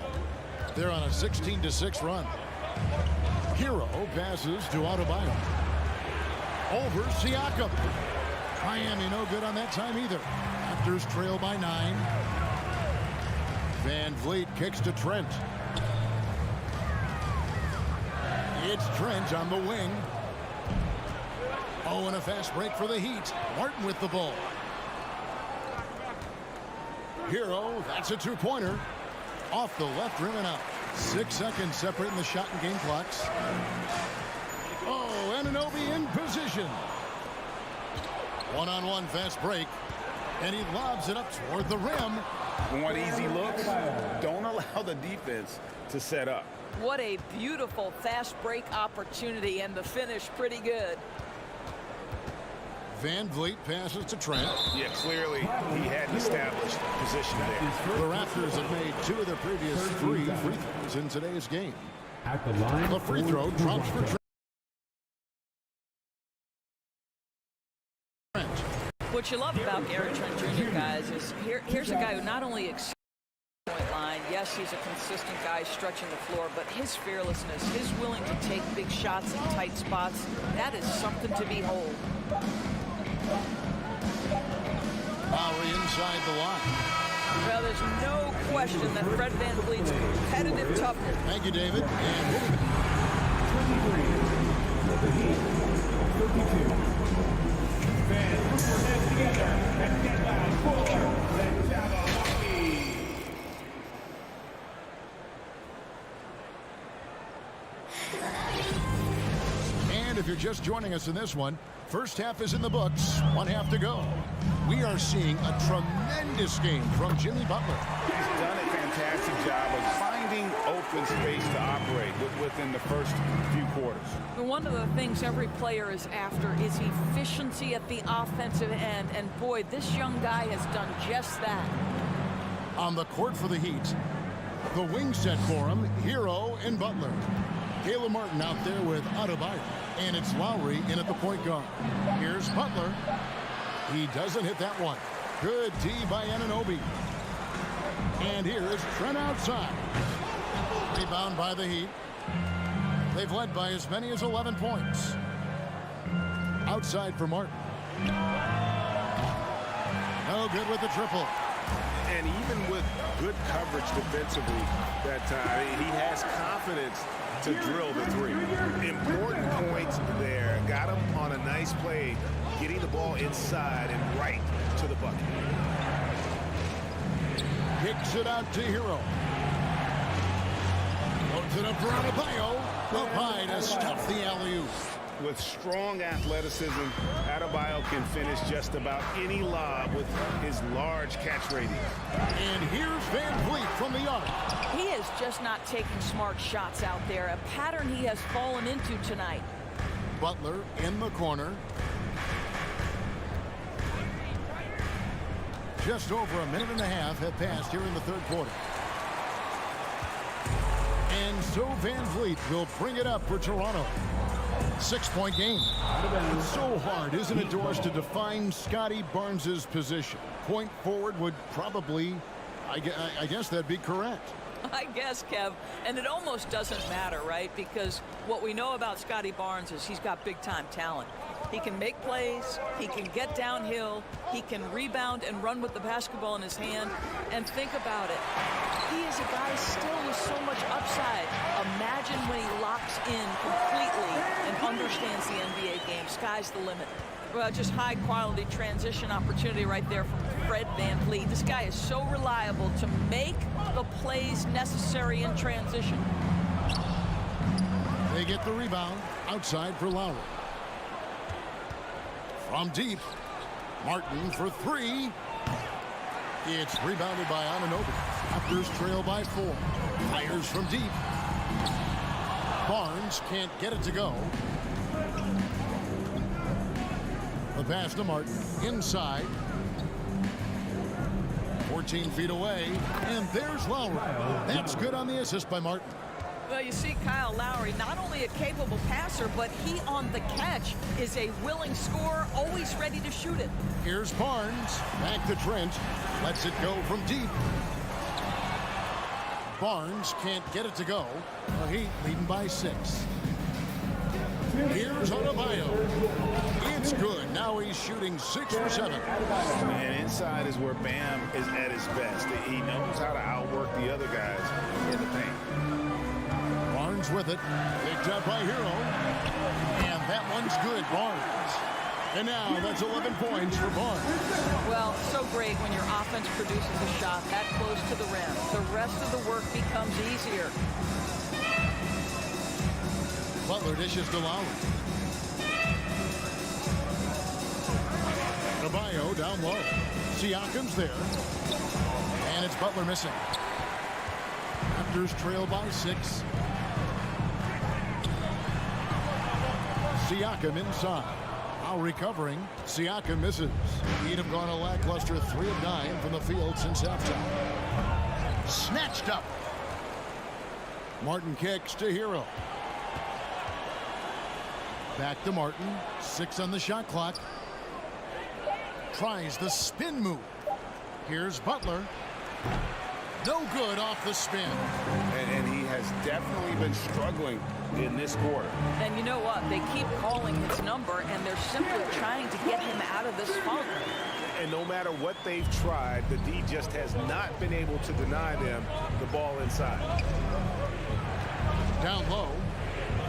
They're on a 16-6 run. Hero passes to Adebayo. Over Siakam. Miami no good on that time either. Raptors trail by 9. Van Vliet kicks to Trent. It's Trent on the wing. Oh, and a fast break for the Heat. Martin with the ball. Hero, that's a two-pointer. Off the left rim and out. 6 seconds separating the shot and game clocks. Oh, Anunoby in position. One-on-one fast break. And he lobs it up toward the rim. Want easy looks? Don't allow the defense to set up. What a beautiful fast break opportunity, and the finish pretty good. Van Vliet passes to Trent. Yeah, clearly he had an established position there. The Raptors have made 2 of their previous 3 free throws in today's game. At the line. The free throw drops for Trent. What you love about Gary Trent Jr., guys, is here's a guy who not only exceeds the point line, yes, he's a consistent guy stretching the floor, but his fearlessness, his willing to take big shots in tight spots, that is something to behold. Lowry inside the line. Well, there's no question that Fred Van Vliet's competitive toughness. Thank you, David. And 23. 32. Fans, put your hands together and get loud for the Cavaliers. And if you're just joining us in this one, first half is in the books. 1 half to go. We are seeing a tremendous game from Jimmy Butler. He's done a fantastic job of finding open space to operate within the first few quarters. One of the things every player is after is efficiency at the offensive end, and boy, this young guy has done just that. On the court for the Heat, the wing set for him, Hero and Butler. Caleb Martin out there with Adebayo, and it's Lowry in at the point guard. Here's Butler. He doesn't hit that one. Good D by Anunoby. And here's Trent outside. Rebound by the Heat. They've led by as many as 11 points. Outside for Martin. No good with the triple. And even with good coverage defensively that time, he has confidence to drill the three. Important points there. Got him on a nice play, getting the ball inside and right to the bucket. Kicks it out to Hero. Loads it up for Adebayo. Up high to stuff the alley-oop. With strong athleticism, Adebayo can finish just about any lob with his large catch rating. And here's Van Vliet from the arc. He is just not taking smart shots out there, a pattern he has fallen into tonight. Butler in the corner. Just over a minute and a half have passed here in the third quarter. And so Van Vliet will bring it up for Toronto. 6-point game. It's so hard, isn't it, Doris, to define Scotty Barnes' position? Point forward would probably, I guess that'd be correct. I guess, Kev, and it almost doesn't matter, right? Because what we know about Scotty Barnes is he's got big-time talent. He can make plays, he can get downhill, he can rebound and run with the basketball in his hand. And think about it. He is a guy still with so much upside. Imagine when he locks in completely and understands the NBA game. Sky's the limit. Well, just high-quality transition opportunity right there from Fred Van Vliet. This guy is so reliable to make the plays necessary in transition. They get the rebound outside for Lowry. From deep, Martin for three. It's rebounded by Anunoby. Raptors trail by 4. Fires from deep. Barnes can't get it to go. The pass to Martin. Inside. 14 feet away. And there's Lowry. That's good on the assist by Martin. Well, you see Kyle Lowry, not only a capable passer, but he on the catch is a willing scorer, always ready to shoot it. Here's Barnes. Back to Trent. Lets it go from deep. Barnes can't get it to go. The Heat leading by 6. Here's Adebayo. It's good. Now he's shooting 6 for 7. And inside is where Bam is at his best. He knows how to outwork the other guys in the paint. Barnes with it. Picked up by Hero. And that one's good. Barnes. And now that's 11 points for Barnes. Well, so great when your offense produces a shot that close to the rim. The rest of the work becomes easier. Butler dishes to Lowry. Adebayo down low. Siakam's there. And it's Butler missing. Raptors trail by 6. Siakam inside. Now recovering. Siakam misses. He'd have gone a lackluster 3 of 9 from the field since halftime. Snatched up. Martin kicks to Hero. Back to Martin. 6 on the shot clock. Tries the spin move. Here's Butler. No good off the spin. And he has definitely been struggling in this quarter. And you know what? They keep calling his number, and they're simply trying to get him out of this funk. And no matter what they've tried, the D just has not been able to deny them the ball inside. Down low.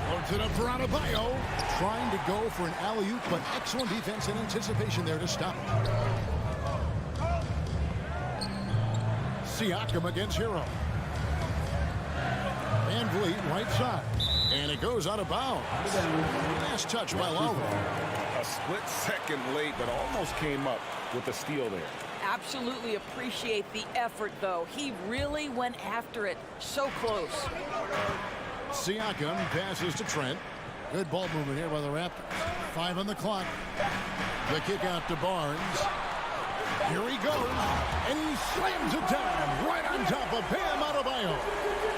Loads it up for Adebayo. Trying to go for an alley-oop, but excellent defense and anticipation there to stop it. Siakam against Hero. Van Vliet right side. And it goes out of bounds. Last touch by Lowry. A split second late, but almost came up with a steal there. Absolutely appreciate the effort, though. He really went after it. So close. Siakam passes to Trent. Good ball movement here by the Raptors. 5 on the clock. The kick out to Barnes. Here he goes. And he slams it down right on top of Bam Adebayo.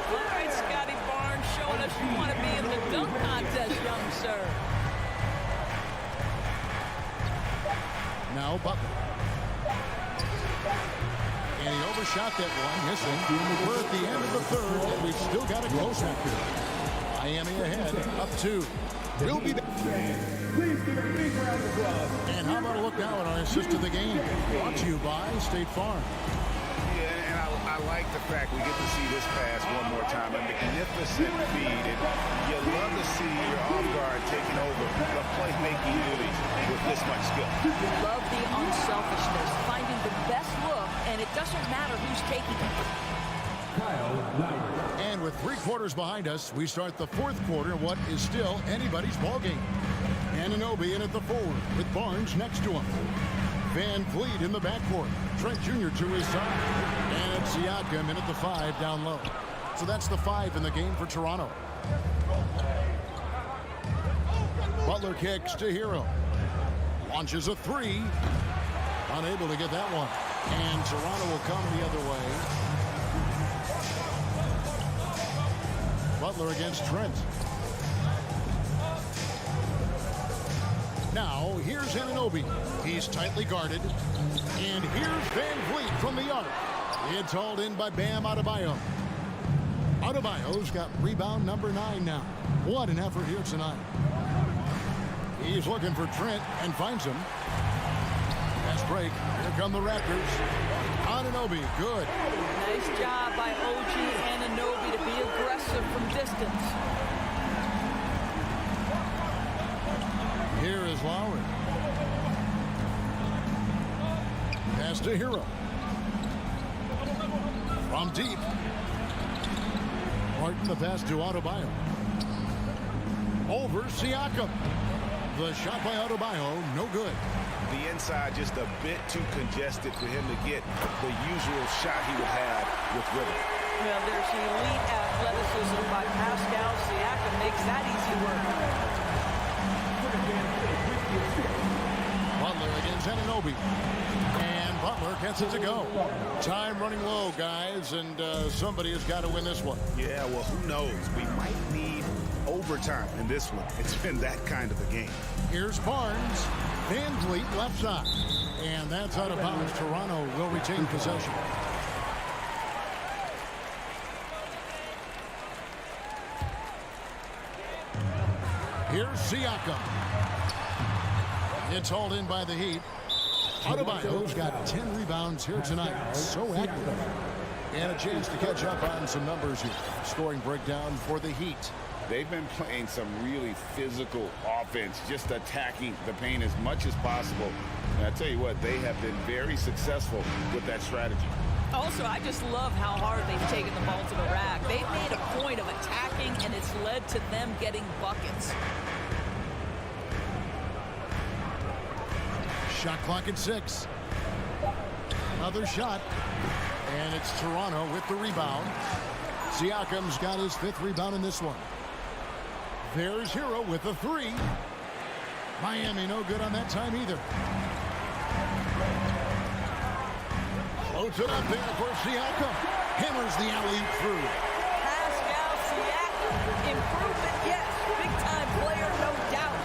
All right, Scotty Barnes showing us you want to be in the dunk contest, young sir. Now Butler. And he overshot that one, missing. We're at the end of the third, and we've still got a close one here. Miami ahead, up 2. We'll be back. Please give a big round of applause. And how about a look now at our assist of the game? Brought to you by State Farm. Yeah, and I like the fact we get to see this pass one more time. A magnificent feed. And you love to see your off guard taking over the playmaking duties with this much skill. Love the unselfishness, finding the best look, and it doesn't matter who's taking it. And with 3 quarters behind us, we start the 4th quarter in what is still anybody's ballgame. Anunoby in at the forward with Barnes next to him. Van Vliet in the backcourt. Trent Jr. to his side. And Siakam in at the 5 down low. So that's the 5 in the game for Toronto. Butler kicks to Hero. Launches a 3. Unable to get that one. And Toronto will come the other way. Butler against Trent. Now, here's Anunoby. He's tightly guarded. And here's Van Vliet from the arc. It's hauled in by Bam Adebayo. Adebayo's got rebound number 9 now. What an effort here tonight. He's looking for Trent and finds him. Fast break. Here come the Raptors. Anunoby, good. Nice job by OG Anunoby to be aggressive from distance. Here is Lowry. Pass to Hero. From deep. Martin, the pass to Adebayo. Over Siakam. The shot by Adebayo, no good. The inside just a bit too congested for him to get the usual shot he would have with rhythm. Well, there's elite athleticism by Pascal Siakam. Makes that easy work. Butler against Anunoby. And Butler gets it to go. Time running low, guys, and somebody has got to win this one. Yeah, well, who knows? We might need overtime in this one. It's been that kind of a game. Here's Barnes. Van Vliet left side. And that's out of bounds. Toronto will retain possession. Here's Siakam. It's hauled in by the Heat. Adebayo's got 10 rebounds here tonight. So active. And a chance to catch up on some numbers here. Scoring breakdown for the Heat. They've been playing some really physical offense, just attacking the paint as much as possible. And I tell you what, they have been very successful with that strategy. Also, I just love how hard they've taken the ball to the rack. They've made a point of attacking, and it's led to them getting buckets. Shot clock at 6. Another shot. And it's Toronto with the rebound. Siakam's got his 5th rebound in this one. There's Hero with a 3. Miami no good on that time either. Floats it up there for Siakam. Hammers the alley-oop through. Pascal Siakam, improvement, yes. Big-time player, no doubt.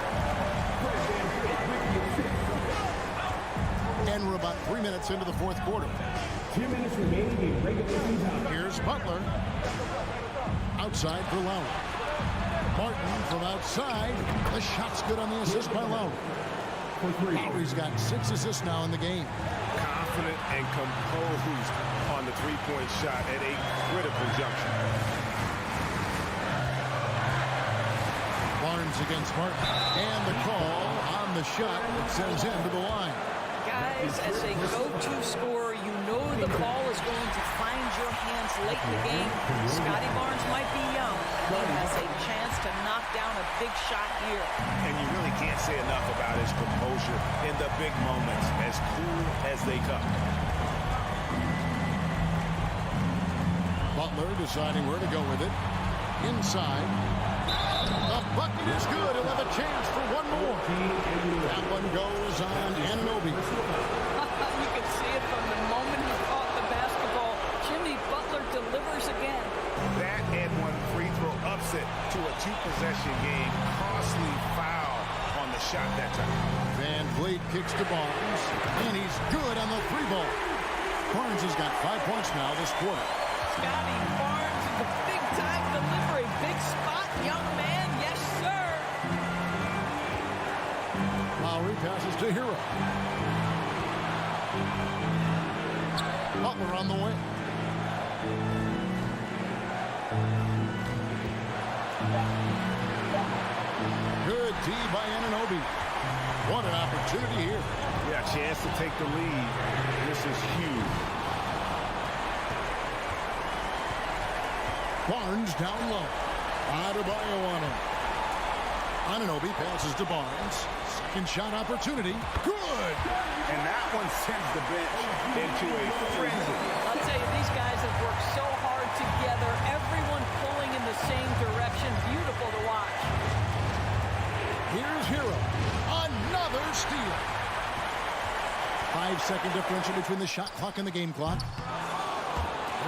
And we're about 3 minutes into the 4th quarter. 2 minutes remaining in regular season. Here's Butler. Outside for Lowry. Martin from outside. The shot's good on the assist by Lowry. Lowry's got 6 assists now in the game. Confident and composed on the three-point shot at a critical juncture. Barnes against Martin. And the call on the shot that sends him to the line. Guys, as a go-to scorer, you know the ball is going to find your hands late in the game. Scotty Barnes might be young. He has a chance to knock down a big shot here. And you really can't say enough about his composure in the big moments, as cool as they come. Butler deciding where to go with it. Inside. The bucket is good. He'll have a chance for one more. That one goes on Anunoby. You can see it from the moment he caught the basketball. Jimmy Butler delivers again. That and one free throw upset to a 2-possession game. Costly foul on the shot that time. Van Vliet kicks to Barnes. And he's good on the 3-ball. Barnes has got 5 points now this quarter. Scotty Barnes, the big-time delivery. Big spot, young man. Yes, sir. Lowry passes to Hero. Butler on the wing. Good D by Anunoby. What an opportunity here. Yeah, chance to take the lead. This is huge. Barnes down low. Adebayo on him. Anunoby passes to Barnes. Second shot opportunity. Good! And that one sends the bench into a frenzy. I'll tell you, these guys have worked so hard together. Everyone pulling in the same direction. Beautiful to watch. Here's Hero. Another steal. 5-second differential between the shot clock and the game clock.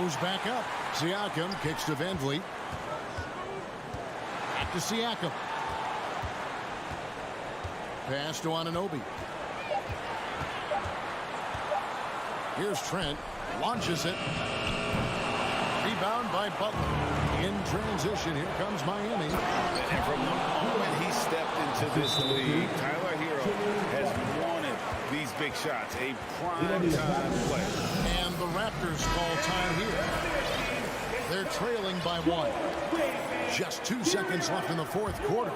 Goes back up. Siakam kicks to Van Vliet. to Siakam. Pass to Anunoby. Here's Trent. Launches it. Rebound by Butler. In transition, here comes Miami. And from the moment he stepped into this league, Tyler Hero has wanted these big shots. A prime-time play. And the Raptors call time here. They're trailing by 1. Just 2 seconds left in the fourth quarter.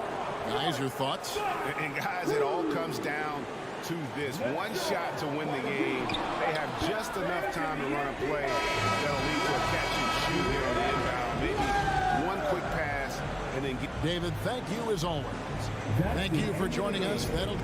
Guys, your thoughts? And guys, it all comes down to this. One shot to win the game. They have just enough time to run a play that'll lead to a catch and shoot here on the inbound. Maybe one quick pass and then get... David, thank you as always. Thank you for joining us. That'll...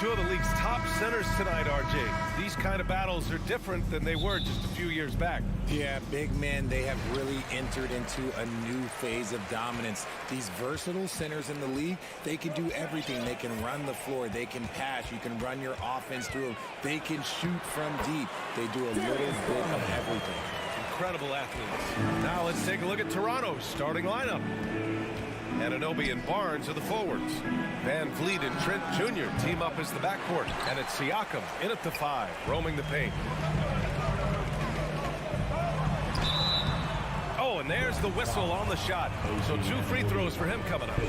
two of the league's top centers tonight, RJ. These kind of battles are different than they were just a few years back. Yeah, big men, they have really entered into a new phase of dominance. These versatile centers in the league, they can do everything. They can run the floor, they can pass, you can run your offense through them. They can shoot from deep. They do a little bit of everything. Incredible athletes. Now let's take a look at Toronto's starting lineup. Anunoby and Barnes are the forwards. Van Vliet and Trent Jr. team up as the backcourt. And it's Siakam in at the 5, roaming the paint. Oh, and there's the whistle on the shot. So 2 free throws for him coming up.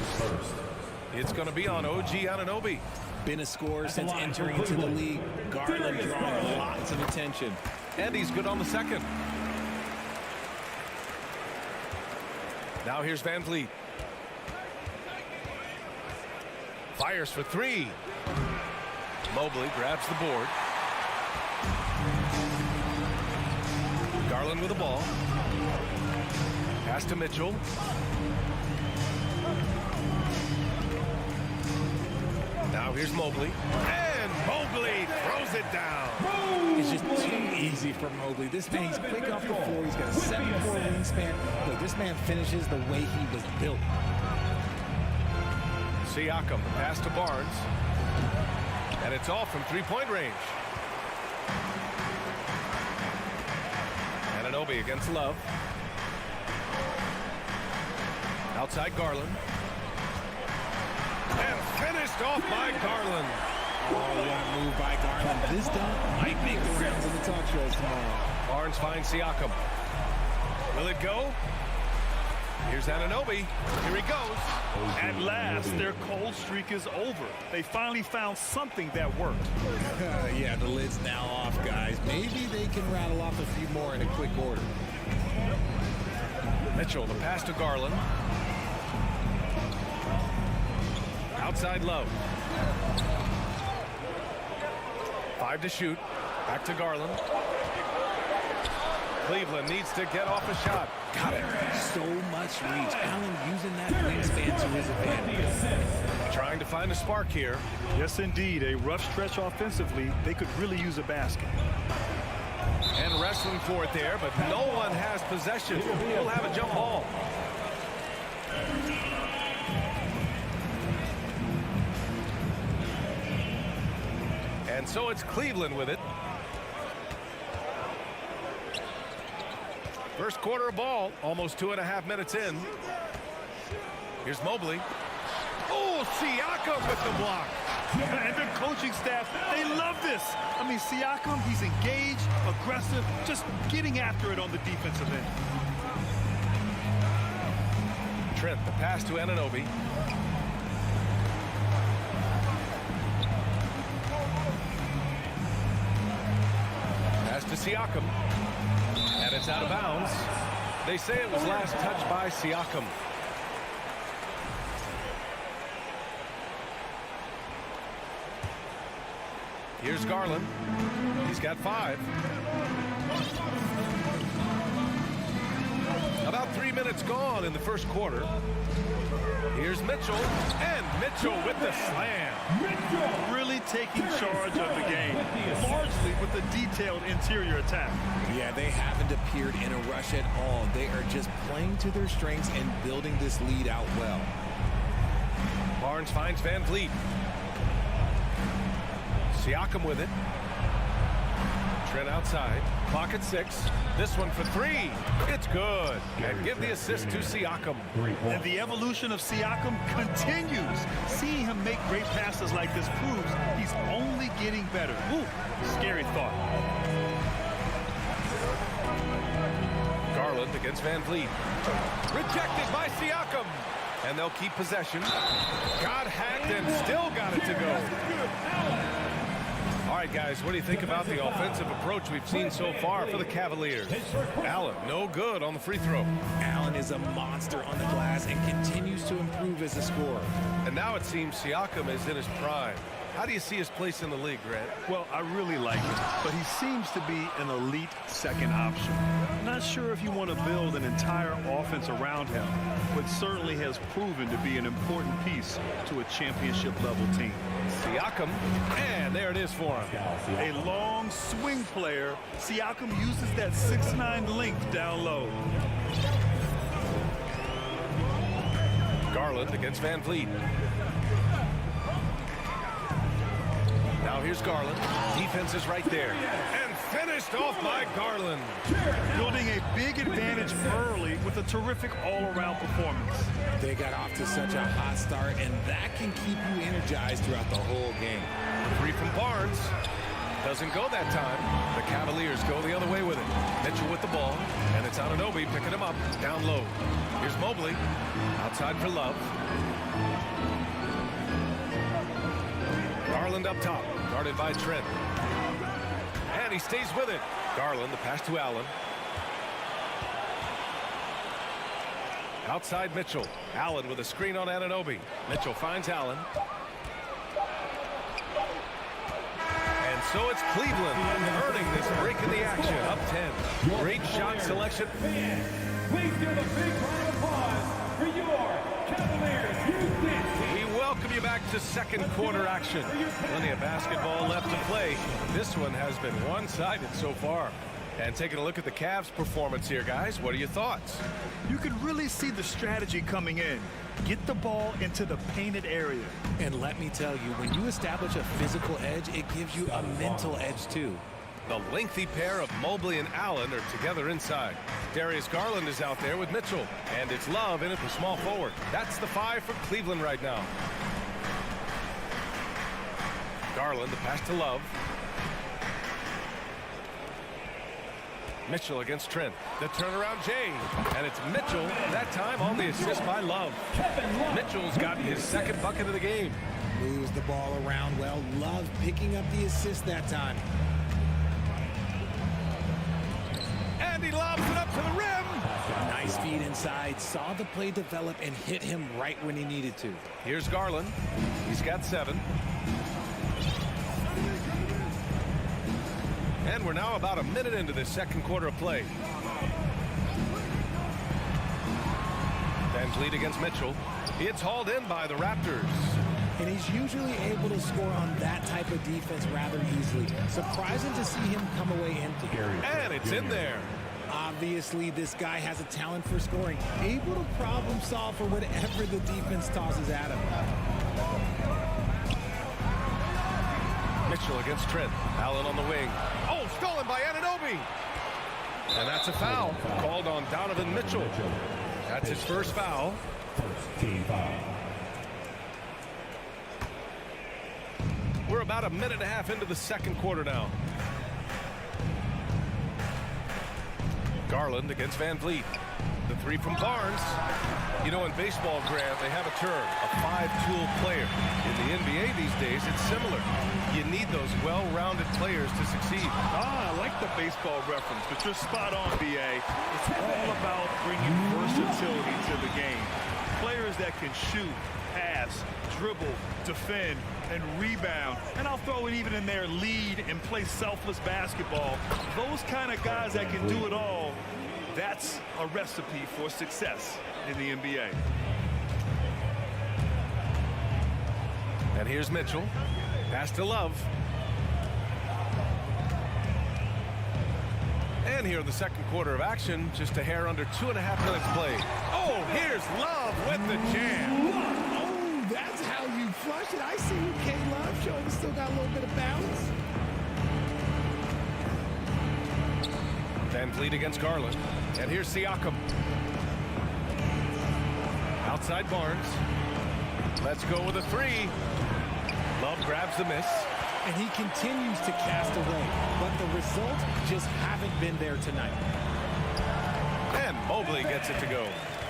It's going to be on OG Anunoby. Been a scorer since entering into the league. Garland drawing lots of attention. And he's good on the second. Now here's Van Vliet. Fires for 3. Mobley grabs the board. Garland with the ball. Pass to Mitchell. Now here's Mobley. And Mobley throws it down. It's just too easy for Mobley. This man, he's quick off the floor. He's got a 7'4" wingspan. Look, this man finishes the way he was built. Siakam, pass to Barnes. And it's all from 3-point range. Anunoby against Love. Outside Garland. And finished off by Garland. Oh, what a move by Garland. This dunk might make the rounds of the talk shows tomorrow. Barnes finds Siakam. Will it go? Here's Anunoby. Here he goes. At last, their cold streak is over. They finally found something that worked. Yeah, the lid's now off, guys. Maybe they can rattle off a few more in a quick order. Mitchell, the pass to Garland. Outside Love. 5 to shoot. Back to Garland. Cleveland needs to get off a shot. Got it. So much reach. Allen using that wingspan to his advantage. Trying to find a spark here. Yes, indeed. A rough stretch offensively. They could really use a basket. And wrestling for it there, but no one has possession. He'll have a jump ball. And so it's Cleveland with it. First quarter of ball, almost 2.5 minutes in. Here's Mobley. Oh, Siakam with the block. And their coaching staff, they love this. I mean, Siakam, he's engaged, aggressive, just getting after it on the defensive end. Trent, the pass to Anunoby. Pass to Siakam. And it's out of bounds. They say it was last touched by Siakam. Here's Garland. He's got 5. About 3 minutes gone in the first quarter. Here's Mitchell. And Mitchell with the slam. Really taking charge of the game, largely with a detailed interior attack. Yeah, they haven't appeared in a rush at all. They are just playing to their strengths and building this lead out well. Barnes finds Van Vliet. Siakam with it. Trent outside. Clock at 6. This one for 3. It's good. And give the assist to Siakam. And the evolution of Siakam continues. Seeing him make great passes like this proves he's only getting better. Ooh, scary thought. Garland against Van Vliet. Rejected by Siakam. And they'll keep possession. Got hacked and still got it to go. All right, guys, what do you think about the offensive approach we've seen so far for the Cavaliers? Allen, no good on the free throw. Allen is a monster on the glass and continues to improve as a scorer. And now it seems Siakam is in his prime. How do you see his place in the league, Grant? Well, I really like him, but he seems to be an elite second option. Not sure if you want to build an entire offense around him, but certainly has proven to be an important piece to a championship-level team. Siakam, and there it is for him. A long swing player, Siakam uses that 6'9" length down low. Garland against Van Vliet. Now here's Garland. Defense is right there. And finished off by Garland. Building a big advantage early with a terrific all-around performance. They got off to such a hot start, and that can keep you energized throughout the whole game. Three from Barnes. Doesn't go that time. The Cavaliers go the other way with it. Mitchell with the ball, and it's Anunoby picking him up down low. Here's Mobley. Outside for Love. Garland up top, guarded by Trent. And he stays with it. Garland, the pass to Allen. Outside Mitchell. Allen with a screen on Anunoby. Mitchell finds Allen. And so it's Cleveland earning this break in the action. Up 10. Great shot selection. Please give a big round of applause for your Cavaliers. We welcome you back to second quarter action. Plenty of basketball left to play. This one has been one-sided so far. And taking a look at the Cavs' performance here, guys, what are your thoughts? You could really see the strategy coming in. Get the ball into the painted area. And let me tell you, when you establish a physical edge, it gives you a mental edge too. The lengthy pair of Mobley and Allen are together inside. Darius Garland is out there with Mitchell. And it's Love in at the small forward. That's the 5 for Cleveland right now. Garland, the pass to Love. Mitchell against Trent. The turnaround Jay. And it's Mitchell, that time on the assist by Love. Mitchell's gotten his second bucket of the game. Moves the ball around well. Love picking up the assist that time. And he lobs it up to the rim. Nice feed inside. Saw the play develop and hit him right when he needed to. Here's Garland. He's got 7. And we're now about a minute into this second quarter of play. Van Vliet against Mitchell. It's hauled in by the Raptors. And he's usually able to score on that type of defense rather easily. Surprising to see him come away empty. And it's in there. Obviously, this guy has a talent for scoring. Able to problem solve for whatever the defense tosses at him. Mitchell against Trent. Allen on the wing. Oh, stolen by Anunoby. And that's a foul called on Donovan Mitchell. That's his first foul. First team foul. We're about a minute and a half into the second quarter now. Garland against Van Vliet. The 3 from Barnes. You know, in baseball, Grant, they have a term, a 5-tool player. In the NBA these days, it's similar. You need those well-rounded players to succeed. I like the baseball reference, but you're spot on, BA. It's all about bringing versatility to the game. Players that can shoot, pass, dribble, defend, and rebound. And I'll throw it even in there, lead and play selfless basketball. Those kind of guys that can do it all, that's a recipe for success in the NBA. And here's Mitchell. Pass to Love. And here in the second quarter of action, just a hair under 2.5 minutes played. Oh, here's Love with the jam. Oh, that's how you flush it. I see you, K-Love, showing still got a little bit of bounce. Van Vliet against Garland. And here's Siakam. Outside Barnes. Let's go with a 3. Love grabs the miss. And he continues to cast away, but the results just haven't been there tonight. And Mobley gets it to go.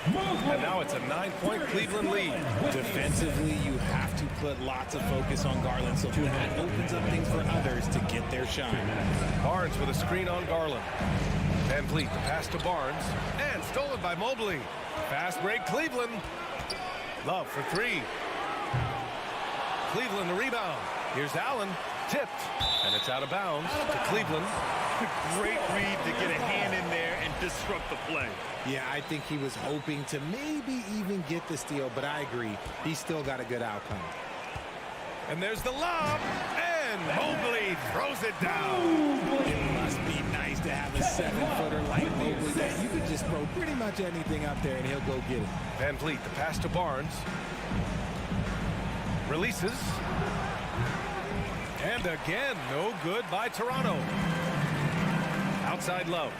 And now it's a 9-point Cleveland lead. Defensively, you have to put lots of focus on Garland, so that opens up things for others to get their shine. Barnes with a screen on Garland. Van Vliet, the pass to Barnes. And stolen by Mobley. Fast break, Cleveland. Love for 3. Cleveland the rebound. Here's Allen, tipped, and it's out of bounds to Cleveland. Great read to get a hand in there and disrupt the play. Yeah, I think he was hoping to maybe even get the steal, but I agree. He still got a good outcome. And there's the lob, and Mobley throws it down. It must be nice to have a 7-footer like Mobley that you can just throw pretty much anything up there and he'll go get it. Van Vliet, the pass to Barnes. Releases. And again, no good by Toronto. Outside Love.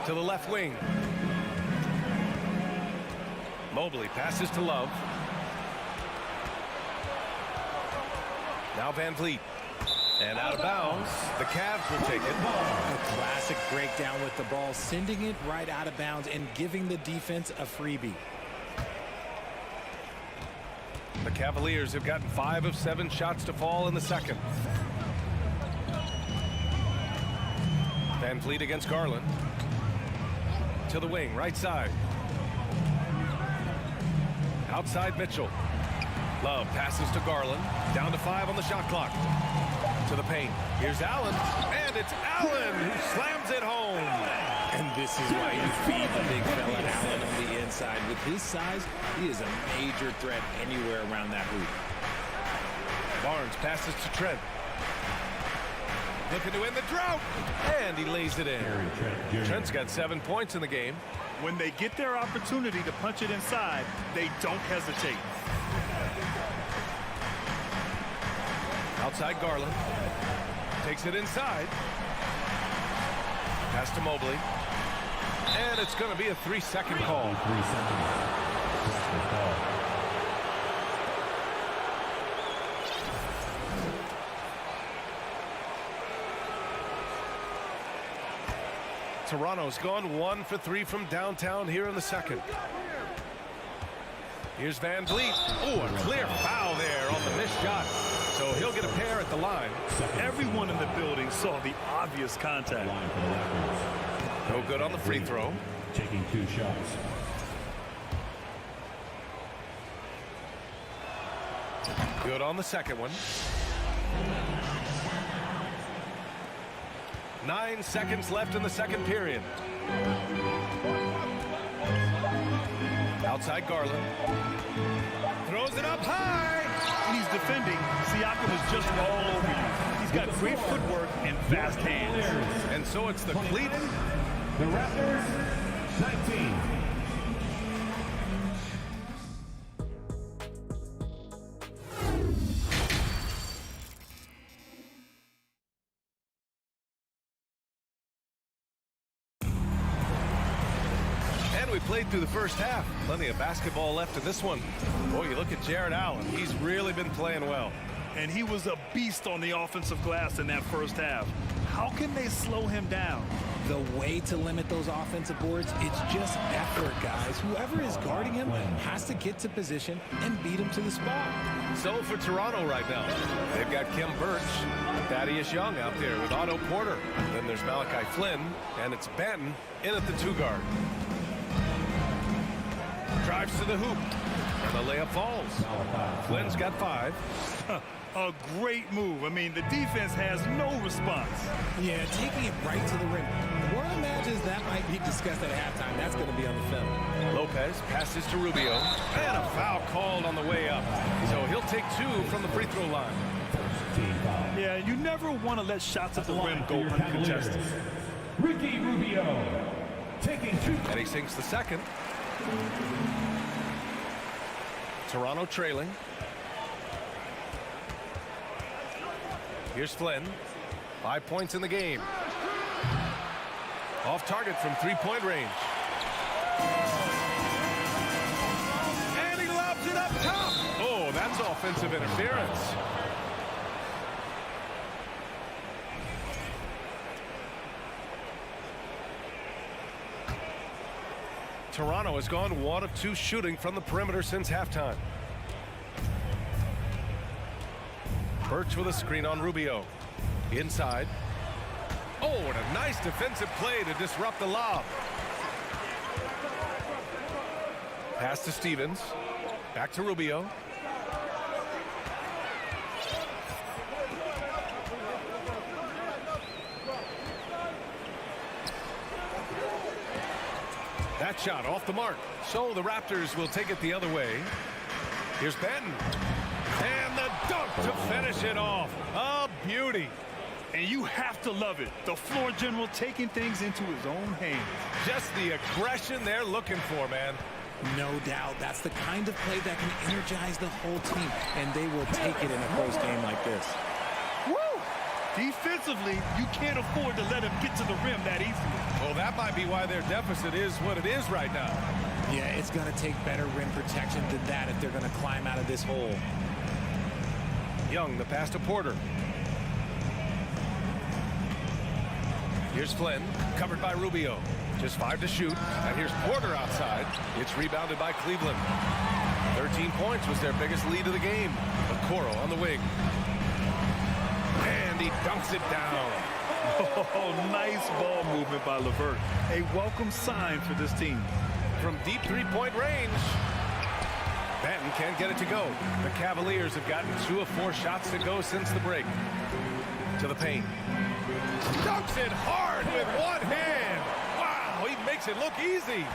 To the left wing. Mobley passes to Love. Now Van Vliet. And out of bounds. The Cavs will take it. A classic breakdown with the ball, sending it right out of bounds and giving the defense a freebie. The Cavaliers have gotten 5 of 7 shots to fall in the second. Van Vliet against Garland. To the wing, right side. Outside Mitchell. Love passes to Garland. Down to 5 on the shot clock. To the paint. Here's Allen. And it's Allen who slams it home. And this is why you feed the big fella Allen on the inside. With his size, he is a major threat anywhere around that hoop. Barnes passes to Trent. Looking to win the drought. And he lays it in. Trent's got 7 points in the game. When they get their opportunity to punch it inside, they don't hesitate. Outside Garland. Takes it inside. Pass to Mobley. And it's going to be a 3-second call. 3 seconds. Toronto's gone 1 for 3 from downtown here in the second. Here's Van Vliet. Oh, a clear foul there on the missed shot. So he'll get a pair at the line. Everyone in the building saw the obvious contact. No good on the free throw. Taking 2 shots. Good on the second one. 9 seconds left in the second period. Outside Garland. Throws it up high. When he's defending, Siakam is just all over you. He's got great footwork and fast hands. And so it's the Cleveland. The Raptors, 19. We played through the first half. Plenty of basketball left in this one. Boy, you look at Jared Allen. He's really been playing well. And he was a beast on the offensive glass in that first half. How can they slow him down? The way to limit those offensive boards, it's just effort, guys. Whoever is guarding him has to get to position and beat him to the spot. So for Toronto right now, they've got Kim Birch, Thaddeus Young out there with Otto Porter. Then there's Malachi Flynn, and it's Benton in at the 2-guard. Drives to the hoop, and the layup falls. Flynn's got 5. A great move. I mean, the defense has no response. Yeah, taking it right to the rim. One imagines that might be discussed at halftime. That's going to be on the film. Lopez passes to Rubio, and a foul called on the way up. So he'll take 2 from the free throw line. Yeah, you never want to let shots at the rim go uncontested. Ricky Rubio taking 2. And he sinks the second. Toronto trailing. Here's Flynn. 5 points in the game. Off target from 3-point range. And he lobs it up top. Oh, that's offensive interference. Toronto has gone 1 of 2 shooting from the perimeter since halftime. Birch with a screen on Rubio. Inside. Oh, and a nice defensive play to disrupt the lob. Pass to Stevens. Back to Rubio. That shot off the mark. So the Raptors will take it the other way. Here's Benton. And the dunk to finish it off. A beauty. And you have to love it. The floor general taking things into his own hands. Just the aggression they're looking for, man. No doubt. That's the kind of play that can energize the whole team, and they will take it in a close game like this. Woo! Defensively, you can't afford to let him get to the rim that easily. Well, that might be why their deficit is what it is right now. Yeah, it's going to take better rim protection than that if they're going to climb out of this hole. Young, the pass to Porter. Here's Flynn, covered by Rubio. Just 5 to shoot, and here's Porter outside. It's rebounded by Cleveland. 13 points was their biggest lead of the game. Okoro on the wing. And he dunks it down. Oh, nice ball movement by LeVert. A welcome sign for this team. From deep three-point range. Benton can't get it to go. The Cavaliers have gotten 2 of 4 shots to go since the break. To the paint. Dunks it hard with one hand. Wow, he makes it look easy.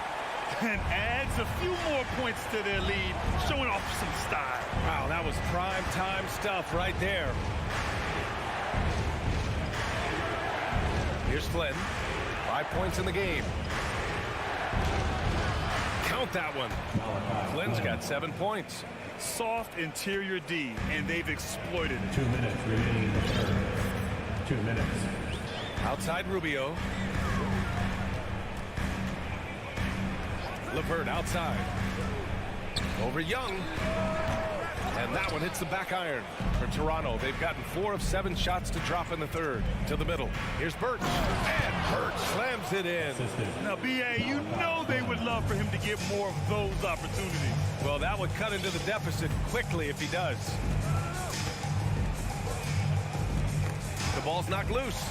And adds a few more points to their lead, showing off some style. Wow, that was prime time stuff right there. Here's Flynn. 5 points in the game. Count that one. Flynn's got 7 points. Soft interior D, and they've exploited it. 2 minutes remaining in the third. 2 minutes. Outside Rubio. LeVert outside. Over Young. And that one hits the back iron for Toronto. They've gotten 4 of 7 shots to drop in the third. To the middle. Here's Birch. And Birch slams it in. Now, B.A., you know they would love for him to get more of those opportunities. Well, that would cut into the deficit quickly if he does. The ball's knocked loose.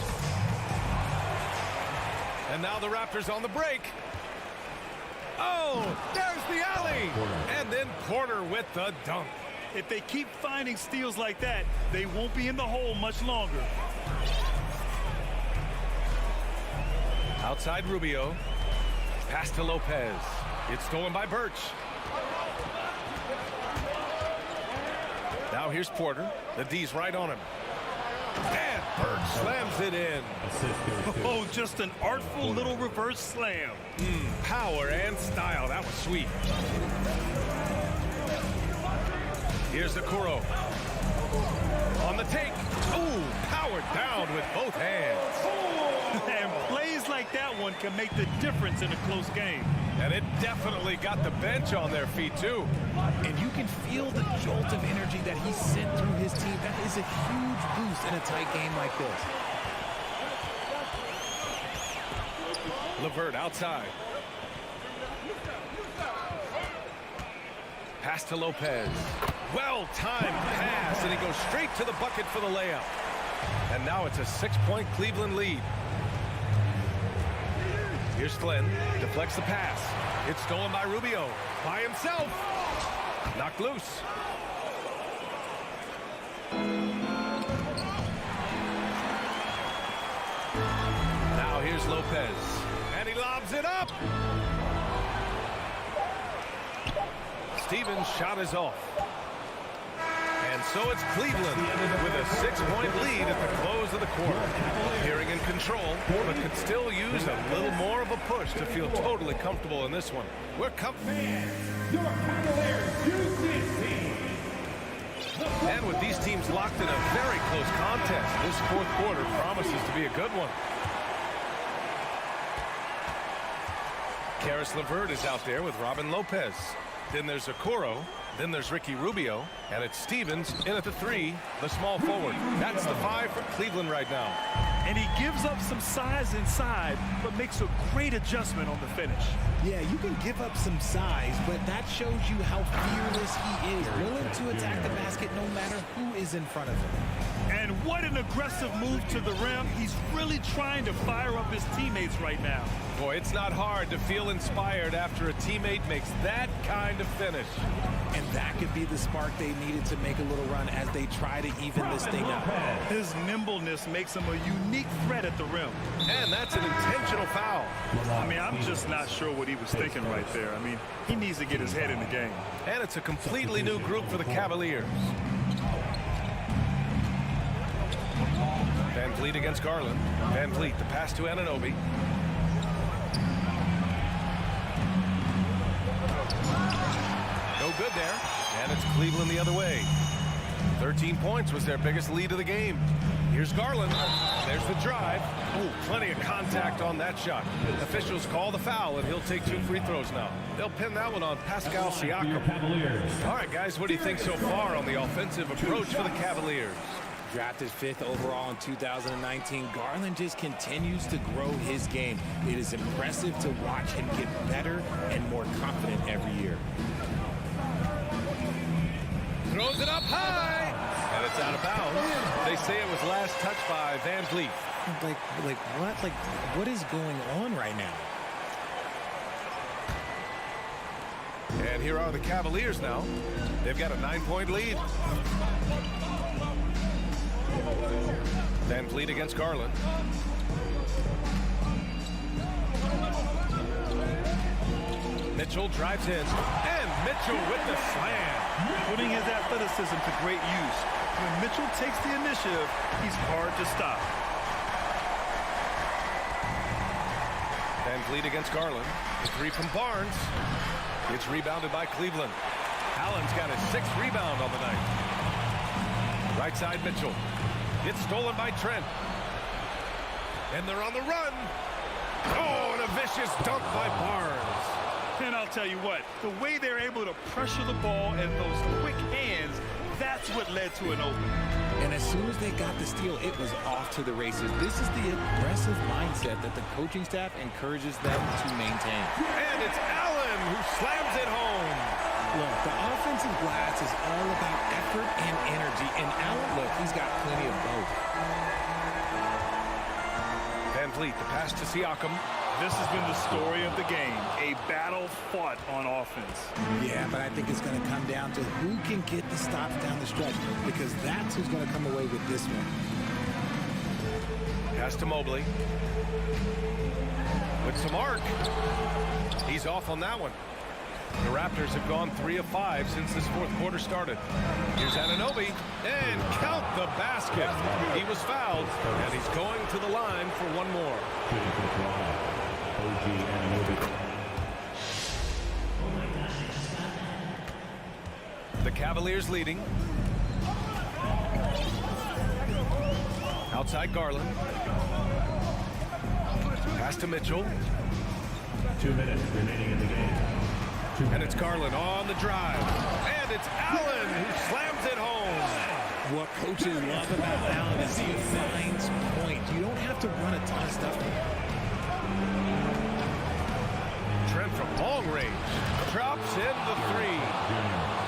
And now the Raptors on the break. Oh, there's the alley. And then Porter with the dunk. If they keep finding steals like that, they won't be in the hole much longer. Outside Rubio. Pass to Lopez. It's stolen by Birch. Now here's Porter. The D's right on him. And Birch slams it in. Oh, just an artful little reverse slam. Power and style. That was sweet. Here's Okoro. On the take. Ooh, powered down with both hands. And plays like that one can make the difference in a close game. And it definitely got the bench on their feet, too. And you can feel the jolt of energy that he sent through his team. That is a huge boost in a tight game like this. LeVert outside. Pass to Lopez. Well-timed pass, and he goes straight to the bucket for the layup. And now it's a 6-point Cleveland lead. Here's Flynn. Deflects the pass. It's stolen by Rubio. By himself. Knocked loose. Now here's Lopez. And he lobs it up. Stevens' shot is off. And so it's Cleveland with a 6-point lead at the close of the quarter. Appearing in control, but could still use a little more of a push to feel totally comfortable in this one. We're Your Cavaliers use this team. And with these teams locked in a very close contest, this fourth quarter promises to be a good one. Karis LeVert is out there with Robin Lopez. Then there's Okoro. Then there's Ricky Rubio. And it's Stevens in at the 3, the small forward. That's the 5 for Cleveland right now. And he gives up some size inside, but makes a great adjustment on the finish. Yeah, you can give up some size, but that shows you how fearless he is, willing to attack the basket no matter who is in front of him. And And what an aggressive move to the rim. He's really trying to fire up his teammates right now. Boy, it's not hard to feel inspired after a teammate makes that kind of finish. And that could be the spark they needed to make a little run as they try to even this thing up. His nimbleness makes him a unique threat at the rim. And that's an intentional foul. I mean, I'm just not sure what he was thinking right there. I mean, he needs to get his head in the game. And it's a completely new group for the Cavaliers. Van Vliet against Garland. Van Vliet, the pass to Anunoby. No good there. And it's Cleveland the other way. 13 points was their biggest lead of the game. Here's Garland. There's the drive. Oh, plenty of contact on that shot. Officials call the foul, and he'll take 2 free throws now. They'll pin that one on Pascal Siakam. All right, guys, what do you think so far on the offensive approach for the Cavaliers? Drafted 5th overall in 2019, Garland just continues to grow his game. It is impressive to watch him get better and more confident every year. Throws it up high, and it's out of bounds. They say it was last touched by Van Vliet. Like what? Like, what is going on right now? And here are the Cavaliers now. They've got a 9-point lead. Van Vliet against Garland. Mitchell drives in, and Mitchell with the slam. Putting his athleticism to great use. When Mitchell takes the initiative, he's hard to stop. Van Vliet against Garland. The 3 from Barnes. It's rebounded by Cleveland. Allen's got his 6th rebound on the night. Right side Mitchell. It's stolen by Trent. And they're on the run. Oh, and a vicious dunk by Barnes. And I'll tell you what, the way they're able to pressure the ball and those quick hands, that's what led to an open. And as soon as they got the steal, it was off to the races. This is the aggressive mindset that the coaching staff encourages them to maintain. And it's Allen who slams it home. Look, the offensive glass is all about effort and energy. And Allen, look, he's got plenty of both. Van Vliet, the pass to Siakam. This has been the story of the game, a battle fought on offense. Yeah, but I think it's going to come down to who can get the stops down the stretch, because that's who's going to come away with this one. Pass to Mobley. With some arc. He's off on that one. The Raptors have gone 3 of 5 since this 4th quarter started. Here's Anunoby, and count the basket. He was fouled, and he's going to the line for one more. The Cavaliers leading. Outside Garland. Pass to Mitchell. 2 minutes remaining in the game. And it's Garland on the drive. And it's Allen who slams it home. What coaches love about Allen is he finds point. You don't have to run a ton of stuff. Trent from long range. Drops in the 3.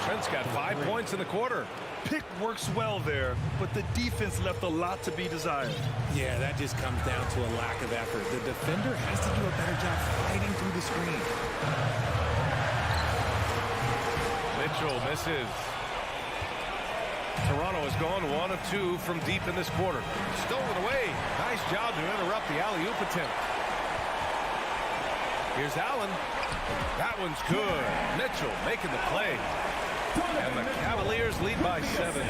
Trent's got 5 points in the quarter. Pick works well there, but the defense left a lot to be desired. Yeah, that just comes down to a lack of effort. The defender has to do a better job fighting through the screen. Mitchell misses. Toronto has gone 1 of 2 from deep in this quarter. Stolen away. Nice job to interrupt the alley-oop attempt. Here's Allen. That one's good. Mitchell making the play. And the Cavaliers lead by 7.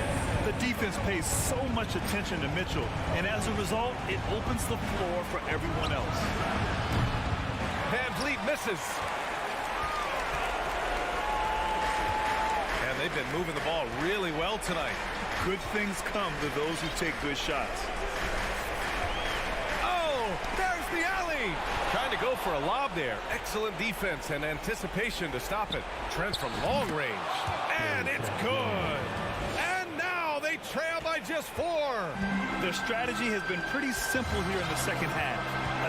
The defense pays so much attention to Mitchell, and as a result, it opens the floor for everyone else. Van Vliet misses. And they've been moving the ball really well tonight. Good things come to those who take good shots. Oh, there's the alley. Trying to go for a lob there. Excellent defense and anticipation to stop it. Trent from long range. And it's good. And now they trail by just 4. Their strategy has been pretty simple here in the second half.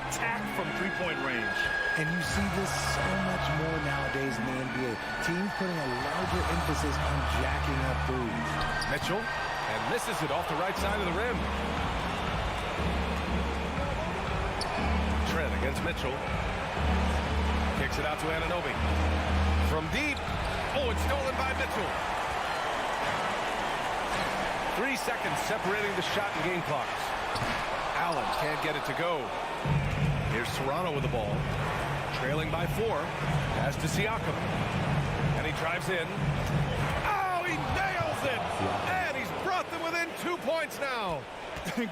Attack from 3-point range. And you see this so much more nowadays in the NBA. Teams putting a larger emphasis on jacking up threes. Mitchell and misses it off the right side of the rim. Trent against Mitchell. Kicks it out to Anunoby. From deep. Oh, it's stolen by Mitchell. 3 seconds separating the shot and game clocks. Allen can't get it to go. Here's Toronto with the ball. Trailing by 4. Pass to Siakam. And he drives in. Oh, he nails it! And he's brought them within 2 points now.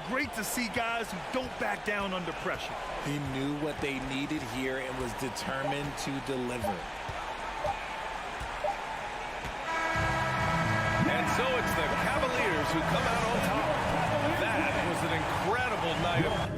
Great to see guys who don't back down under pressure. He knew what they needed here and was determined to deliver. And so it's the Cavaliers who come out on top. That was an incredible night of